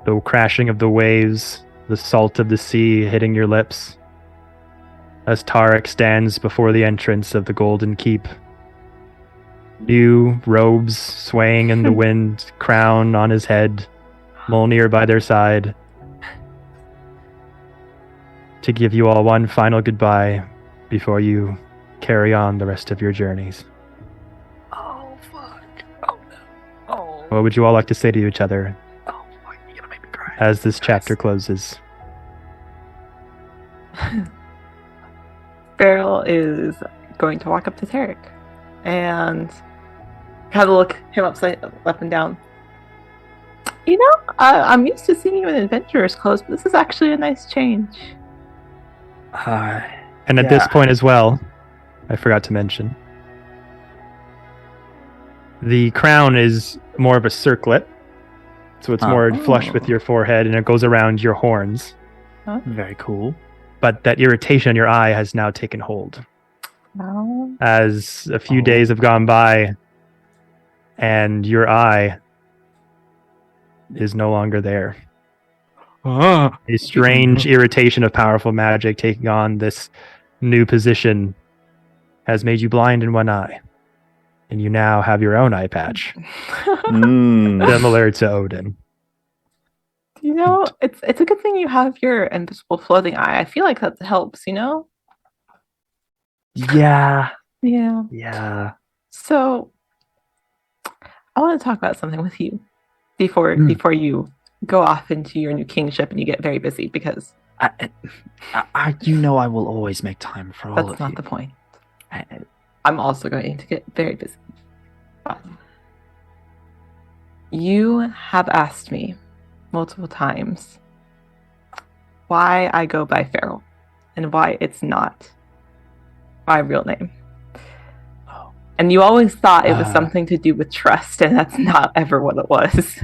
The crashing of the waves, the salt of the sea hitting your lips as Tarek stands before the entrance of the Golden Keep. New robes swaying in the wind, crown on his head, Mjolnir by their side, to give you all one final goodbye before you carry on the rest of your journeys. Oh, fuck. Oh, no. Oh. What would you all like to say to each other Oh, fuck. You're gonna make me cry. as this chapter closes? Beryl is going to walk up to Tarek and kind of look him up and down. You know, I'm used to seeing you in adventurer's clothes, but this is actually a nice change. And at this Yeah. point as well, I forgot to mention, the crown is more of a circlet, so it's more flush with your forehead, and it goes around your horns. Very cool. But that irritation in your eye has now taken hold. No. As a few days have gone by, and your eye is no longer there. A strange irritation of powerful magic taking on this new position has made you blind in one eye. And you now have your own eye patch, similar to Odin. You know, it's a good thing you have your invisible floating eye. I feel like that helps, you know? Yeah. Yeah. Yeah. So I want to talk about something with you before you go off into your new kingship and you get very busy, because You know I will always make time for all of you. that's not the point. I'm also going to get very busy. But you have asked me multiple times why I go by Feral and why it's not my real name. And you always thought it was something to do with trust, and that's not ever what it was.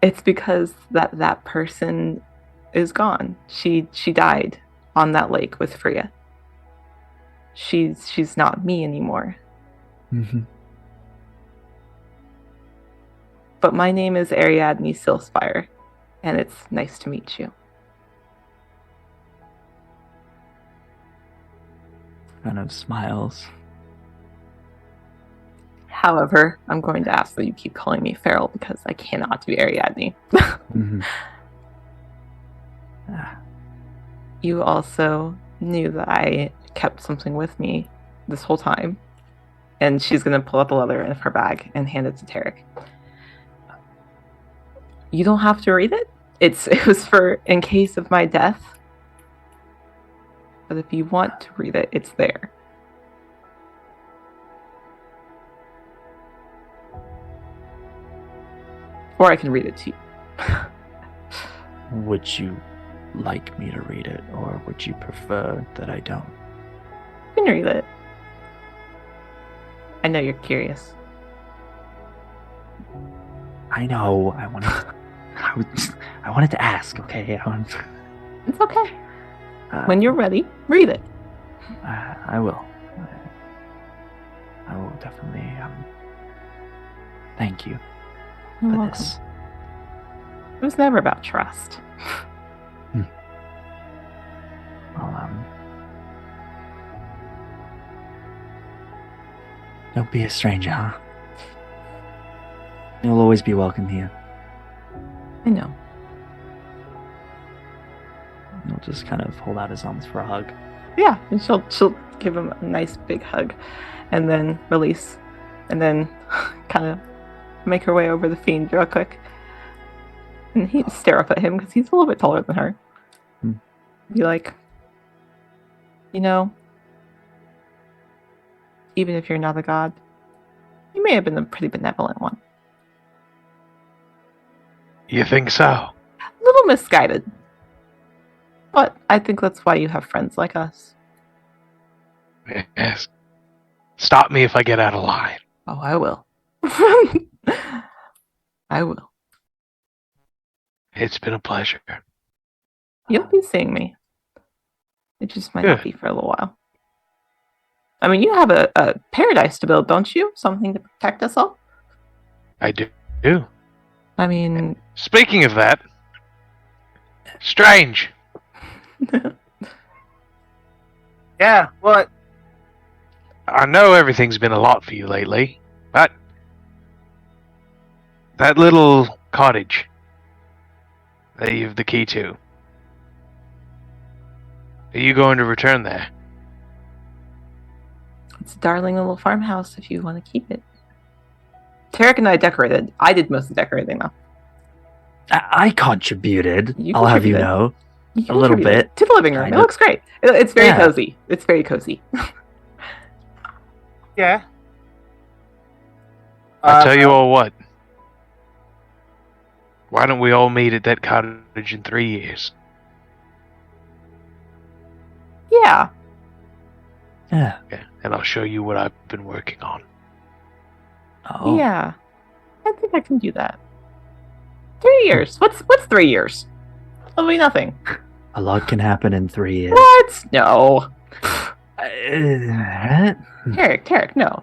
It's because that person is gone. She died on that lake with Freya. She's not me anymore. Mm-hmm. But my name is Ariadne Silspire, and it's nice to meet you. Kind of smiles. However, I'm going to ask that you keep calling me Feral because I cannot be Ariadne. Mm-hmm. You also knew that I kept something with me this whole time. And she's going to pull out the letter in her bag and hand it to Tarek. You don't have to read it. It was for in case of my death. But if you want to read it, it's there. Or I can read it to you. Would you like me to read it, or would you prefer that I don't? You can read it. I know you're curious. I know. I wanted to ask. Okay. It's okay. When you're ready, read it. I will. I will definitely. Thank you You're for welcome. this. It was never about trust. Well, don't be a stranger, huh? You'll always be welcome here. I know. He'll just kind of hold out his arms for a hug. Yeah, and she'll give him a nice big hug, and then release, and then kind of make her way over the fiend real quick, and he'd stare up at him because he's a little bit taller than her. Be like, you know, even if you're not a god, you may have been a pretty benevolent one. You think so? A little misguided. But I think that's why you have friends like us. Yes. Stop me if I get out of line. Oh, I will. I will. It's been a pleasure. You'll be seeing me. It just might not Good. be for a little while. I mean, you have a paradise to build, don't you? Something to protect us all? I do. I mean... Speaking of that, Strange. Yeah, what? I know everything's been a lot for you lately, but that little cottage that you have the key to, are you going to return there? It's a darling little farmhouse if you want to keep it. Tarek and I decorated. I did most of the decorating, though. I contributed. You I'll have you contributed. know. You A little contributed bit. to the living room. Kind It of. looks great. It's very Yeah. cozy. It's very cozy. Yeah. I tell you all what. Why don't we all meet at that cottage in 3 years? Yeah. Yeah. Yeah, and I'll show you what I've been working on. Oh. Yeah. I think I can do that. 3 years. What's 3 years? It'll be nothing. A lot can happen in 3 years. What? No. Tarek, no.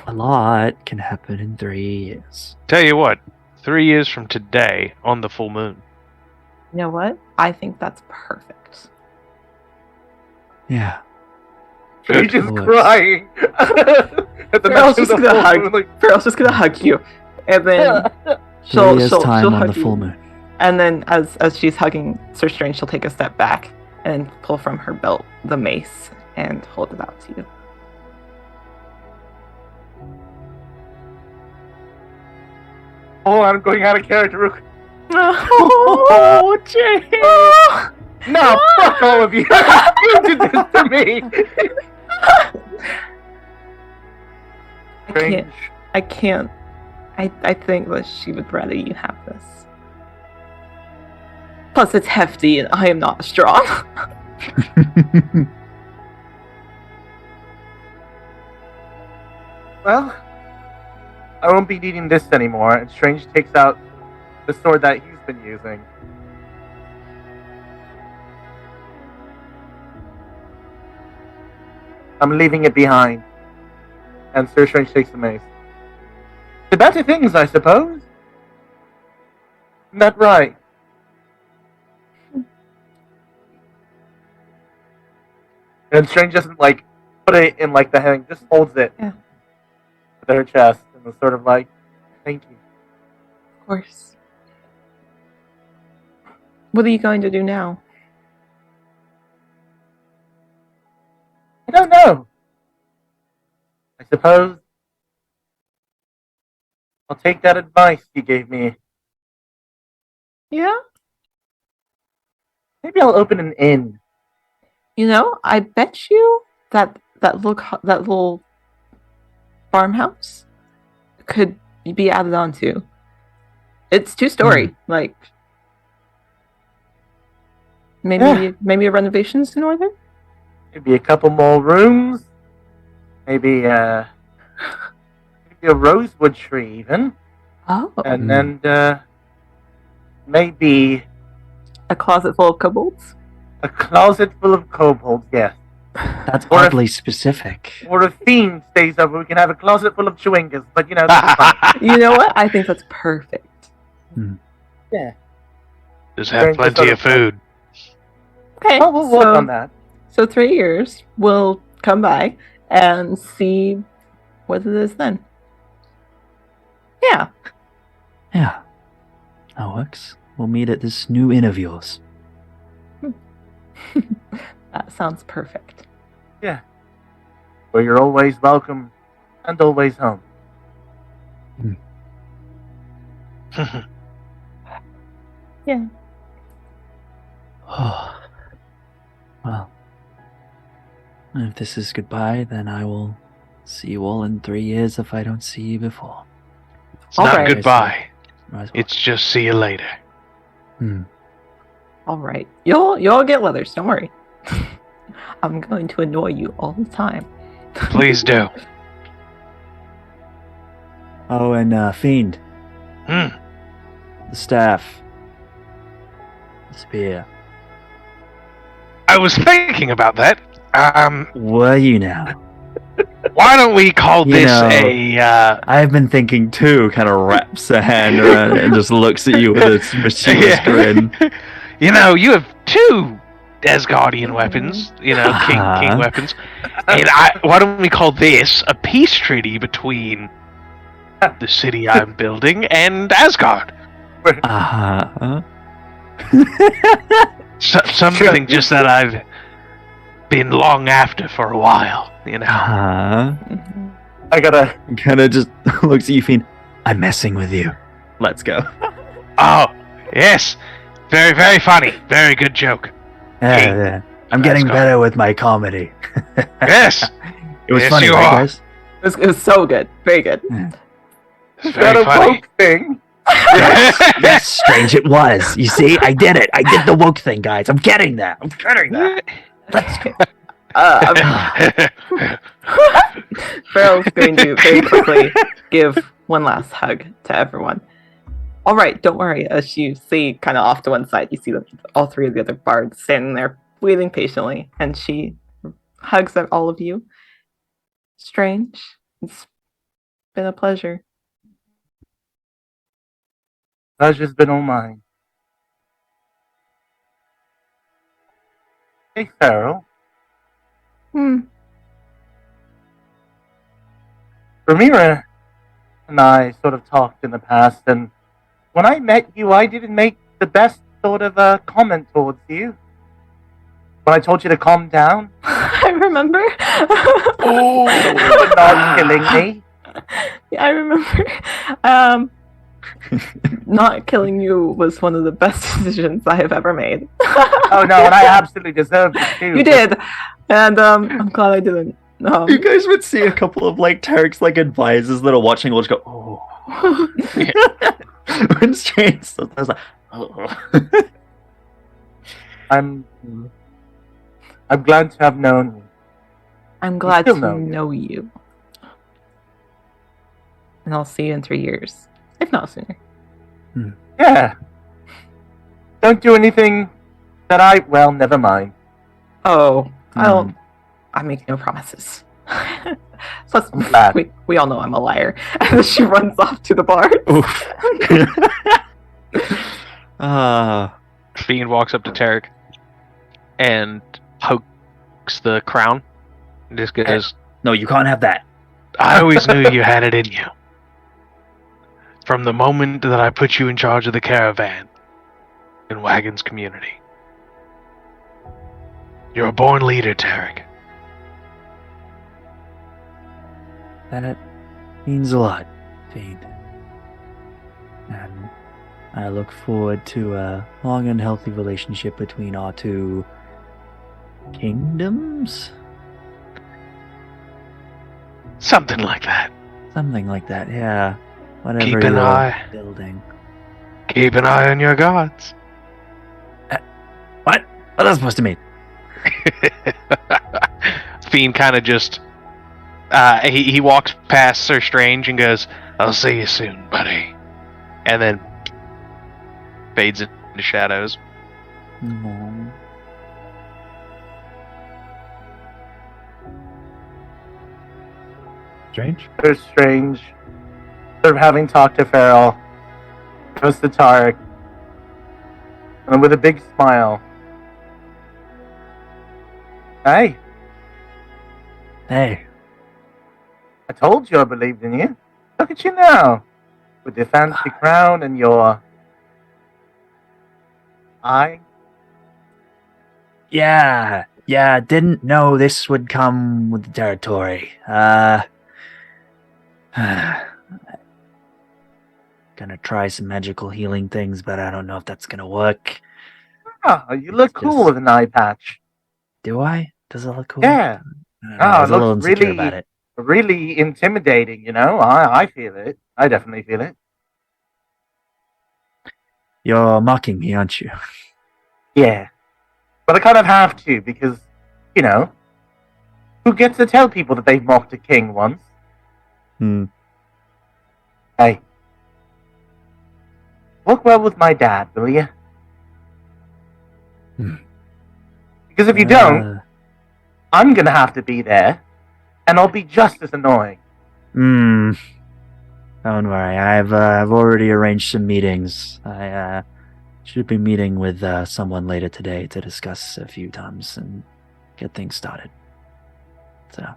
A lot can happen in 3 years. Tell you what, 3 years from today, on the full moon. You know what? I think that's perfect. Yeah. She's just Oh, crying. At the Farrell's mention just of the gonna full hug. moon, like, Farrell's just gonna hug you, and then 3 she'll years time on hug the you. full moon. And then as she's hugging Sir Strange, she'll take a step back and pull from her belt the mace and hold it out to you. oh, I'm going out of character. real quick. Oh, Jay! No, fuck all of you. You did this to me. I can't. I think that she would rather you have this. Plus, it's hefty, and I am not strong. Well, I won't be needing this anymore. And Strange takes out the sword that he's been using. I'm leaving it behind. And Sir Strange takes the mace. The better things, I suppose. Isn't that right? And Strange doesn't like put it in like the hand, just holds it Yeah. to her chest and was sort of like, thank you. Of course. What are you going to do now? I don't know. I suppose I'll take that advice you gave me. Yeah? Maybe I'll open an inn. You know, I bet you that little farmhouse could be added on to. It's 2-story. Like maybe a renovation's in order. Maybe a couple more rooms. Maybe a rosewood tree even. Oh, And then maybe a closet full of kobolds. a closet full of kobolds, yes. That's Or if- oddly specific. Or if Fiend stays over, we can have a closet full of chewingas. But you know, that's fine. You know what? I think that's perfect. Yeah. Just have plenty of food. Okay, Oh, we'll work on that. So 3 years, we'll come by and see what it is then. Yeah. Yeah. That works. We'll meet at this new inn of yours. That sounds perfect. Where you're always welcome and always home. Yeah. Oh. Well. If this is goodbye, then I will see you all in 3 years if I don't see you before. It's not Alright. goodbye. Right. It's just see you later. All right. You'll get leathers. Don't worry. I'm going to annoy you all the time. Please do. Oh, and Fiend, Hmm. the staff, the spear. I was thinking about that. Were you now? Why don't we call You this know- a? I've been thinking too. Kind of wraps a hand around it and just looks at you with a mischievous grin. You know, you have two Asgardian weapons. You know, king weapons. And why don't we call this a peace treaty between the city I'm building and Asgard? Something just that I've been long after for a while. You know. I gotta. Kind of just looks at you, Fiend. I'm messing with you. Let's go. Oh, yes. Very, very funny. Very good joke. Yeah. I'm getting Asgard. better with my comedy. Yes. It was Yes, funny, you right, are. guys? It was so good. Very good. It's Got very a funny. woke thing. Yes, strange it was. You see, I did it. I did the woke thing, guys. I'm getting there. Let's go. Farrell's going to very quickly give one last hug to everyone. All right, don't worry. As you see, kind of off to one side, you see all three of the other bards standing there, waiting patiently, and she hugs at all of you. Strange. It's been a pleasure. Pleasure's been all mine. Hey, Farrell. Ramira and I sort of talked in the past, and when I met you, I didn't make the best sort of comment towards you. When I told you to calm down, I remember. for not killing me. Yeah, I remember. Not killing you was one of the best decisions I have ever made. Oh no, and I absolutely deserved it too. You did, and I'm glad I didn't. You guys would see a couple of like Tarek's like advisors that are watching will just go, oh. When Strange stuff, I was like, oh. I'm glad to have known you. I'm glad still to know you. know you. And I'll see you in 3 years, if not sooner. Yeah. Don't do anything that well, never mind. Oh, I make no promises. So I'm glad. we all know I'm a liar. And then she runs off to the bar. Fiend walks up to Tarek and pokes the crown. And just goes, No, you can't have that. I always knew you had it in you. From the moment that I put you in charge of the caravan in Wagon's community. You're a born leader, Tarek. That means a lot, Fiend. And I look forward to a long and healthy relationship between our two kingdoms? Something like that. Something like that, yeah. Whatever Keep an you're eye. building. Keep an eye on your gods. What? What is that supposed to mean? Fiend kind of just he walks past Sir Strange and goes, I'll see you soon, buddy. And then fades into shadows. No. Strange? Sort of strange. Sort of having talked to Farrell, goes to Tarek, and with a big smile. Hey, Hey, I told you I believed in you. Look at you now, with your fancy crown and your eye. yeah, didn't know this would come with the territory. Gonna try some magical healing things, but I don't know if that's gonna work. Oh, you look cool with an eye patch. Do I? Does it look cool? Yeah, I don't know, Oh, I was it a little looks insecure really- about it. really intimidating. You know, I feel it. I definitely feel it. You're mocking me, aren't you? Yeah. But I kind of have to, because, you know, who gets to tell people that they've mocked a king once? Hey. Work well with my dad, will you? Because if you don't, I'm gonna have to be there, and I'll be just as annoying. Don't worry. I've already arranged some meetings. I should be meeting with someone later today to discuss a few times and get things started. So,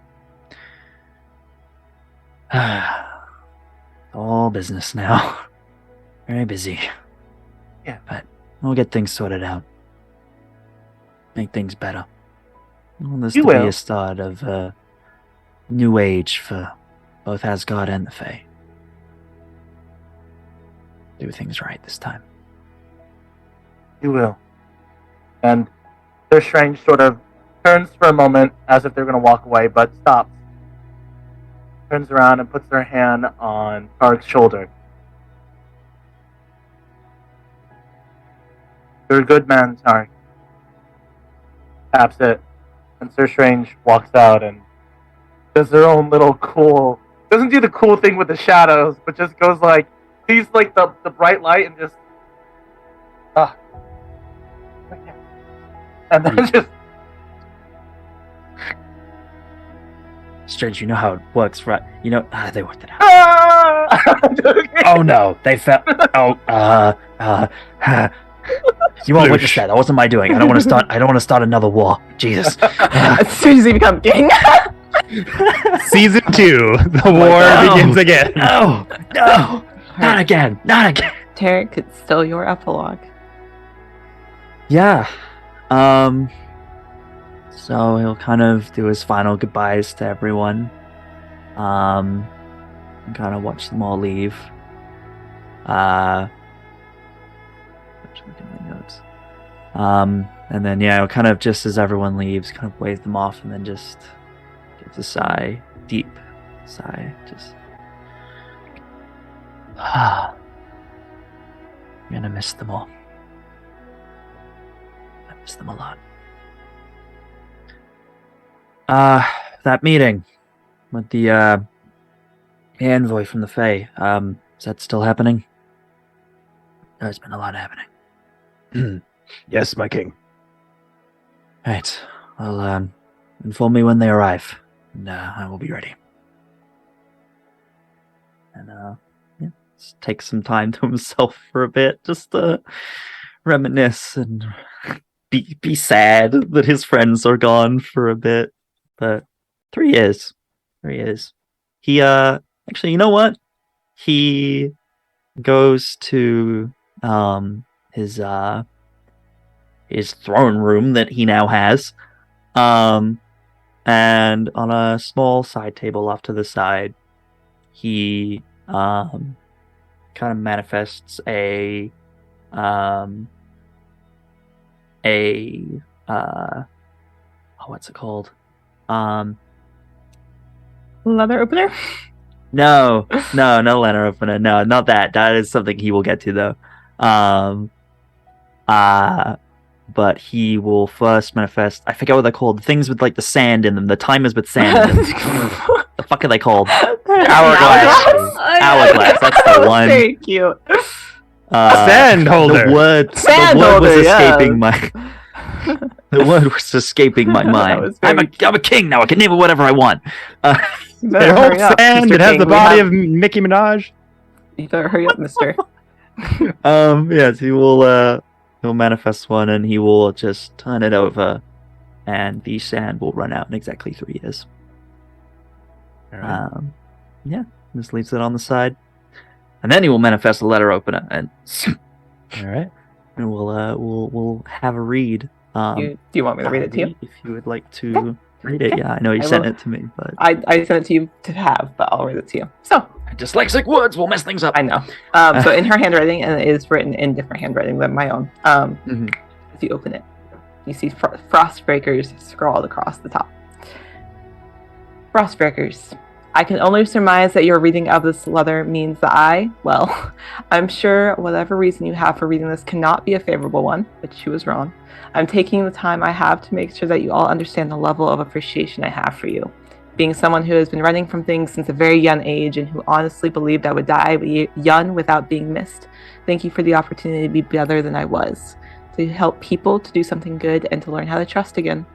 all business now. Very busy. Yeah. But we'll get things sorted out. Make things better. Well, this to be a start of a new age for both Asgard and the Fae. Do things right this time. You will. And Sir Strange sort of turns for a moment as if they're going to walk away, but stops. Turns around and puts their hand on Tark's shoulder. You're a good man, Tark. Taps it. And Sir Strange walks out and does their own little cool... Doesn't do the cool thing with the shadows, but just goes like... Sees like the bright light and just... And then just... Strange, you know how it works, right? You know, they worked it out. Oh no, they fell. You won't witness that. That wasn't my doing. I don't want to start another war. Jesus. As soon as he becomes king. Season 2, the war begins again. No, not again. Tarek, it's still your epilogue. Yeah. So he'll kind of do his final goodbyes to everyone. And kind of watch them all leave. Just looking at my notes. And then he'll kind of, just as everyone leaves, kind of wave them off and then just gives a sigh, deep sigh, just I'm gonna miss them all. I miss them a lot. That meeting with the envoy from the Fae, is that still happening? There's been a lot happening. Yes, my king. Right. Well, inform me when they arrive, and I will be ready. And just take some time to himself for a bit, just to reminisce and be sad that his friends are gone for a bit. But 3 years. 3 years. He, actually, you know what? He goes to, his throne room that he now has. And on a small side table off to the side, he, kind of manifests what's it called? Leather opener? No letter opener. No, not that. That is something he will get to though. But he will first manifest. I forget what they're called. The things with like the sand in them. The timers with sand in them. The fuck are they called? Hourglass. Hourglass. That's the one. Very cute. Sand holder. The word was escaping my. The word was escaping my mind. I'm a king now. I can name it whatever I want. They hold sand. It has the body of Nicki Minaj. You better hurry up, mister. Yes, he will. He'll manifest one, and he will just turn it over, and the sand will run out in exactly 3 years. All right. Just leaves it on the side, and then he will manifest a letter opener, and All right. and we'll have a read. Do you want me to read it to you? If you would like to read it, yeah. I know you sent it to me, but I sent it to you to have, but I'll read it to you. So, dyslexic words will mess things up. I know. So in her handwriting, and it is written in different handwriting than my own. If you open it, you see Frostbreakers scrawled across the top. Frostbreakers, I can only surmise that your reading of this letter means that I'm sure whatever reason you have for reading this cannot be a favorable one, but she was wrong. I'm taking the time I have to make sure that you all understand the level of appreciation I have for you. Being someone who has been running from things since a very young age and who honestly believed I would die young without being missed, thank you for the opportunity to be better than I was, to help people, to do something good, and to learn how to trust again.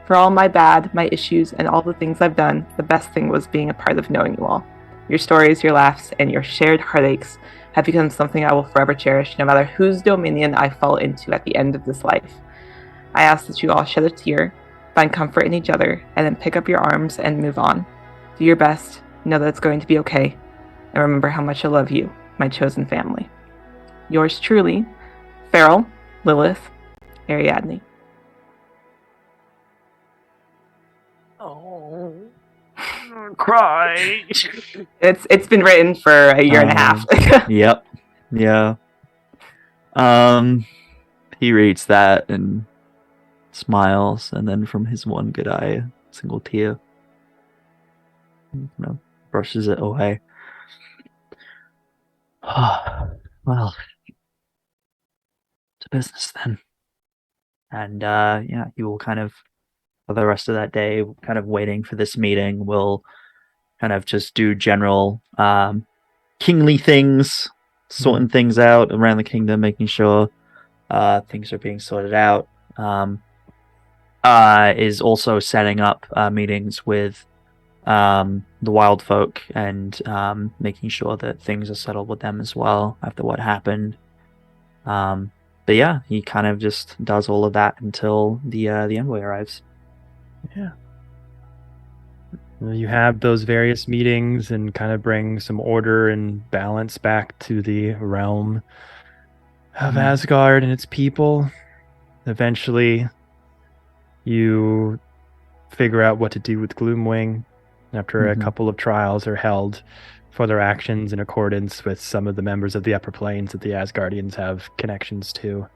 For all my bad, my issues, and all the things I've done, the best thing was being a part of knowing you all. Your stories, your laughs, and your shared heartaches have become something I will forever cherish, no matter whose dominion I fall into at the end of this life. I ask that you all shed a tear, find comfort in each other, and then pick up your arms and move on. Do your best, know that it's going to be okay, and remember how much I love you, my chosen family. Yours truly, Farrell, Lilith, Ariadne. Oh, cry. It's been written for a year and a half. Yep. Yeah. He reads that and smiles, and then from his one good eye, a single tear, brushes it away. Well, to business then. And he will kind of, for the rest of that day, kind of waiting for this meeting, will kind of just do general kingly things, sorting things out around the kingdom, making sure things are being sorted out. Is also setting up meetings with the wild folk and making sure that things are settled with them as well after what happened. But yeah, he kind of just does all of that until the envoy arrives. Yeah. Well, you have those various meetings and kind of bring some order and balance back to the realm of Asgard and its people. Eventually, you figure out what to do with Gloomwing after a couple of trials are held for their actions in accordance with some of the members of the upper planes that the Asgardians have connections to.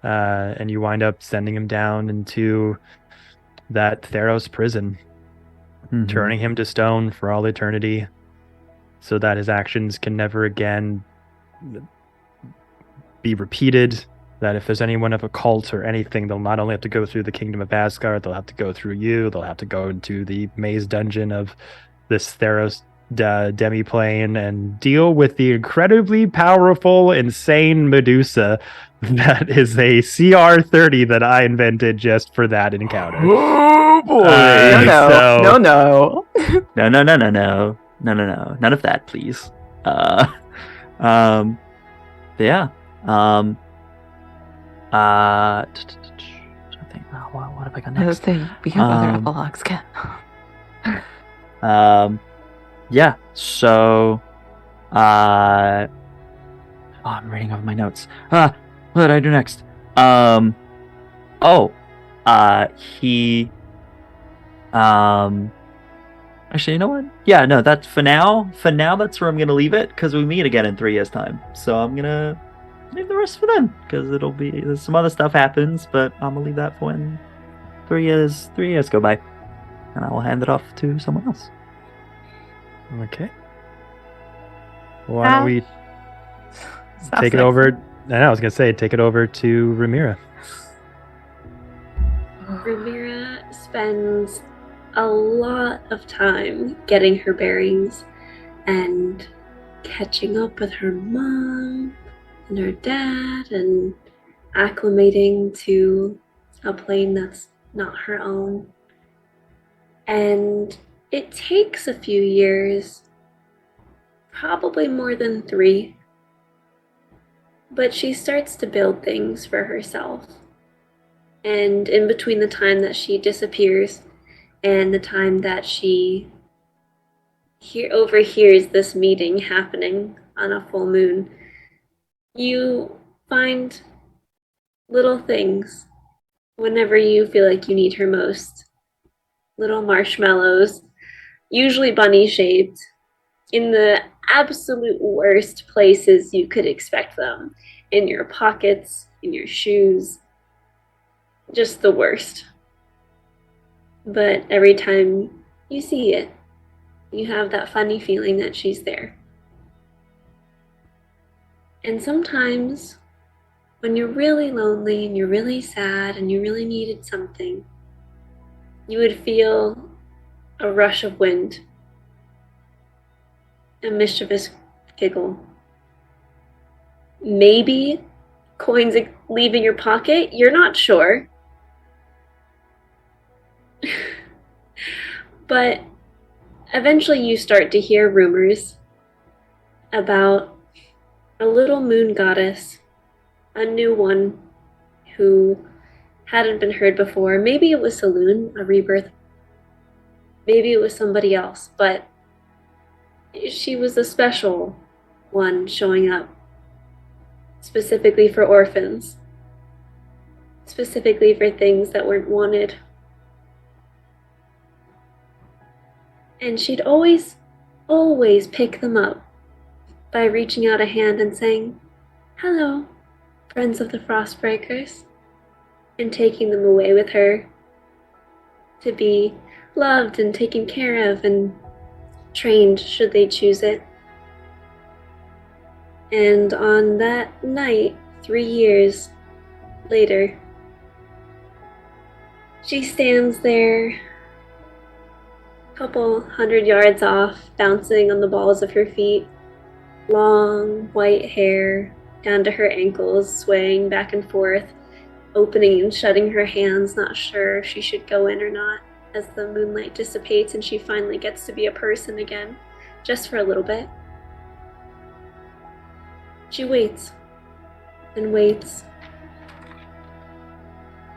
And you wind up sending him down into that Theros prison, turning him to stone for all eternity so that his actions can never again be repeated. That if there's anyone of a cult or anything, they'll not only have to go through the kingdom of Asgard, they'll have to go through you, they'll have to go into the maze dungeon of this Theros demiplane and deal with the incredibly powerful, insane Medusa that is a CR30 that I invented just for that encounter. Oh boy! No. None of that, please. Yeah. I think. What have I got next? We have other epilogues. Yeah. So, I'm reading over my notes. What did I do next? He. Actually, you know what? Yeah, no. That's for now. For now, that's where I'm gonna leave it because we meet again in 3 years' time. So I'm gonna leave the rest for then because there's some other stuff happens, but I'm gonna leave that for when 3 years go by, and I will hand it off to someone else. Okay. Why don't we take it over? I was gonna say take it over to Rhaenyra. Rhaenyra spends a lot of time getting her bearings and catching up with her mom and her dad and acclimating to a plane that's not her own. And it takes a few years, probably more than 3, but she starts to build things for herself. And in between the time that she disappears and the time that she overhears this meeting happening on a full moon, you find little things whenever you feel like you need her most. Little marshmallows, usually bunny-shaped, in the absolute worst places you could expect them. In your pockets, in your shoes, just the worst. But every time you see it, You have that funny feeling that she's there. And sometimes, when you're really lonely and you're really sad and you really needed something, you would feel a rush of wind, a mischievous giggle. Maybe coins leaving your pocket, you're not sure. But eventually you start to hear rumors about a little moon goddess, a new one who hadn't been heard before. Maybe it was Saloon, a rebirth. Maybe it was somebody else, but she was a special one showing up specifically for orphans, specifically for things that weren't wanted. And she'd always pick them up by reaching out a hand and saying, "Hello, friends of the Frostbreakers," and taking them away with her to be loved and taken care of and trained should they choose it. And on that night, 3 years later, she stands there, a couple 100 yards off, bouncing on the balls of her feet, long white hair down to her ankles, swaying back and forth, opening and shutting her hands, not sure if she should go in or not, as the moonlight dissipates and she finally gets to be a person again, just for a little bit. She waits and waits,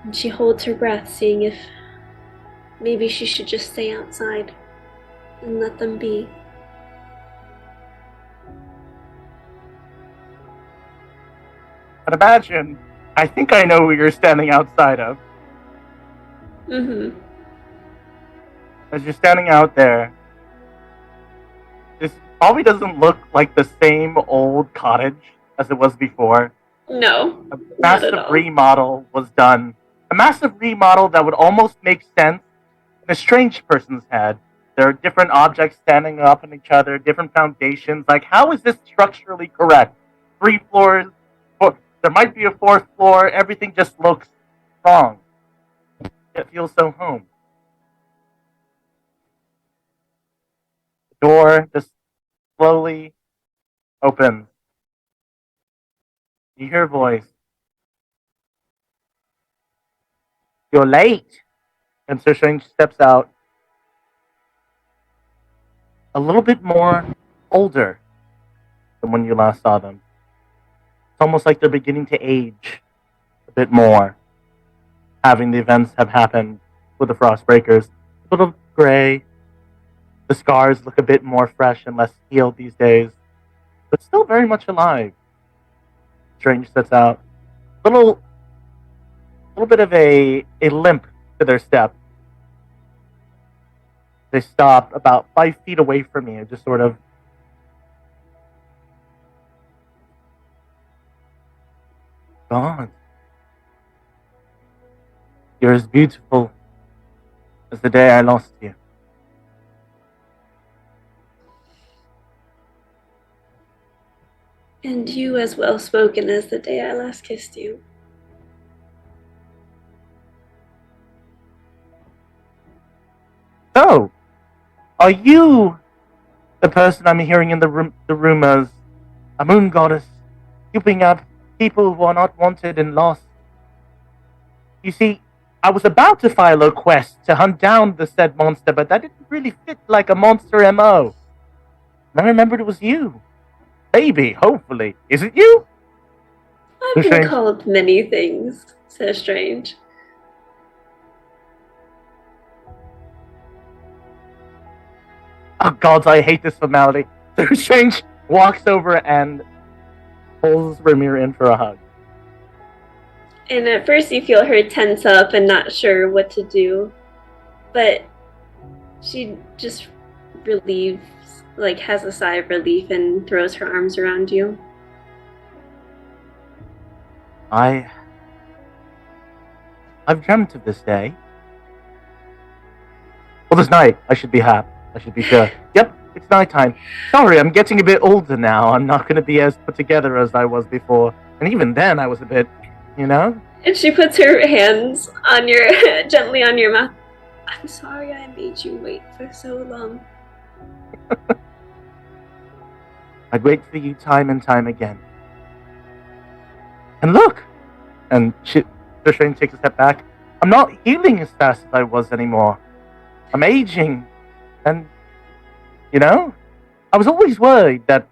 and she holds her breath, seeing if maybe she should just stay outside and let them be. But imagine, I think I know who you're standing outside of. Mm-hmm. As you're standing out there, this probably doesn't look like the same old cottage as it was before. No, A not at massive all. remodel was done. A massive remodel that would almost make sense in a strange person's head. There are different objects standing up on each other, different foundations. Like, how is this structurally correct? 3 floors, there might be a 4th floor. Everything just looks wrong. It feels so home. The door just slowly opens. You hear a voice. "You're late." And Sir Strange steps out. A little bit more older than when you last saw them. It's almost like they're beginning to age a bit more, having the events have happened with the Frostbreakers. A little gray. The scars look a bit more fresh and less healed these days, but still very much alive. Strange sets out. Little bit of a limp to their step. They stop about 5 feet away from you, just sort of. "God, you're as beautiful as the day I lost you." And you as well spoken as the day I last kissed you. "So, are you the person I'm hearing in the rumors? A moon goddess scooping up people who are not wanted and lost? You see, I was about to file a quest to hunt down the said monster, but that didn't really fit like a monster MO. And I remembered it was you. Maybe, hopefully. Is it you?" I've Sir been Strange. called many things, says Strange. "Oh, gods, I hate this formality." Sir Strange walks over and pulls Ramir in for a hug. And at first you feel her tense up and not sure what to do. But she just relieves, like has a sigh of relief and throws her arms around you. I've dreamt of this day. Well, this night, I should be I should be sure. Yep, it's nighttime. Sorry, I'm getting a bit older now. I'm not going to be as put together as I was before. And even then, I was a bit, you know? And she puts her hands on your gently on your mouth. I'm sorry I made you wait for so long. I'd wait for you time and time again. And look! And Strange takes a step back. I'm not healing as fast as I was anymore. I'm aging. And, you know, I was always worried that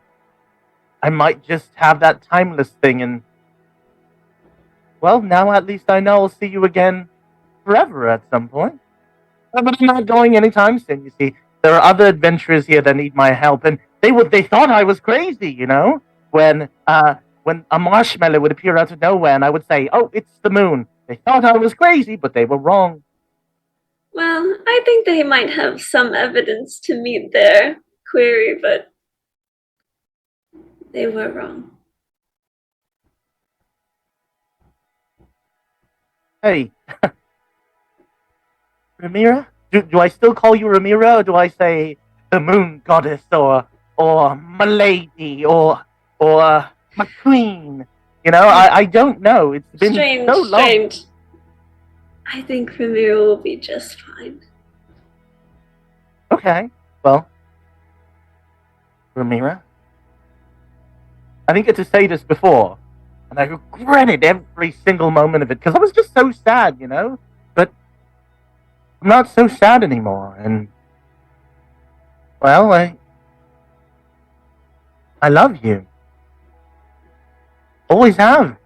I might just have that timeless thing and, well, now at least I know I'll see you again forever at some point. But I'm not going anytime soon, you see. There are other adventurers here that need my help, and they thought I was crazy, you know? When a marshmallow would appear out of nowhere and I would say, oh, it's the moon. They thought I was crazy, but they were wrong. Well, I think they might have some evidence to meet their query, but they were wrong. Hey, Ramira? Do I still call you Ramira, or do I say the moon goddess, or Milady, or McQueen? You know, I don't know. It's been so long. Strange. I think Ramira will be just fine. Okay, well, Ramira, I didn't get to say this before, and I regretted every single moment of it, because I was just so sad, you know? But I'm not so sad anymore, and, well, I love you. Always have.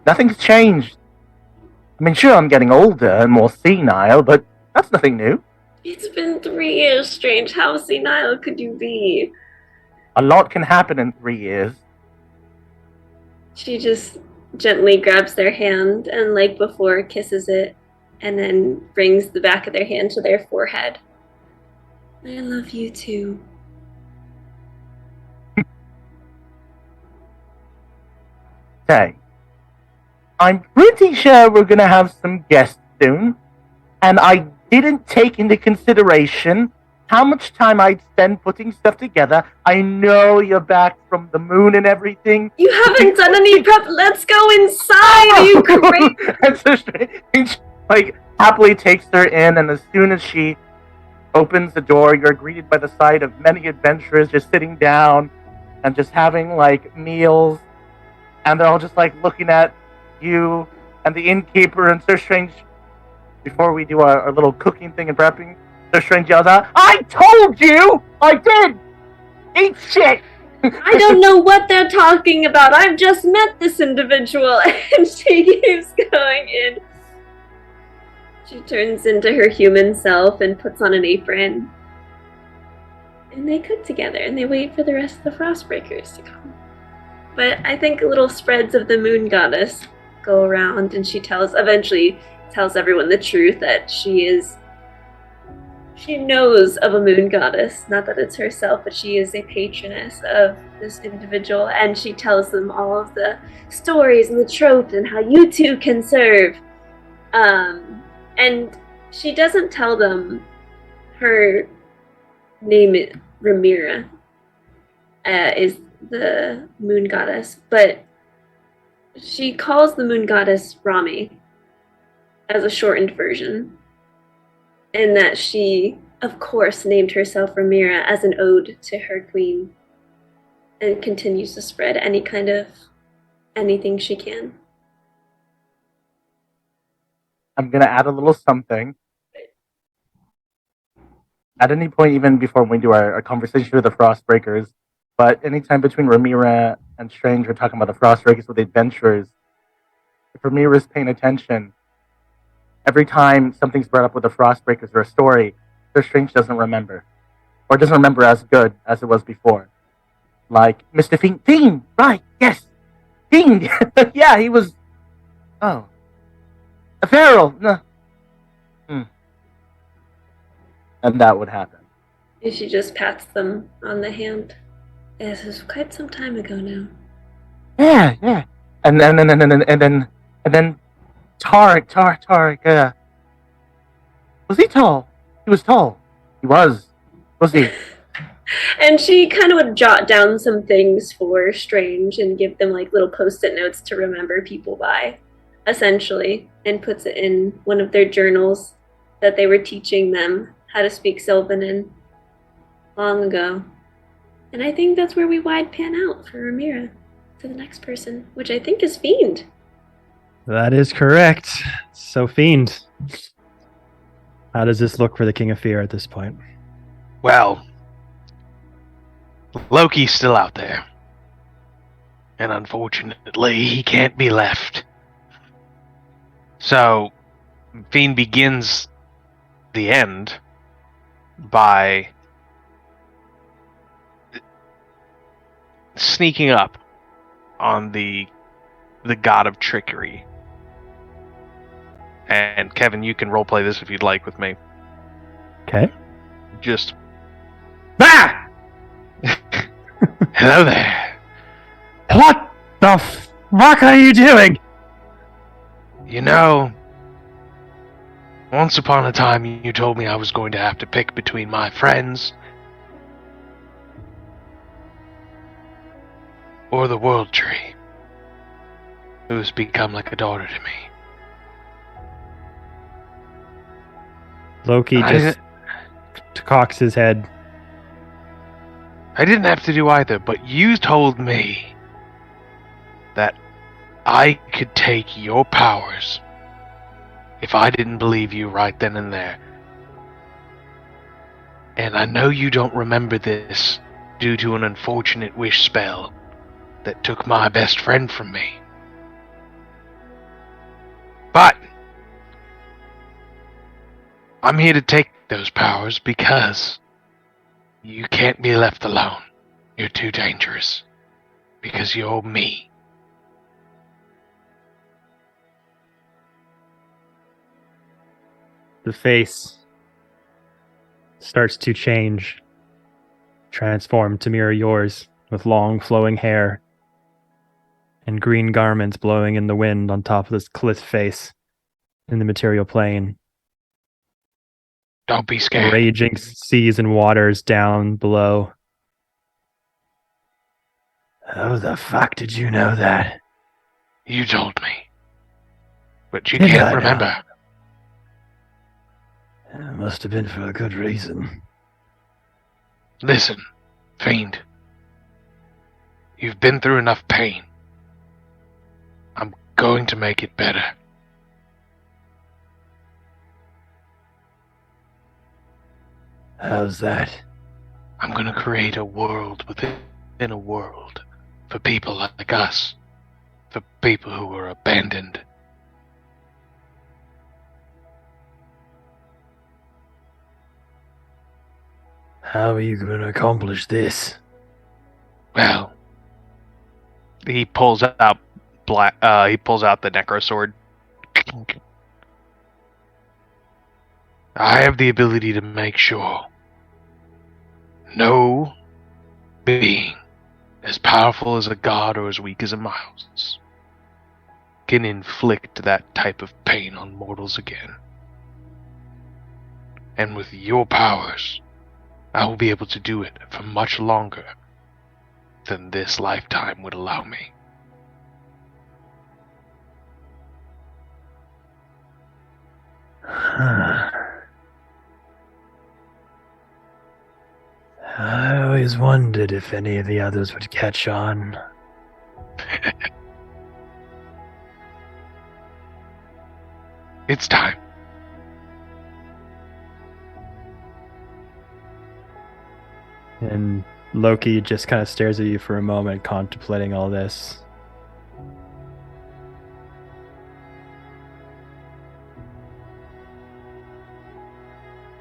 Nothing's changed. I mean, sure, I'm getting older and more senile, but that's nothing new. It's been 3 years, Strange. How senile could you be? A lot can happen in 3 years. She just gently grabs their hand and, like before, kisses it, and then brings the back of their hand to their forehead. I love you too. Say, I'm pretty sure we're gonna have some guests soon, and I didn't take into consideration how much time I'd spend putting stuff together. I know you're back from the moon and everything. You haven't done any prep. Let's go inside. Are you crazy? And so Strange, like, happily takes her in, and as soon as she opens the door, you're greeted by the sight of many adventurers just sitting down and just having, like, meals. And they're all just, like, looking at you and the innkeeper, and Sir Strange, before we do our little cooking thing and prepping, Sir Strange yells out, I told you! I did! Eat shit! I don't know what they're talking about. I've just met this individual. And she keeps going in. She turns into her human self and puts on an apron. And they cook together and they wait for the rest of the Frostbreakers to come. But I think little spreads of the moon goddess go around, and she eventually tells everyone the truth that she knows of a moon goddess. Not that it's herself, but she is a patroness of this individual, and she tells them all of the stories and the tropes and how you two can serve. And she doesn't tell them her name is Ramira, is the moon goddess, but she calls the moon goddess Rami as a shortened version, and that she, of course, named herself Ramira as an ode to her queen, and continues to spread anything she can. I'm gonna add a little something. At any point, even before we do our conversation with the Frostbreakers, but anytime between Ramira and Strange, we're talking about the Frostbreakers with the adventurers. If Ramira's paying attention, every time something's brought up with the Frostbreakers or a story, Sir Strange doesn't remember. Or doesn't remember as good as it was before. Like, Mr. Fiend, right, yes! Fiend! Yeah, he was... Oh. A feral! No. And that would happen. And she just pats them on the hand. This was quite some time ago now. Yeah. And then Tarek, was he tall? He was tall. He was. Proceed. And she kind of would jot down some things for Strange and give them like little post-it notes to remember people by, essentially, and puts it in one of their journals that they were teaching them how to speak Sylvan in long ago. And I think that's where we wide pan out for Ramira to the next person, which I think is Fiend. That is correct. So, Fiend, how does this look for the King of Fear at this point? Well, Loki's still out there. And unfortunately, he can't be left. So, Fiend begins the end by sneaking up on the god of trickery. And Kevin, you can roleplay this if you'd like with me. Okay. Just, Ah! hello there. What the fuck are you doing? You know, once upon a time you told me I was going to have to pick between my friends or the World Tree, who has become like a daughter to me. Loki just cocks his head. I didn't have to do either, but you told me that I could take your powers if I didn't believe you right then and there. And I know you don't remember this due to an unfortunate wish spell that took my best friend from me. But I'm here to take those powers because you can't be left alone. You're too dangerous. Because you're me. The face starts to change, transform to mirror yours, with long flowing hair and green garments blowing in the wind on top of this cliff face in the material plane. Don't be scared. Raging seas and waters down below. How the fuck did you know that? You told me. But you Did I can't know? remember. It must have been for a good reason. Listen, Fiend. You've been through enough pain. I'm going to make it better. How's that? I'm going to create a world within a world for people like us. For people who were abandoned. How are you going to accomplish this? Well, he pulls out the necro sword. I have the ability to make sure no being as powerful as a god or as weak as a mouse can inflict that type of pain on mortals again. And with your powers, I will be able to do it for much longer than this lifetime would allow me. I always wondered if any of the others would catch on. It's time. And Loki just kind of stares at you for a moment, contemplating all this.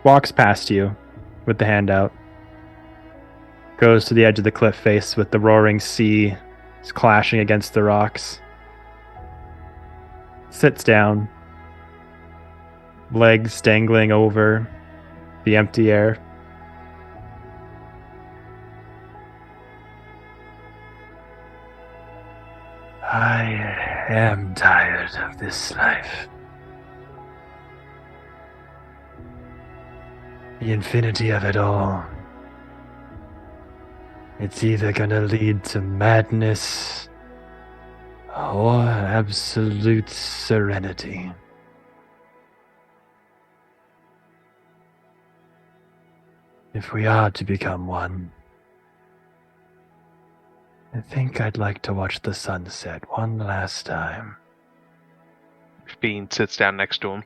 Walks past you with the hand out. Goes to the edge of the cliff face with the roaring sea clashing against the rocks. Sits down. Legs dangling over the empty air. I am tired of this life. The infinity of it all It's either gonna lead to madness or absolute serenity. If we are to become one, I think I'd like to watch the sunset one last time. Fiend sits down next to him.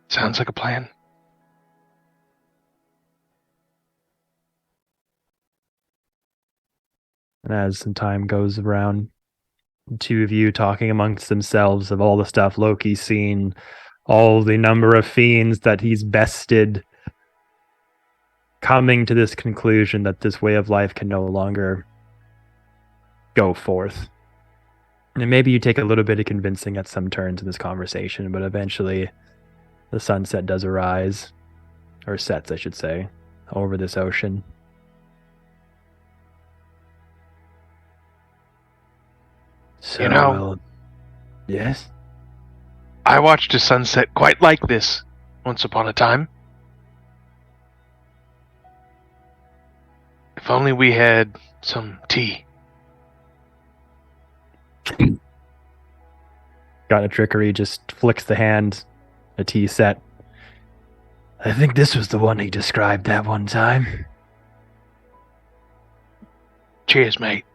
Sounds like a plan. And as some time goes around, the two of you talking amongst themselves of all the stuff Loki's seen, all the number of fiends that he's bested, coming to this conclusion that this way of life can no longer go forth. And maybe you take a little bit of convincing at some turns in this conversation, but eventually the sunset does arise, or sets, I should say, over this ocean. So, You know- well, yes? I watched a sunset quite like this once upon a time. If only we had some tea. Got a trickery, just flicks the hand, a tea set. I think this was the one he described that one time. Cheers, mate.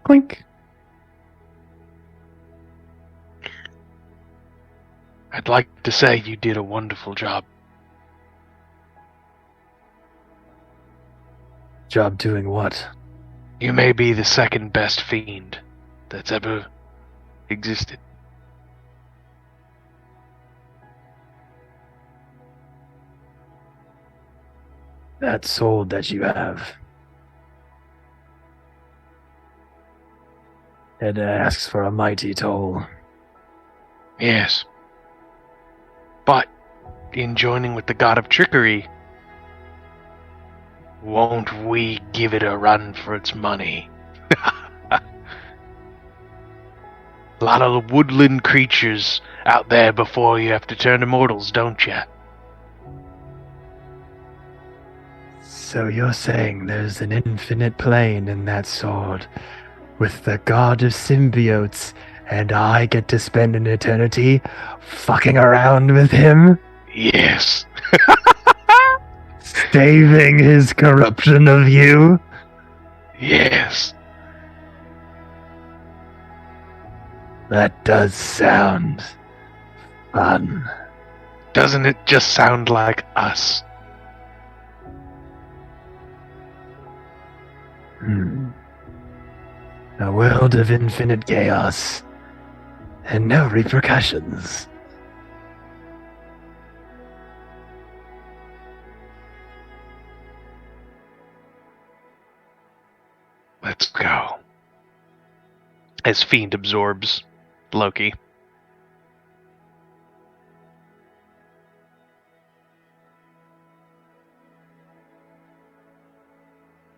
Clink. I'd like to say you did a wonderful job. Job doing what? You may be the second best fiend that's ever existed. That sword that you have. It asks for a mighty toll. Yes. But in joining with the god of trickery, won't we give it a run for its money? A lot of the woodland creatures out there before you have to turn to mortals, don't ya? So you're saying there's an infinite plane in that sword, with the god of symbiotes, and I get to spend an eternity fucking around with him? Yes. Saving his corruption of you? Yes. That does sound fun. Doesn't it just sound like us? A world of infinite chaos and no repercussions. Let's go. As Fiend absorbs Loki.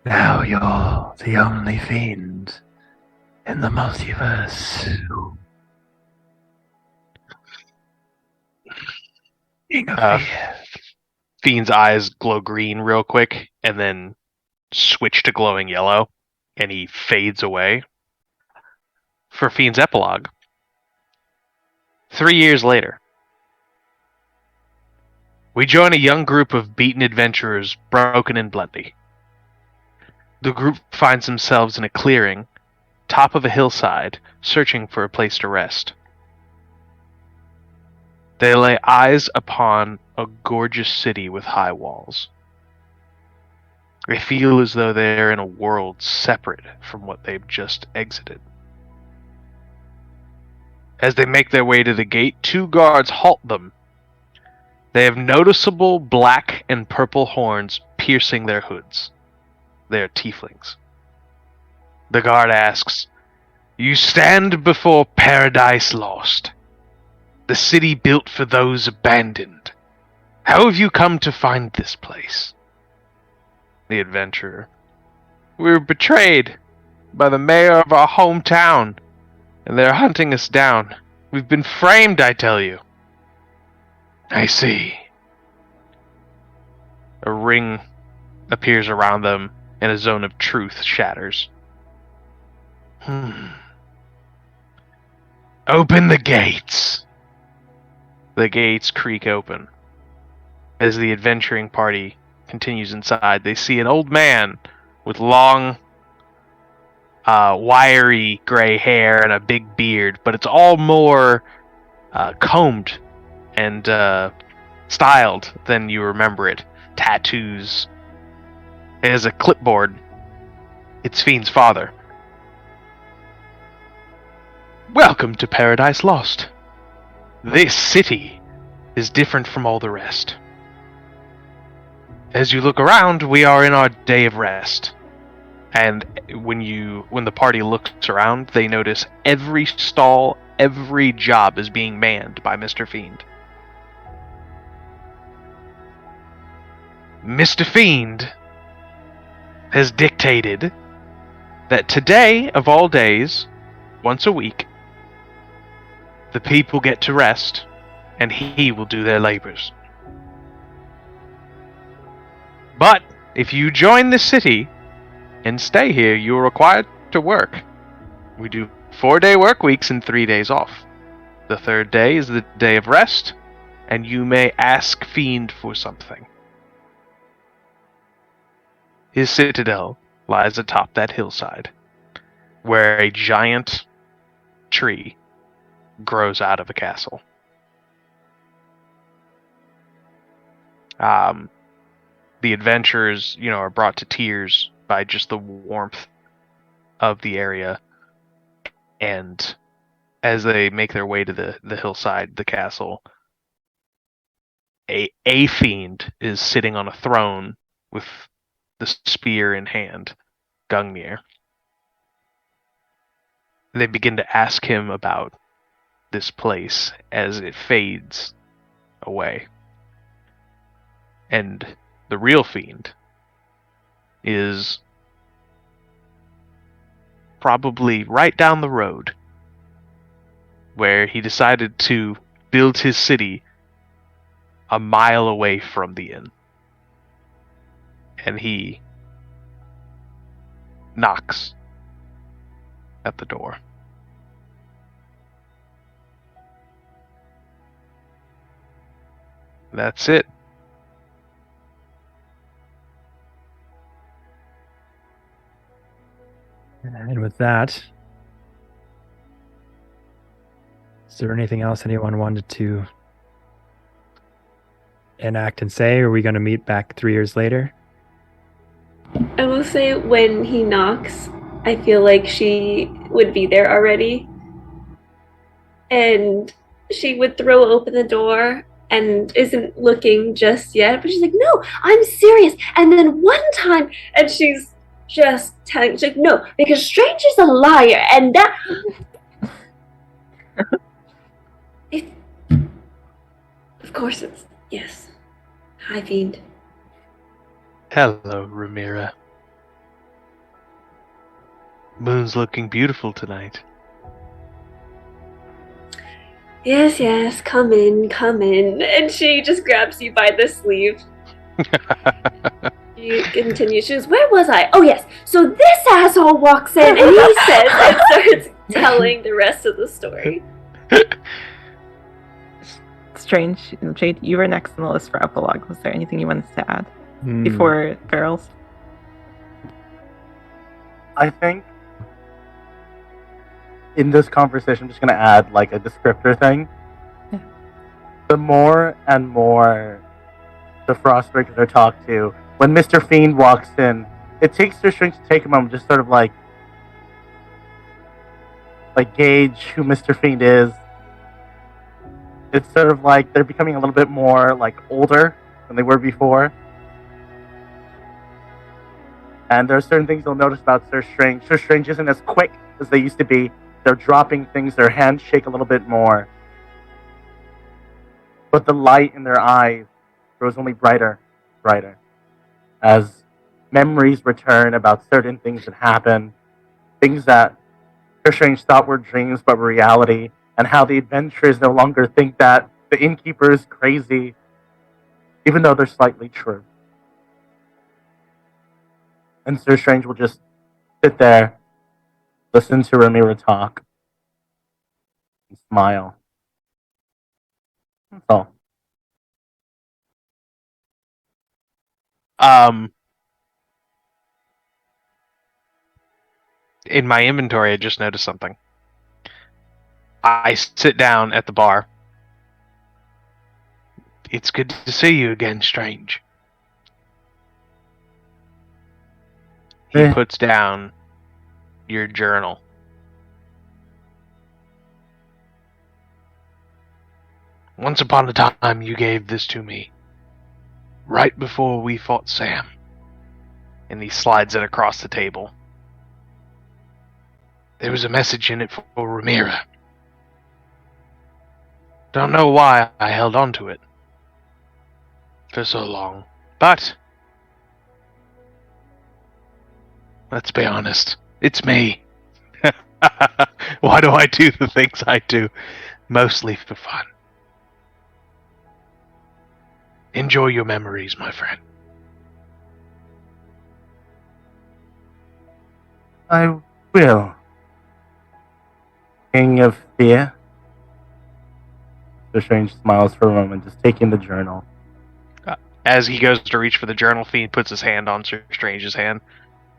Now you're the only fiend in the multiverse. King of fear. Fiend's eyes glow green real quick and then switch to glowing yellow, and he fades away. For Fiend's epilogue. 3 years later, we join a young group of beaten adventurers, broken and bloody. The group finds themselves in a clearing, top of a hillside, searching for a place to rest. They lay eyes upon a gorgeous city with high walls. They feel as though they're in a world separate from what they've just exited. As they make their way to the gate, 2 guards halt them. They have noticeable black and purple horns piercing their hoods. They are tieflings. The guard asks, "You stand before paradise lost, the city built for those abandoned. How have you come to find this place?" The adventurer, "We were betrayed by the mayor of our hometown, and they're hunting us down. We've been framed, I tell you." I see. A ring appears around them, and a zone of truth shatters. Open the gates! The gates creak open. As the adventuring party continues inside, they see an old man with long, wiry gray hair and a big beard, but it's all more combed and styled than you remember it. Tattoos. It has a clipboard. It's Fiend's father. Welcome to Paradise Lost. This city is different from all the rest. As you look around, we are in our day of rest. And when the party looks around, they notice every stall, every job is being manned by Mr. Fiend. Mr. Fiend has dictated that today, of all days, once a week, the people get to rest, and he will do their labors. But if you join the city and stay here, you are required to work. We do 4-day work weeks and 3 days off. The third day is the day of rest, and you may ask Fiend for something. His citadel lies atop that hillside, where a giant tree grows out of a castle. The adventurers, are brought to tears by just the warmth of the area, and as they make their way to the hillside, the castle, a fiend is sitting on a throne with the spear in hand, Gungnir. They begin to ask him about this place as it fades away. And the real fiend is probably right down the road, where he decided to build his city a mile away from the inn. And he knocks at the door. That's it. And with that, is there anything else anyone wanted to enact and say? Or are we going to meet back 3 years later? I will say when he knocks, I feel like she would be there already. And she would throw open the door and isn't looking just yet, but she's like, no, I'm serious. And then one time, and she's just telling, she's like, no, because Strange is a liar, and that... Of course it's, yes. Hi, Fiend. Hello, Ramira. Moon's looking beautiful tonight. Yes, come in. And she just grabs you by the sleeve. She continues, she goes, where was I? Oh, yes. So this asshole walks in and he says and starts telling the rest of the story. Strange. Cheide, you were next on the list for epilogue. Was there anything you wanted to add before Farrell's? I think in this conversation, I'm just going to add like a descriptor thing. Yeah. The more and more the Frostbreakers are talked to, when Mr. Fiend walks in, it takes their strength to take a moment, just sort of like gauge who Mr. Fiend is. It's sort of like they're becoming a little bit more like older than they were before. And there are certain things you'll notice about Sir Strange. Sir Strange isn't as quick as they used to be. They're dropping things, their hands shake a little bit more. But the light in their eyes grows only brighter, as memories return about certain things that happened, things that Sir Strange thought were dreams but were reality, and how the adventurers no longer think that the innkeeper is crazy, even though they're slightly true. And Sir Strange will just sit there, listen to Rhaenyra talk, and smile. That's all. In my inventory, I just noticed something. I sit down at the bar. It's good to see you again, Strange. He puts down your journal. Once upon a time, you gave this to me. Right before we fought Sam. And he slides it across the table. There was a message in it for Rhaenyra. Don't know why I held on to it for so long, but let's be honest, it's me. Why do I do the things I do? Mostly for fun. Enjoy your memories, my friend. I will. King of Fear. Sir Strange smiles for a moment, just taking the journal. As he goes to reach for the journal, Fiend puts his hand on Sir Strange's hand.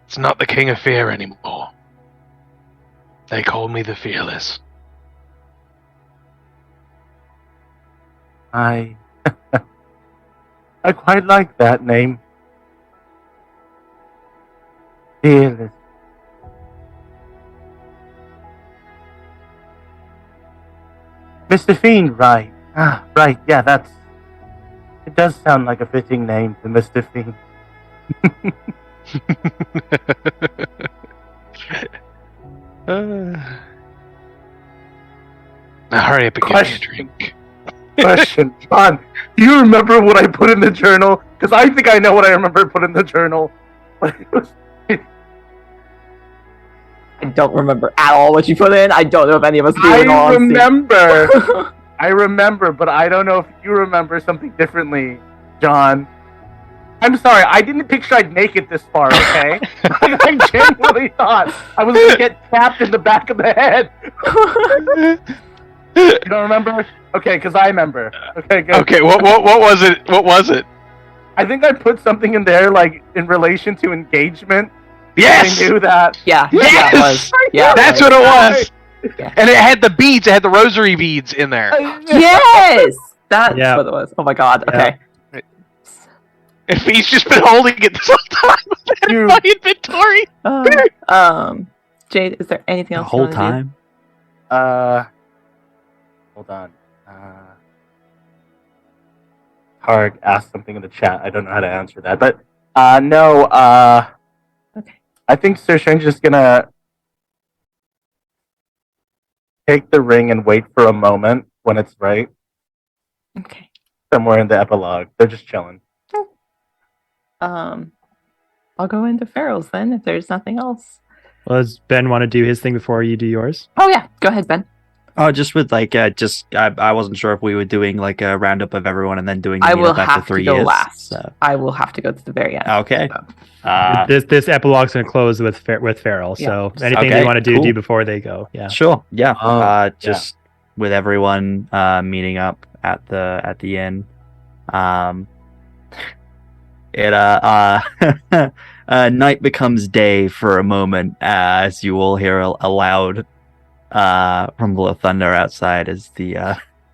It's not the King of Fear anymore. They call me the Fearless. I quite like that name. Fearless. Mr. Fiend, right. Right, yeah, it does sound like a fitting name to Mr. Fiend. Now hurry up and get me a drink. Question, John, do you remember what I put in the journal? Because I think I know what I remember put in the journal. But it was... I don't remember at all what you put in. I don't know if any of us do. I remember, but I don't know if you remember something differently, John. I'm sorry, I didn't picture I'd make it this far, okay? I genuinely thought I was going to get tapped in the back of the head. You don't remember? Okay, because I remember. Okay, good. Okay, what was it? What was it? I think I put something in there, like, in relation to engagement. Yes! I knew that. Yeah, Yes! yeah, it was. Yeah, That's right. what it was! Yeah. And it had the beads, it had the rosary beads in there. Yes! That's Yeah. what it was. Oh my god, okay. And he's just been holding it this whole time in my inventory. Jade, is there anything The else whole you wanna time? Hold on. Targ asked something in the chat. I don't know how to answer that. But, no, Okay. I think Sir Strange is gonna take the ring and wait for a moment when it's right. Okay. Somewhere in the epilogue. They're just chilling. I'll go into Farrell's then if there's nothing else. Well, does Ben want to do his thing before you do yours? Oh yeah, go ahead, Ben. Oh, just with like, I wasn't sure if we were doing like a roundup of everyone and then doing the I will meetup after have 3 to go years. last. So. I will have to go to the very end. Okay. So. This epilogue's going to close with Farrell. So anything Okay, you want to do cool. before they go. Yeah. Sure. Yeah. Oh, Just with everyone meeting up at the inn. Night becomes day for a moment as you all hear a loud rumble of thunder outside as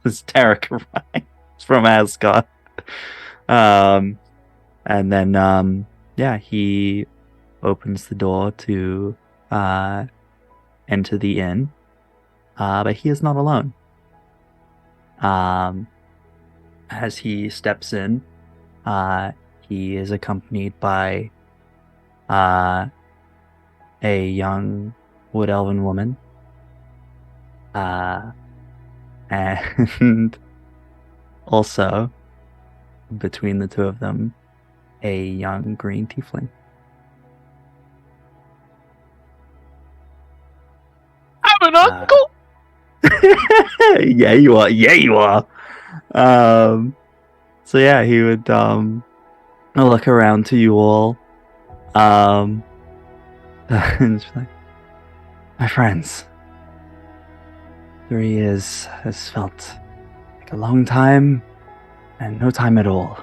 as Tarek arrives from Asgard. And then he opens the door to enter the inn. But he is not alone. As he steps in, he is accompanied by a young wood elven woman, and also between the two of them, a young green tiefling. I'm an uncle! Yeah, you are. Yeah, you are. So yeah, he would look around to you all. And just like, my friends, 3 years has felt like a long time and no time at all.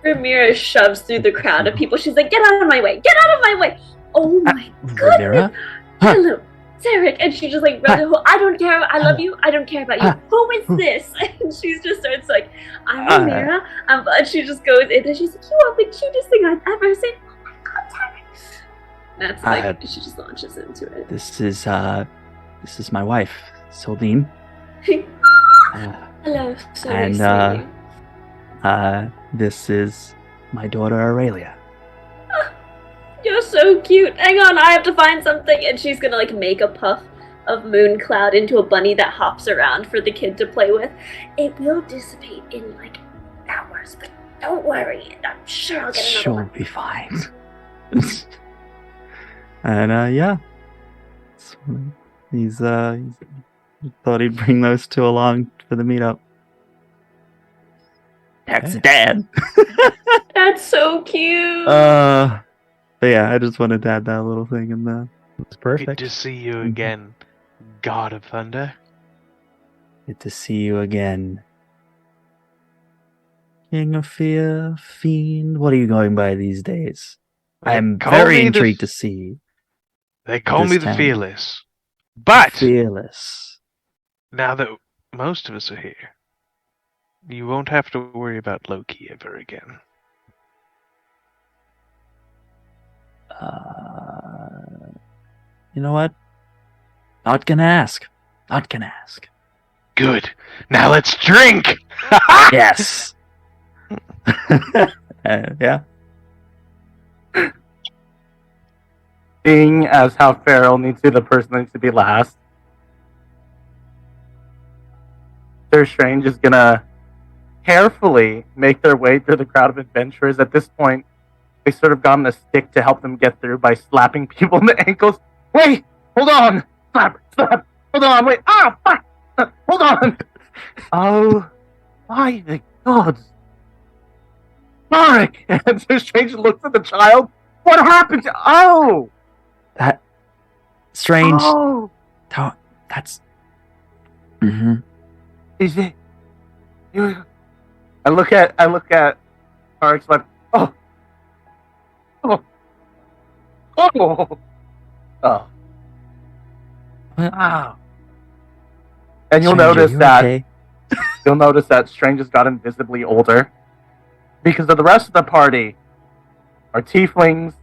Ramira shoves through the crowd of people. She's like, get out of my way! Get out of my way! Oh my Ramira? goodness! Hello, Zarek! And she just like runs the whole, I don't care, I love you, I don't care about you. Who is this? And she just starts like, I'm Ramira. And she just goes in and she's like, you are the cutest thing I've ever seen. Oh my god, Zarek! That's like, she just launches into it. This is my wife, Soline. Hello, so and nice to meet you. This is my daughter Aurelia. You're so cute. Hang on, I have to find something. And she's gonna like make a puff of moon cloud into a bunny that hops around for the kid to play with. It will dissipate in like hours, but don't worry. I'm sure I'll get another one. She'll be fine. And yeah, so he's thought he'd bring those 2 along for the meetup. That's Dad. That's so cute. But yeah, I just wanted to add that little thing in there. It's perfect. Good to see you again, God of Thunder. Good to see you again. King of Fear, Fiend, what are you going by these days? They I'm call very me intrigued to see. They call this me the town. Fearless. But Fearless. now that most of us are here, you won't have to worry about Loki ever again. You know what? Not gonna ask. Good. Now let's drink! Yes. Yeah. Seeing as how Farrell needs to be the person that needs to be last, Sir Strange is gonna carefully make their way through the crowd of adventurers. At this point, they sort of gotten a stick to help them get through by slapping people in the ankles. Wait! Hold on! Slap! Hold on! Wait! Ah! Fuck! Hold on! Oh, my the gods! Marek! And Sir Strange looks at the child. What happened to... Oh! That Strange. Oh! That's. Mm-hmm. Is it? I look at Marek's like, oh! Wow. And you'll Strange, notice are you that okay? you'll notice that Strange has gotten visibly older, because of the rest of the party are tieflings,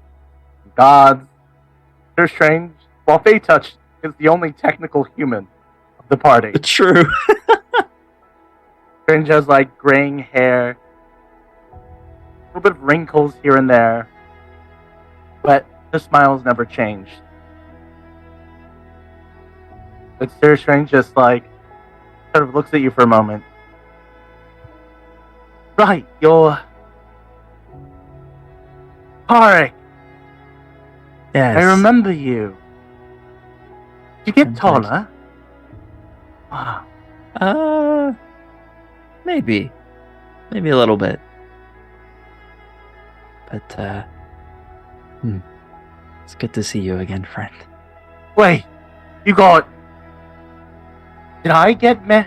gods. They're Strange, while Fey Touch is the only technical human of the party. True. Strange has like graying hair, a little bit of wrinkles here and there, but the smile's never changed. But Sir Strange just like sort of looks at you for a moment. Right, you're Tarek. Yes. I remember you. Did you get Sometimes. taller? Wow. Maybe a little bit. But it's good to see you again, friend. Wait, you got... Did I get meh?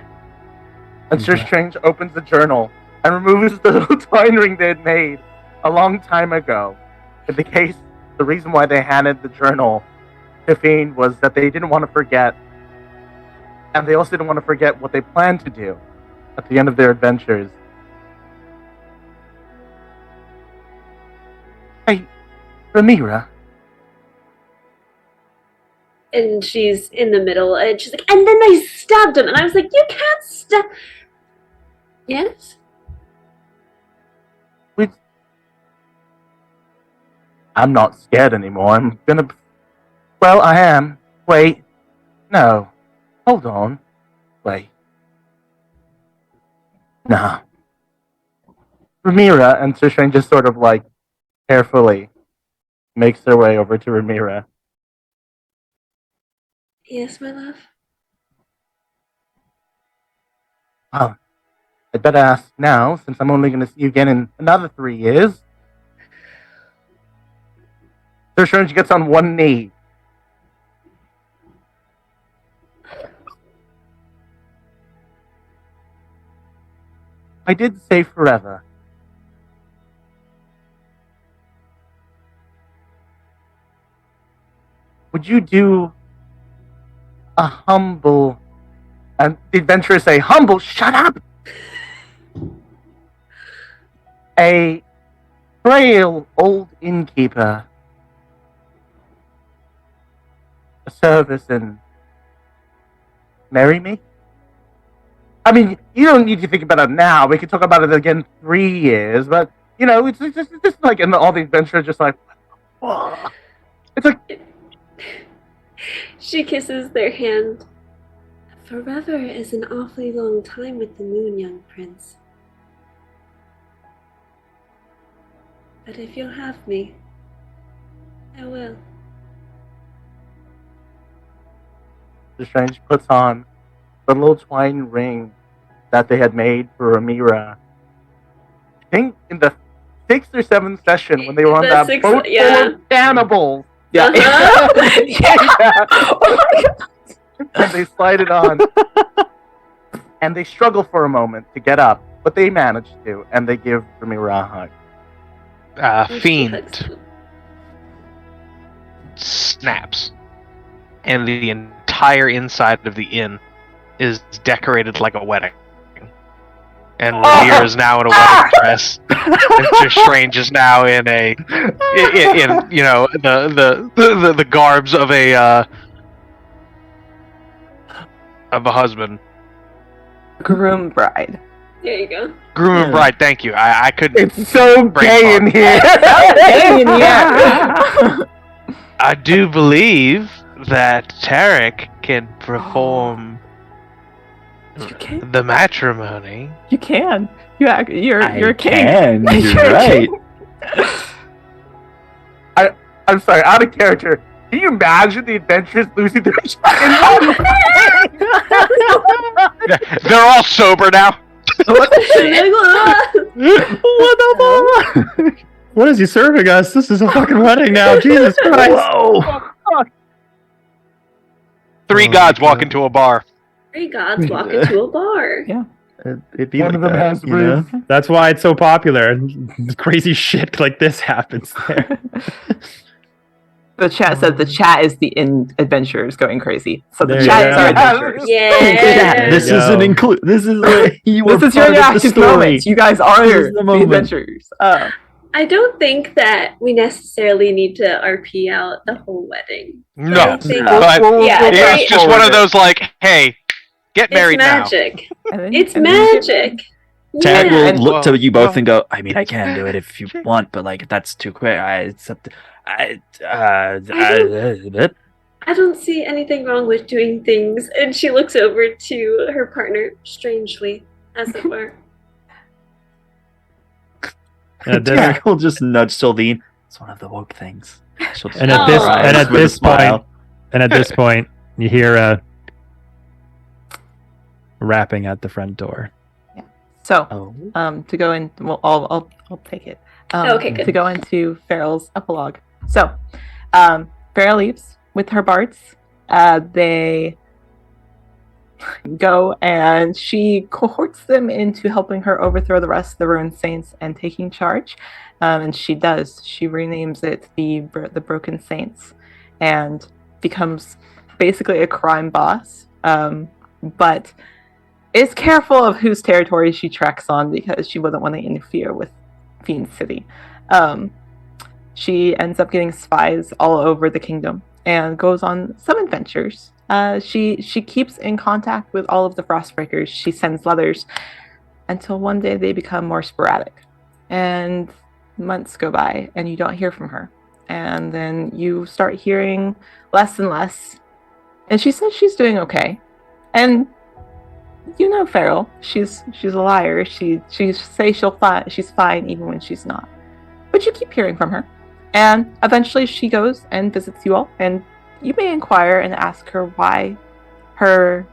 And Sir Yeah. Strange opens the journal and removes the little twine ring they had made a long time ago. In the case, the reason why they handed the journal to Fiend was that they didn't want to forget, and they also didn't want to forget what they planned to do at the end of their adventures. Hey, Ramira. And she's in the middle, and she's like, and then they stabbed him. And I was like, you can't stab. Yes? I'm not scared anymore. I'm gonna... Well, I am. Wait. No. Hold on. Wait. Nah. Ramira and Sir Strange just sort of like carefully makes their way over to Ramira. Yes, my love. Oh, I'd better ask now, since I'm only going to see you again in another 3 years. Sir Strange gets on one knee. I did say forever. Would you do a humble, and the adventurers say, humble, shut up! A frail old innkeeper a service and marry me? I mean, you don't need to think about it now. We can talk about it again in 3 years, but, you know, it's just like, and all the adventurers just like, whoa. It's like... She kisses their hand. Forever is an awfully long time with the moon, young prince. But if you'll have me, I will. The Strange puts on the little twine ring that they had made for Amira. I think in the 6th or 7th session when they were on that boat full of cannibals. Yeah. Yeah. Oh my God. And they slide it on. And they struggle for a moment to get up, but they manage to, and they give Amira a hug. Fiend snaps, and the entire inside of the inn is decorated like a wedding. And Revere is now in a wedding dress, and Sir Strange is now in a in you know the garbs of a husband. Groom bride. There you go. Groom and bride. Thank you. I couldn't. It's so gay in here. I do believe that Tarek can perform the matrimony. You can. You're a king. Can. You're right. I'm sorry, out of character. Can you imagine the adventurers losing their fucking They're all sober now. What the fuck? What is he serving us? This is a fucking wedding now. Jesus Christ. Whoa. 3 gods walk into a bar. 3 gods walk into a bar. Yeah. It'd be One like of them that, has you know? roots. That's why it's so popular. Crazy shit like this happens there. The chat said the chat is the adventurers going crazy. So the There chat you is go. our adventurers. Yeah. This There is you an go. include. This is where you were This is your part of the active story. moment. You guys are This is the the moment. adventurers. I don't think that we necessarily need to RP out the whole wedding. No, I think- but Yeah, it's just one of those like, hey, get married it's now. magic. And then- It's and then you get- magic. Tag Yeah. will And- look to you both well- and go, I mean, I can do it if you want, but like, that's too quick. I don't see anything wrong with doing things. And she looks over to her partner, strangely, as it were. Tag will just nudge Sylvine. It's one of the woke things. She'll just And at roll this- her eyes and at with a this point- smile. And at this point, you hear a rapping at the front door. So, Oh. to go in, well, I'll take it. Okay, good. To go into Farrell's epilogue. So, Farrell leaves with her bards. They go and she cohorts them into helping her overthrow the rest of the ruined saints and taking charge. And she does. She renames it the Broken Saints and becomes basically a crime boss. But is careful of whose territory she treks on because she wouldn't want to interfere with Fiend City. She ends up getting spies all over the kingdom and goes on some adventures. She keeps in contact with all of the Frostbreakers. She sends letters until one day they become more sporadic. And months go by and you don't hear from her. And then you start hearing less and less. And she says she's doing okay. And you know Farrell, she's a liar. She says she's fine even when she's not. But you keep hearing from her. And eventually she goes and visits you all, and you may inquire and ask her why her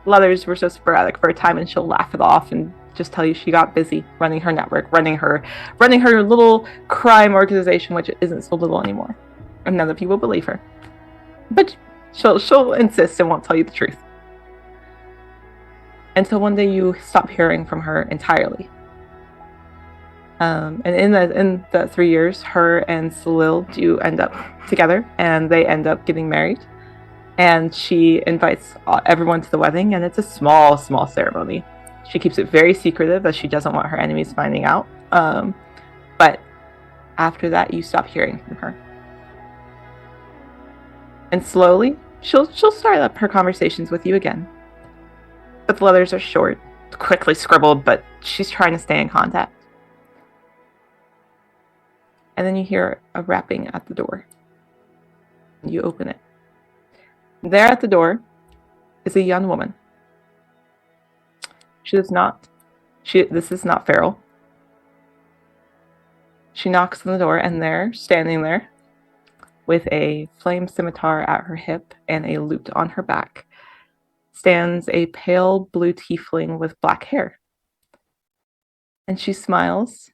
letters were so sporadic for a time, and she'll laugh it off and just tell you she got busy running her network, running her little crime organization, which isn't so little anymore. And none of people believe her. But she'll insist and won't tell you the truth. Until one day you stop hearing from her entirely. And in the 3 years, her and Salil do end up together, and they end up getting married. And she invites everyone to the wedding, and it's a small ceremony. She keeps it very secretive, as she doesn't want her enemies finding out. But after that, you stop hearing from her. And slowly, she'll start up her conversations with you again. But the letters are short, quickly scribbled, but she's trying to stay in contact. And then you hear a rapping at the door. You open it. There at the door is a young woman. This is not Farrell. She knocks on the door, and there, standing there, with a flame scimitar at her hip and a lute on her back, stands a pale blue tiefling with black hair. And she smiles.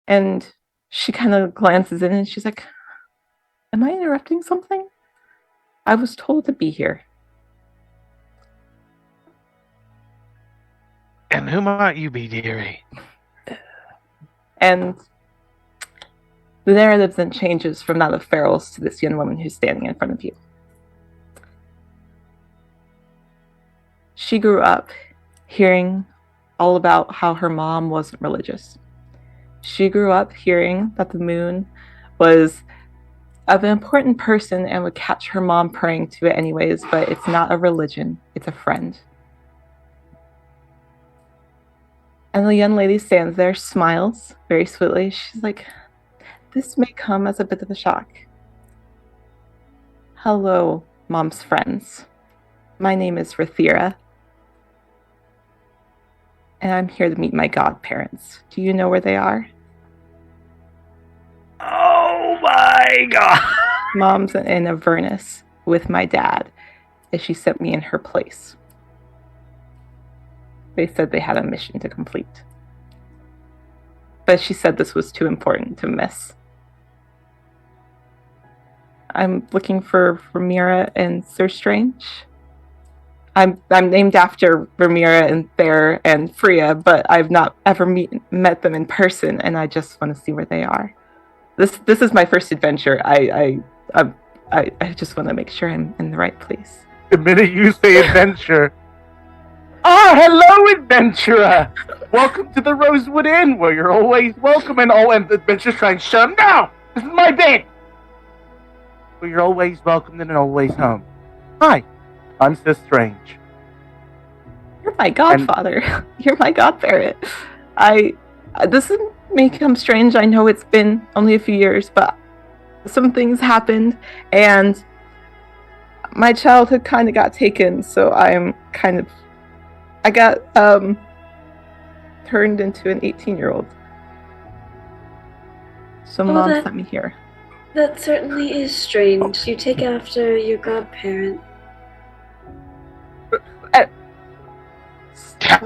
And she kind of glances in and she's like, "Am I interrupting something? I was told to be here." And who might you be, dearie? And the narrative then changes from that of Farrell's to this young woman who's standing in front of you. She grew up hearing all about how her mom wasn't religious. She grew up hearing that the moon was of an important person and would catch her mom praying to it anyways, but it's not a religion, it's a friend. And the young lady stands there, smiles very sweetly. She's like, "This may come as a bit of a shock. Hello, Mom's friends. My name is Rithira, and I'm here to meet my godparents. Do you know where they are?" Oh my god! Mom's in Avernus with my dad, as she sent me in her place. They said they had a mission to complete. But she said this was too important to miss. I'm looking for Ramira and Sir Strange. I'm named after Ramira and Bear and Freya, but I've not ever met them in person, and I just want to see where they are. This is my first adventure. I just want to make sure I'm in the right place. The minute you say adventure, hello, adventurer! Welcome to the Rosewood Inn, where you're always welcome, and the adventurers try and shut them down. This is my bed, where you're always welcome and always home. Hi, I'm Sir Strange. You're my godfather. You're my godparent. This may come strange. I know it's been only a few years, but some things happened, and my childhood kind of got taken, so I got turned into an 18-year-old. So Mom sent me here. That certainly is strange. You take after your godparent.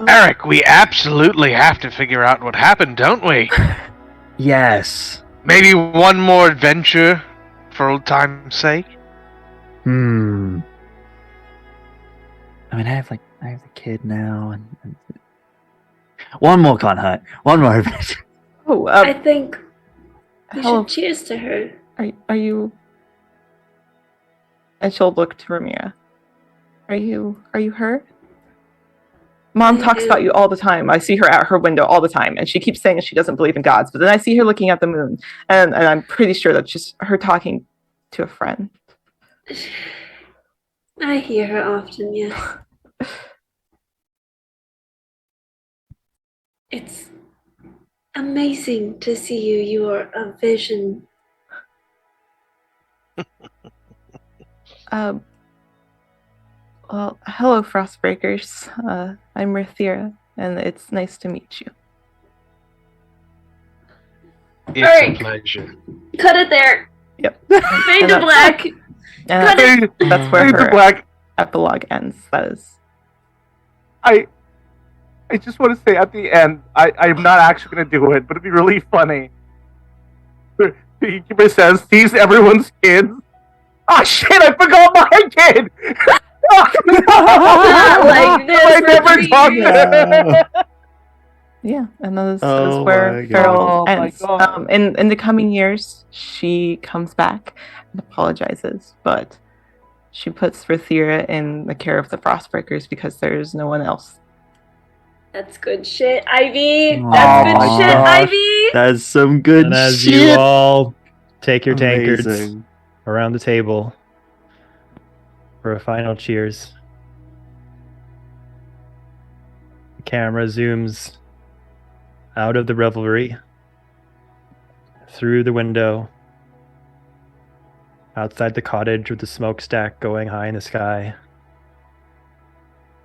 Eric, we absolutely have to figure out what happened, don't we? Yes. Maybe one more adventure for old time's sake? I mean, I have a kid now, and one more can't hurt. One more adventure. Oh, I think we should cheers to her. Are you? And she'll look to Ramira. Are you her? Mom talks about you all the time. I see her at her window all the time, and she keeps saying that she doesn't believe in gods. But then I see her looking at the moon, and I'm pretty sure that's just her talking to a friend. I hear her often, yes. It's amazing to see you. You are a vision. Well, hello, Frostbreakers. I'm Rithira, and it's nice to meet you. It's a pleasure. Cut it there. Yep. Fade to black. Cut it. That's where her epilogue ends. That is I just want to say at the end, I'm not actually going to do it, but it'd be really funny. The innkeeper says, sees everyone's kids. Oh shit, I forgot my kid! Not like this I for never 3 talked years. to Yeah, and that is Oh where my God. Farrell Oh my ends. God. In the coming years, she comes back and apologizes, but she puts Rithira in the care of the Frostbreakers because there's no one else. That's good shit, Ivy. That's Oh good my shit, gosh. Ivy. That's some good And as shit. you all take your tankards Amazing. around the table for a final cheers, the camera zooms out of the revelry, through the window, outside the cottage with the smokestack going high in the sky.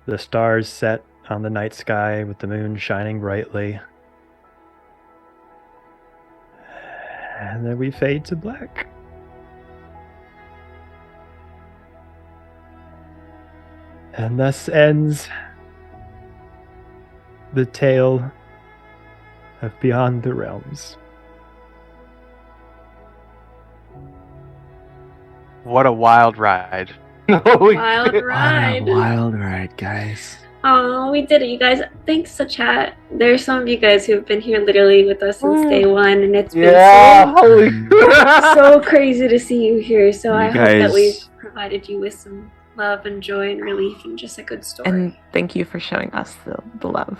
The stars set on the night sky with the moon shining brightly. And then we fade to black. And thus ends the tale of Beyond the Realms. What a wild ride. Holy Wild shit. ride. What a wild ride, guys. Oh, we did it, you guys. Thanks to chat. There's some of you guys who've been here literally with us since day one, and it's Yeah, been holy so crazy to see you here. So You I hope that guys- we've provided you with some love and joy and relief and just a good story. And thank you for showing us the love.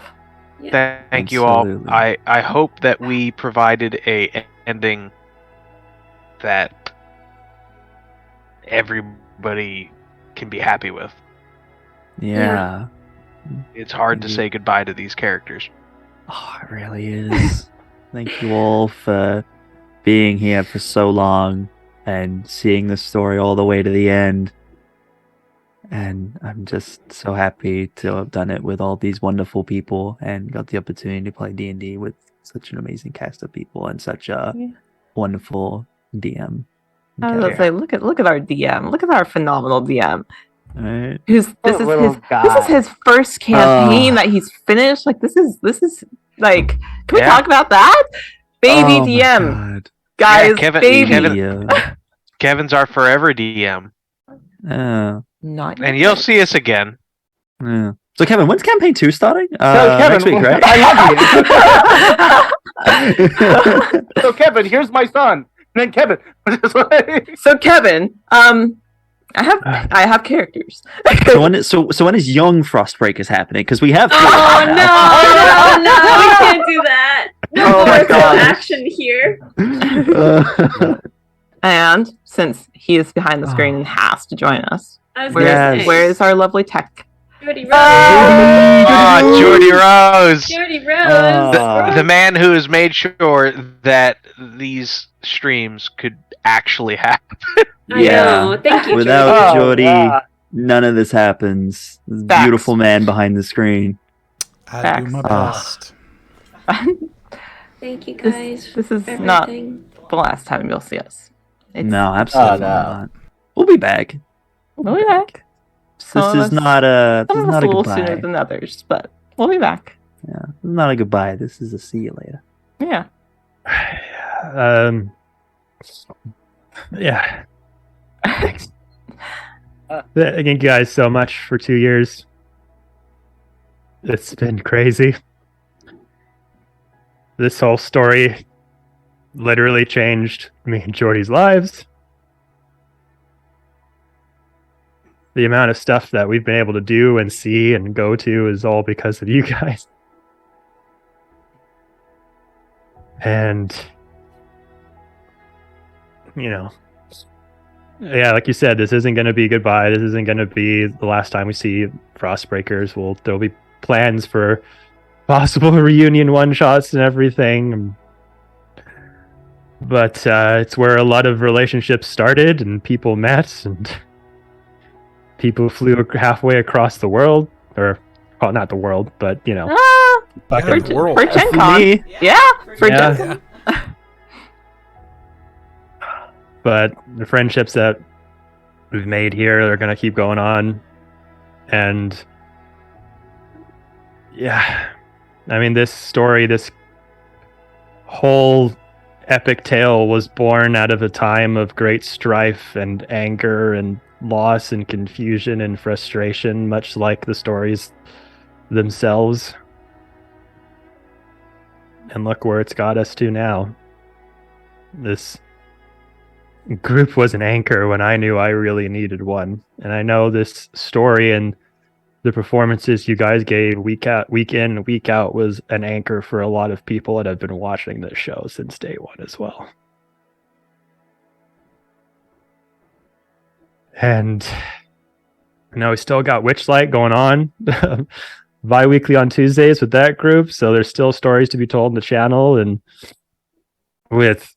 Thank you all. Absolutely. I hope that we provided a ending that everybody can be happy with. Yeah. It's hard to Mhm. say goodbye to these characters. Oh, it really is. Thank you all for being here for so long and seeing the story all the way to the end. And I'm just so happy to have done it with all these wonderful people and got the opportunity to play D&D with such an amazing cast of people and such a Yeah. wonderful DM. I was gonna say, look at our DM. Look at our phenomenal DM. Alright. This is little his guy. this is his first campaign that he's finished. Like this is like, can we Yeah. talk about that? Baby Oh my DM, God. guys, Kevin- baby. Kevin- Kevin's our forever DM, Yeah. Not and yet. you'll see us again. Yeah. So Kevin, when's campaign 2 starting? So, Kevin, Next week, right? I love you. So Kevin, here's my son. And then Kevin. So Kevin, I have characters. so when is Young Frostbreakers happening? Because we have. Oh no, we can't do that. No Oh my more gosh. action here. And since he is behind the screen and has to join us, I was Yes. gonna say, where is our lovely tech? Jordy Rose. Ah, Jordy Rose, Jordy Rose. the man who has made sure that these streams could actually happen. I Yeah. know. Thank you, Without Jordy. Jordy, none of this happens. This Facts. beautiful man behind the screen. I do my Facts. best. Thank you guys. This is for not everything. the last time you'll see us. No, absolutely no. not. We'll be back. We'll be back. Some This of is us- not a. This Some is of us not a a little goodbye. sooner than others, but we'll be back. Yeah, this is not a goodbye. This is a see you later. Yeah. Yeah. Thank you guys so much for 2 years. It's been crazy. This whole story literally changed me and Jordy's lives. The amount of stuff that we've been able to do and see and go to is all because of you guys. And, you know, yeah, like you said, this isn't going to be goodbye. This isn't going to be the last time we see Frostbreakers. There'll be plans for possible reunion one-shots and everything. But it's where a lot of relationships started and people met and people flew halfway across the world. Or, well, not the world, but, you know. Back For, in the world. for Gen For Con. me, Yeah. For Yeah. Gen Con. Yeah. But the friendships that we've made here are going to keep going on. And Yeah. I mean, this story, this whole epic tale was born out of a time of great strife and anger and loss and confusion and frustration, much like the stories themselves. And look where it's got us to now. This group was an anchor when I knew I really needed one. And I know this story and the performances you guys gave week in and week out was an anchor for a lot of people that have been watching this show since day one as well. And now we still got Witchlight going on bi-weekly on Tuesdays with that group, so there's still stories to be told in the channel, and with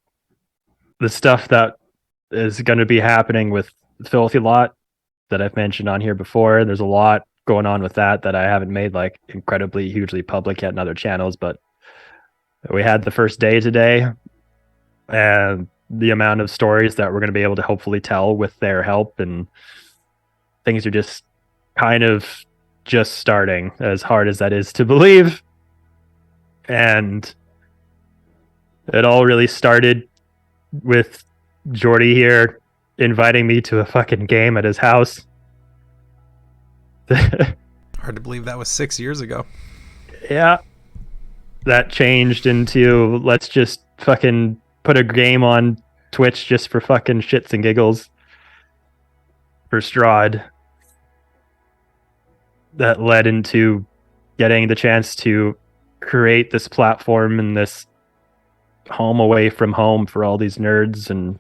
the stuff that is going to be happening with Filthy Lot that I've mentioned on here before. There's a lot going on with that I haven't made like incredibly hugely public yet in other channels, but we had the first day today, and the amount of stories that we're going to be able to hopefully tell with their help, and things are just kind of just starting, as hard as that is to believe. And it all really started with Jordy here inviting me to a fucking game at his house. Hard to believe that was 6 years ago. Yeah. That changed into let's just fucking put a game on Twitch just for fucking shits and giggles for Strahd. That led into getting the chance to create this platform and this home away from home for all these nerds, and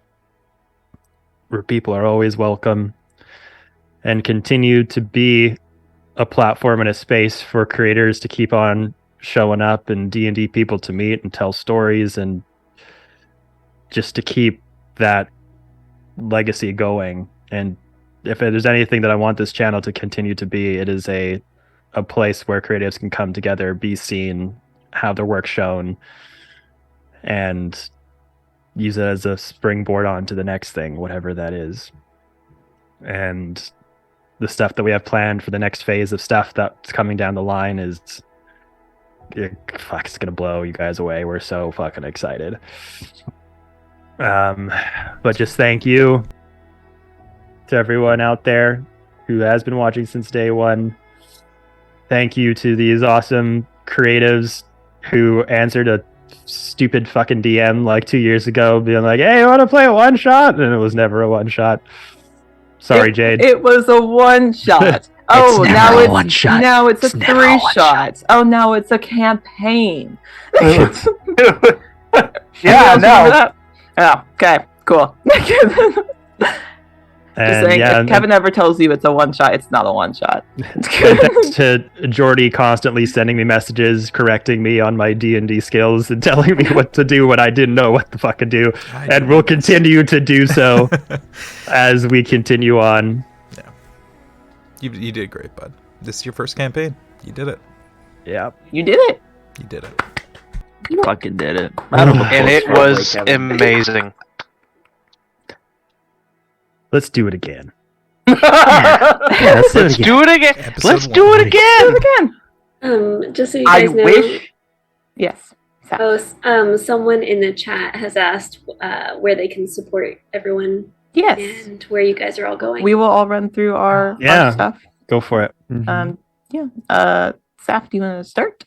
where people are always welcome, and continue to be a platform and a space for creators to keep on showing up and D&D people to meet and tell stories, and just to keep that legacy going. And if there's anything that I want this channel to continue to be, it is a place where creatives can come together, be seen, have their work shown, and use it as a springboard on to the next thing, whatever that is. And the stuff that we have planned for the next phase of stuff that's coming down the line is it's gonna blow you guys away. We're so fucking excited. But just thank you to everyone out there who has been watching since day one. Thank you to these awesome creatives who answered a stupid fucking DM like 2 years ago, being like, "Hey, you want to play a one shot?" And it was never a one shot. Sorry, Jade. It was a one shot. Oh, now it's one shot. Now it's a never three one shot. Oh, now it's a campaign. Yeah, Remember no. that? Oh, okay, cool. Just And saying, yeah, if Kevin ever tells you it's a one shot, it's not a one shot. thanks to Jordy constantly sending me messages, correcting me on my D&D skills, and telling me what to do when I didn't know what to fucking do, and will continue to do so as we continue on. Yeah, you did great, bud. This is your first campaign. You did it. Yeah, You did it. You did it. Fucking did it. And it was amazing. let's do it again. Let's Let's do it again. Episode Let's do one. it again. Again. Just so you I guys know, wish. Yes. someone in the chat has asked where they can support everyone Yes. and where you guys are all going. We will all run through our Yeah. stuff. Go for it. Yeah. Saf, do you want to start?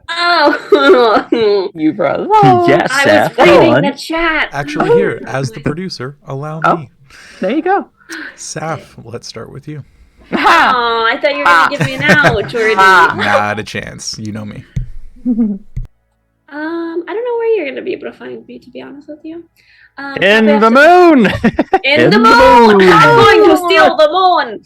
Oh, You brother. Yes, I Saf, was go reading on. the chat. Actually, here, as the producer, allow Oh. me. There you go. Saf, let's start with you. Oh, I thought you were gonna give me an out, Jordy. Not a chance. You know me. I don't know where you're gonna be able to find me, to be honest with you. In probably the have moon. In the moon! I'm going to steal the moon!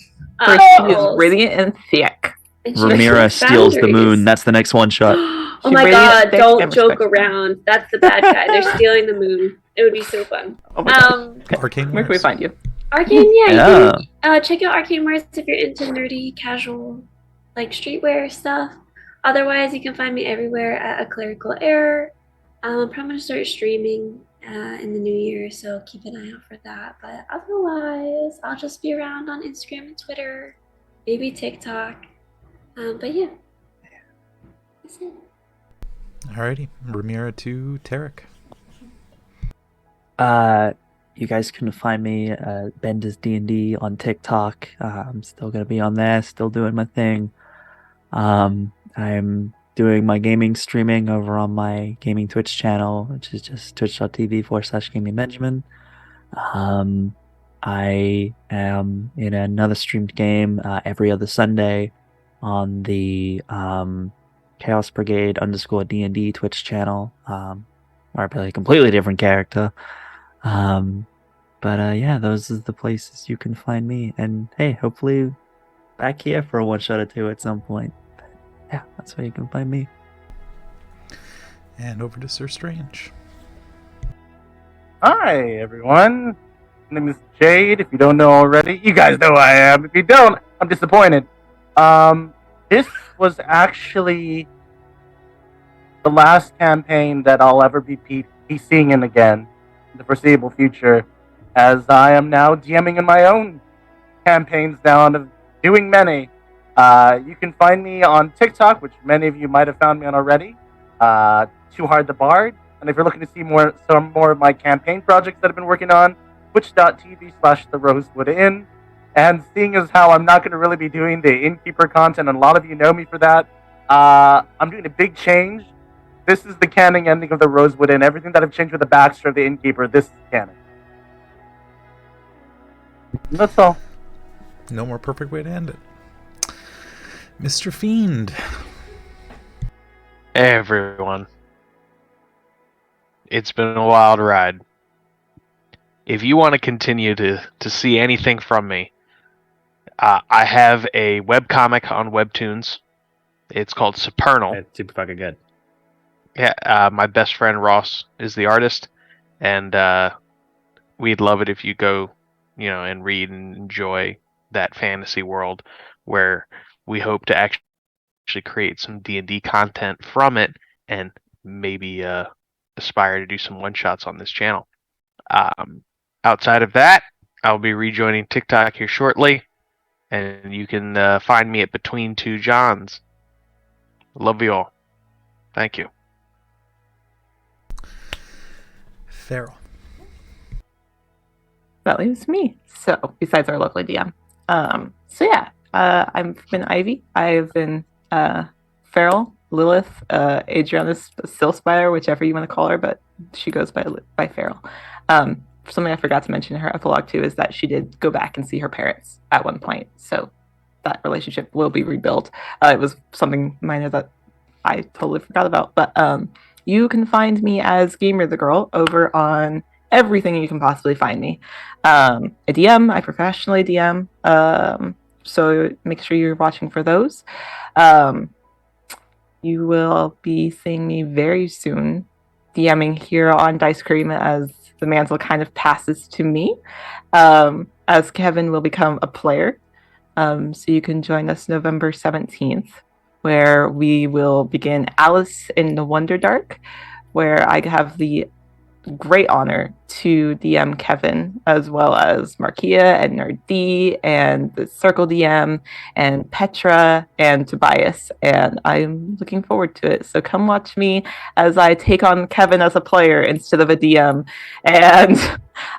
First, she is radiant and thick. And she Ramira has steals the moon. boundaries. That's the next one shot. Oh She my radiant, god, thick, don't and joke respectful. around. That's the bad guy. They're stealing the moon. It would be so fun. Oh my god. Arcane Where can we Wars. find you? Arcane, yeah. Yeah. You can check out Arcane Wars if you're into nerdy, casual, like streetwear stuff. Otherwise, you can find me everywhere at A Clerical Error. I'm probably going to start streaming in the new year, so keep an eye out for that. But otherwise, I'll just be around on Instagram and Twitter, maybe TikTok. But yeah. Alrighty, Ramira to Tarek. You guys can find me Benda's D&D on TikTok. I'm still gonna be on there, still doing my thing. I'm doing my gaming streaming over on my gaming Twitch channel, which is just twitch.tv/gamingbenjamin. I am in another streamed game every other Sunday on the Chaos Brigade _D&D Twitch channel, where I play a completely different character. Yeah, those are the places you can find me. And hey, hopefully back here for a one shot or two at some point. Yeah, that's where you can find me. And over to Sir Strange. Hi, everyone. My name is Cheide. If you don't know already, you guys know who I am. If you don't, I'm disappointed. This was actually the last campaign that I'll ever be PCing in again in the foreseeable future, as I am now DMing in my own campaigns now and doing many. You can find me on TikTok, which many of you might have found me on already. Too Hard the Bard. And if you're looking to see some more of my campaign projects that I've been working on, twitch.tv/therosewood Inn. And seeing as how I'm not going to really be doing the Innkeeper content, and a lot of you know me for that, I'm doing a big change. This is the canon ending of the Rosewood Inn. Everything that I've changed with the backstory of the Innkeeper, this is canon. And that's all. No more perfect way to end it. Mr. Fiend. Hey, everyone. It's been a wild ride. If you want to continue to see anything from me, I have a webcomic on Webtoons. It's called Supernal. It's super fucking good. Yeah, my best friend Ross is the artist, and we'd love it if you go, and read and enjoy that fantasy world where we hope to actually create some D&D content from it, and maybe aspire to do some one-shots on this channel. Outside of that, I'll be rejoining TikTok here shortly, and you can find me at Between Two Johns. Love you all. Thank you. Farrell. That leaves me. So, besides our lovely DM. I've been Ivy. I've been Farrell, Lilith, Adriana's Still Spire, whichever you want to call her, but she goes by Farrell. Something I forgot to mention in her epilogue too is that she did go back and see her parents at one point, so that relationship will be rebuilt. It was something minor that I totally forgot about, but you can find me as Gamer the Girl over on everything you can possibly find me. I DM, I professionally DM, so make sure you're watching for those. You will be seeing me very soon DMing here on Dicecream as the mantle kind of passes to me, as Kevin will become a player. So you can join us November 17th, where we will begin Alice in the Wonderdark, where I have the great honor to DM Kevin, as well as Markia and Nerd D and the Circle DM and Petra and Tobias, and I'm looking forward to it. So come watch me as I take on Kevin as a player instead of a DM, and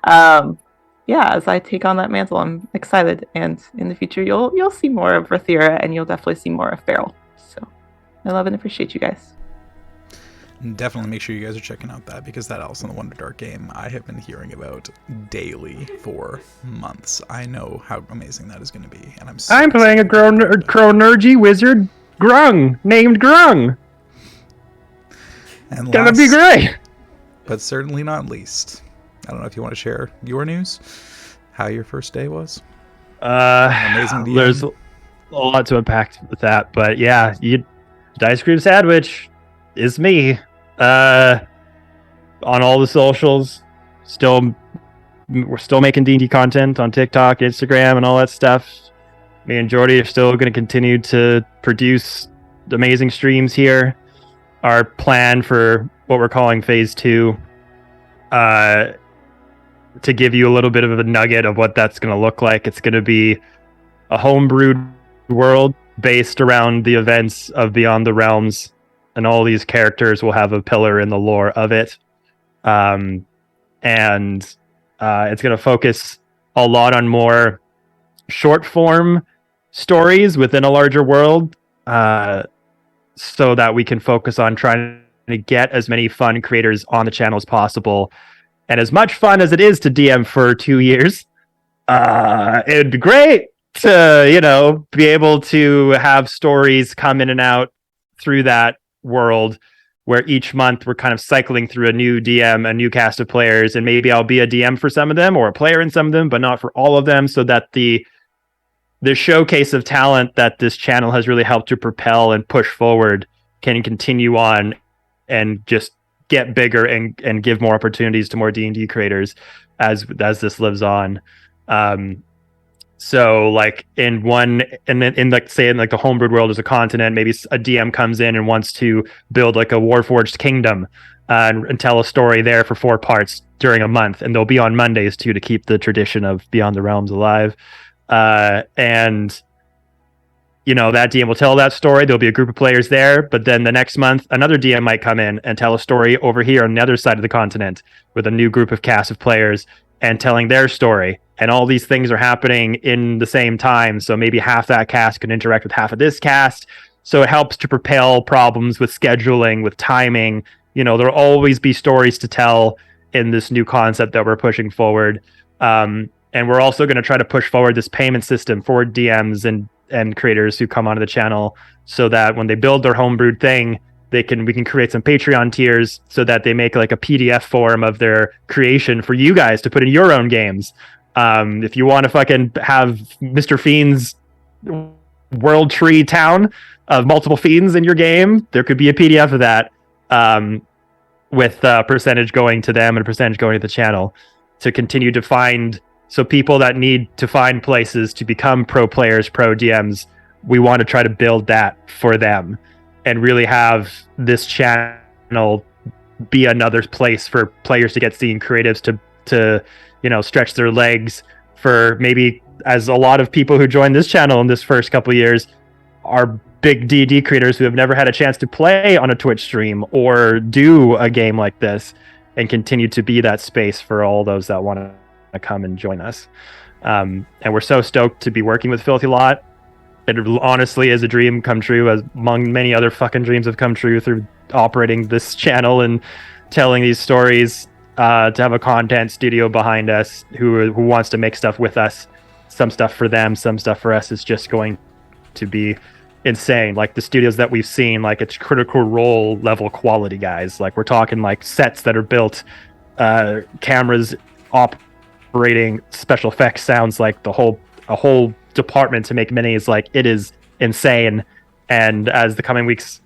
as I take on that mantle, I'm excited. And in the future, you'll see more of Rathira, and you'll definitely see more of Farrell. So I love and appreciate you guys. Definitely make sure you guys are checking out that, because that Alice in the Wonderdark game I have been hearing about daily for months. I know how amazing that is going to be, and I'm playing a Cronergy wizard Grung named Grung. And Gonna be great. But certainly not least, I don't know if you want to share your news, how your first day was. Amazing DM. There's a lot to unpack with that, but yeah, Dicecream Sandwich is me. On all the socials, we're still making D&D content on TikTok, Instagram, and all that stuff. Me and Jordy are still going to continue to produce amazing streams here. Our plan for what we're calling Phase 2, to give you a little bit of a nugget of what that's going to look like. It's going to be a homebrewed world based around the events of Beyond the Realms, and all these characters will have a pillar in the lore of it. And it's going to focus a lot on more short form stories within a larger world, so that we can focus on trying to get as many fun creators on the channel as possible. And as much fun as it is to DM for 2 years, it'd be great to, be able to have stories come in and out through that world, where each month we're kind of cycling through a new DM, a new cast of players, and maybe I'll be a DM for some of them or a player in some of them, but not for all of them, so that the showcase of talent that this channel has really helped to propel and push forward can continue on and just get bigger and give more opportunities to more D&D creators as this lives on. So like in like say in like the homebrewed world as a continent, maybe a DM comes in and wants to build like a Warforged kingdom and tell a story there for 4 parts during a month, and they'll be on Mondays too to keep the tradition of Beyond the Realms alive. And that DM will tell that story. There'll be a group of players there, but then the next month another DM might come in and tell a story over here on the other side of the continent with a new group of cast of players and telling their story. And all these things are happening in the same time, so maybe half that cast can interact with half of this cast. So it helps to propel problems with scheduling, with timing. There'll always be stories to tell in this new concept that we're pushing forward. And we're also going to try to push forward this payment system for DMs and creators who come onto the channel, so that when they build their homebrewed thing, we can create some Patreon tiers so that they make like a PDF form of their creation for you guys to put in your own games. If you want to fucking have Mr. Fiend's World Tree Town of multiple fiends in your game, there could be a PDF of that, with a percentage going to them and a percentage going to the channel, to continue to find. So people that need to find places to become pro players, pro DMs, we want to try to build that for them and really have this channel be another place for players to get seen, creatives to stretch their legs. For maybe, as a lot of people who joined this channel in this first couple of years are big D&D creators who have never had a chance to play on a Twitch stream or do a game like this, and continue to be that space for all those that want to come and join us. And we're so stoked to be working with Filthy Lot. It honestly is a dream come true, as among many other fucking dreams have come true through operating this channel and telling these stories, to have a content studio behind us who wants to make stuff with us. Some stuff for them, some stuff for us is just going to be insane. Like the studios that we've seen, like it's Critical Role level quality, guys. Like we're talking like sets that are built, cameras operating, special effects sounds, like a whole department to make minis. Like it is insane. And as the coming weeks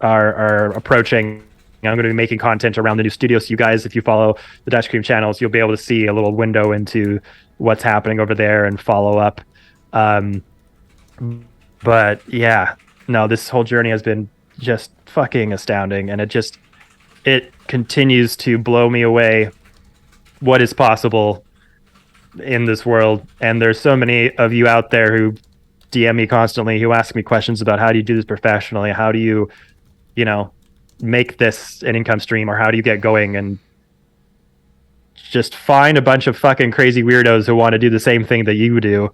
are approaching, I'm going to be making content around the new studio, so you guys, if you follow the Dicecream channels, you'll be able to see a little window into what's happening over there and follow up. But yeah, no, this whole journey has been just fucking astounding, and it continues to blow me away what is possible in this world. And there's so many of you out there who DM me constantly, who ask me questions about how do you do this professionally, how do you make this an income stream, or how do you get going, and just find a bunch of fucking crazy weirdos who want to do the same thing that you do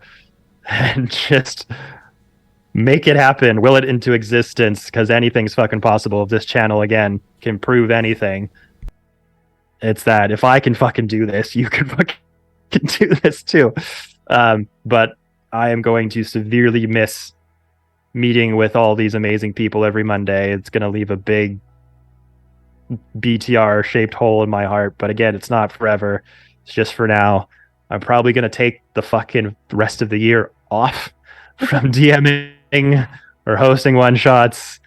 and just make it happen, will it into existence, because anything's fucking possible. If this channel again can prove anything, it's that if I can fucking do this, you can fucking do this too. But I am going to severely miss meeting with all these amazing people every Monday. It's going to leave a big BTR shaped hole in my heart, but again, it's not forever. It's just for now. I'm probably going to take the fucking rest of the year off from DMing or hosting one shots,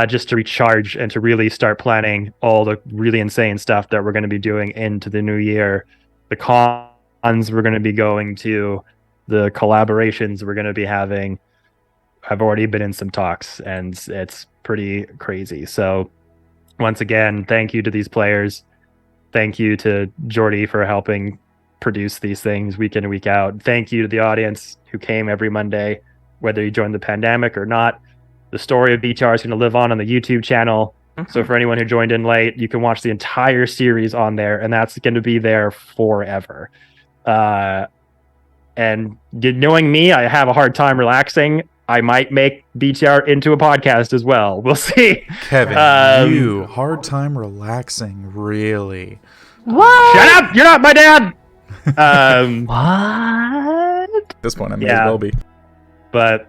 just to recharge and to really start planning all the really insane stuff that we're going to be doing into the new year. The cons we're going to be going to, the collaborations we're going to be having. I've already been in some talks, and it's pretty crazy. So once again, thank you to these players. Thank you to Jordy for helping produce these things week in and week out. Thank you to the audience who came every Monday, whether you joined the pandemic or not. The story of BTR is going to live on the YouTube channel. So for anyone who joined in late, you can watch the entire series on there, and that's going to be there forever. And knowing me, I have a hard time relaxing. I might make BTR into a podcast as well. We'll see. Kevin, you hard time relaxing, really? What? Shut up! You're not my dad. What? At this point, I may as well be. But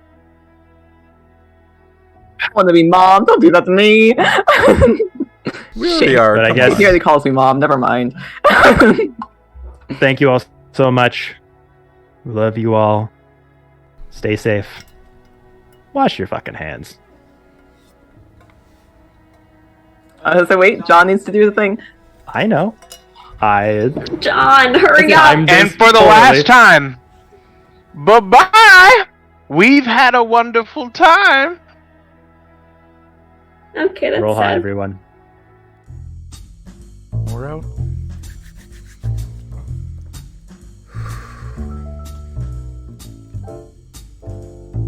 I want to be mom. Don't do that to me. We already are. But I come guess- on. He already calls me mom. Never mind. thank you all so much. We love you all. Stay safe. Wash your fucking hands. So wait, John needs to do the thing. I know. John, hurry up! I'm And just for the poorly. last time, bye-bye! We've had a wonderful time. Okay, that's Roll high, sad. everyone. We're out.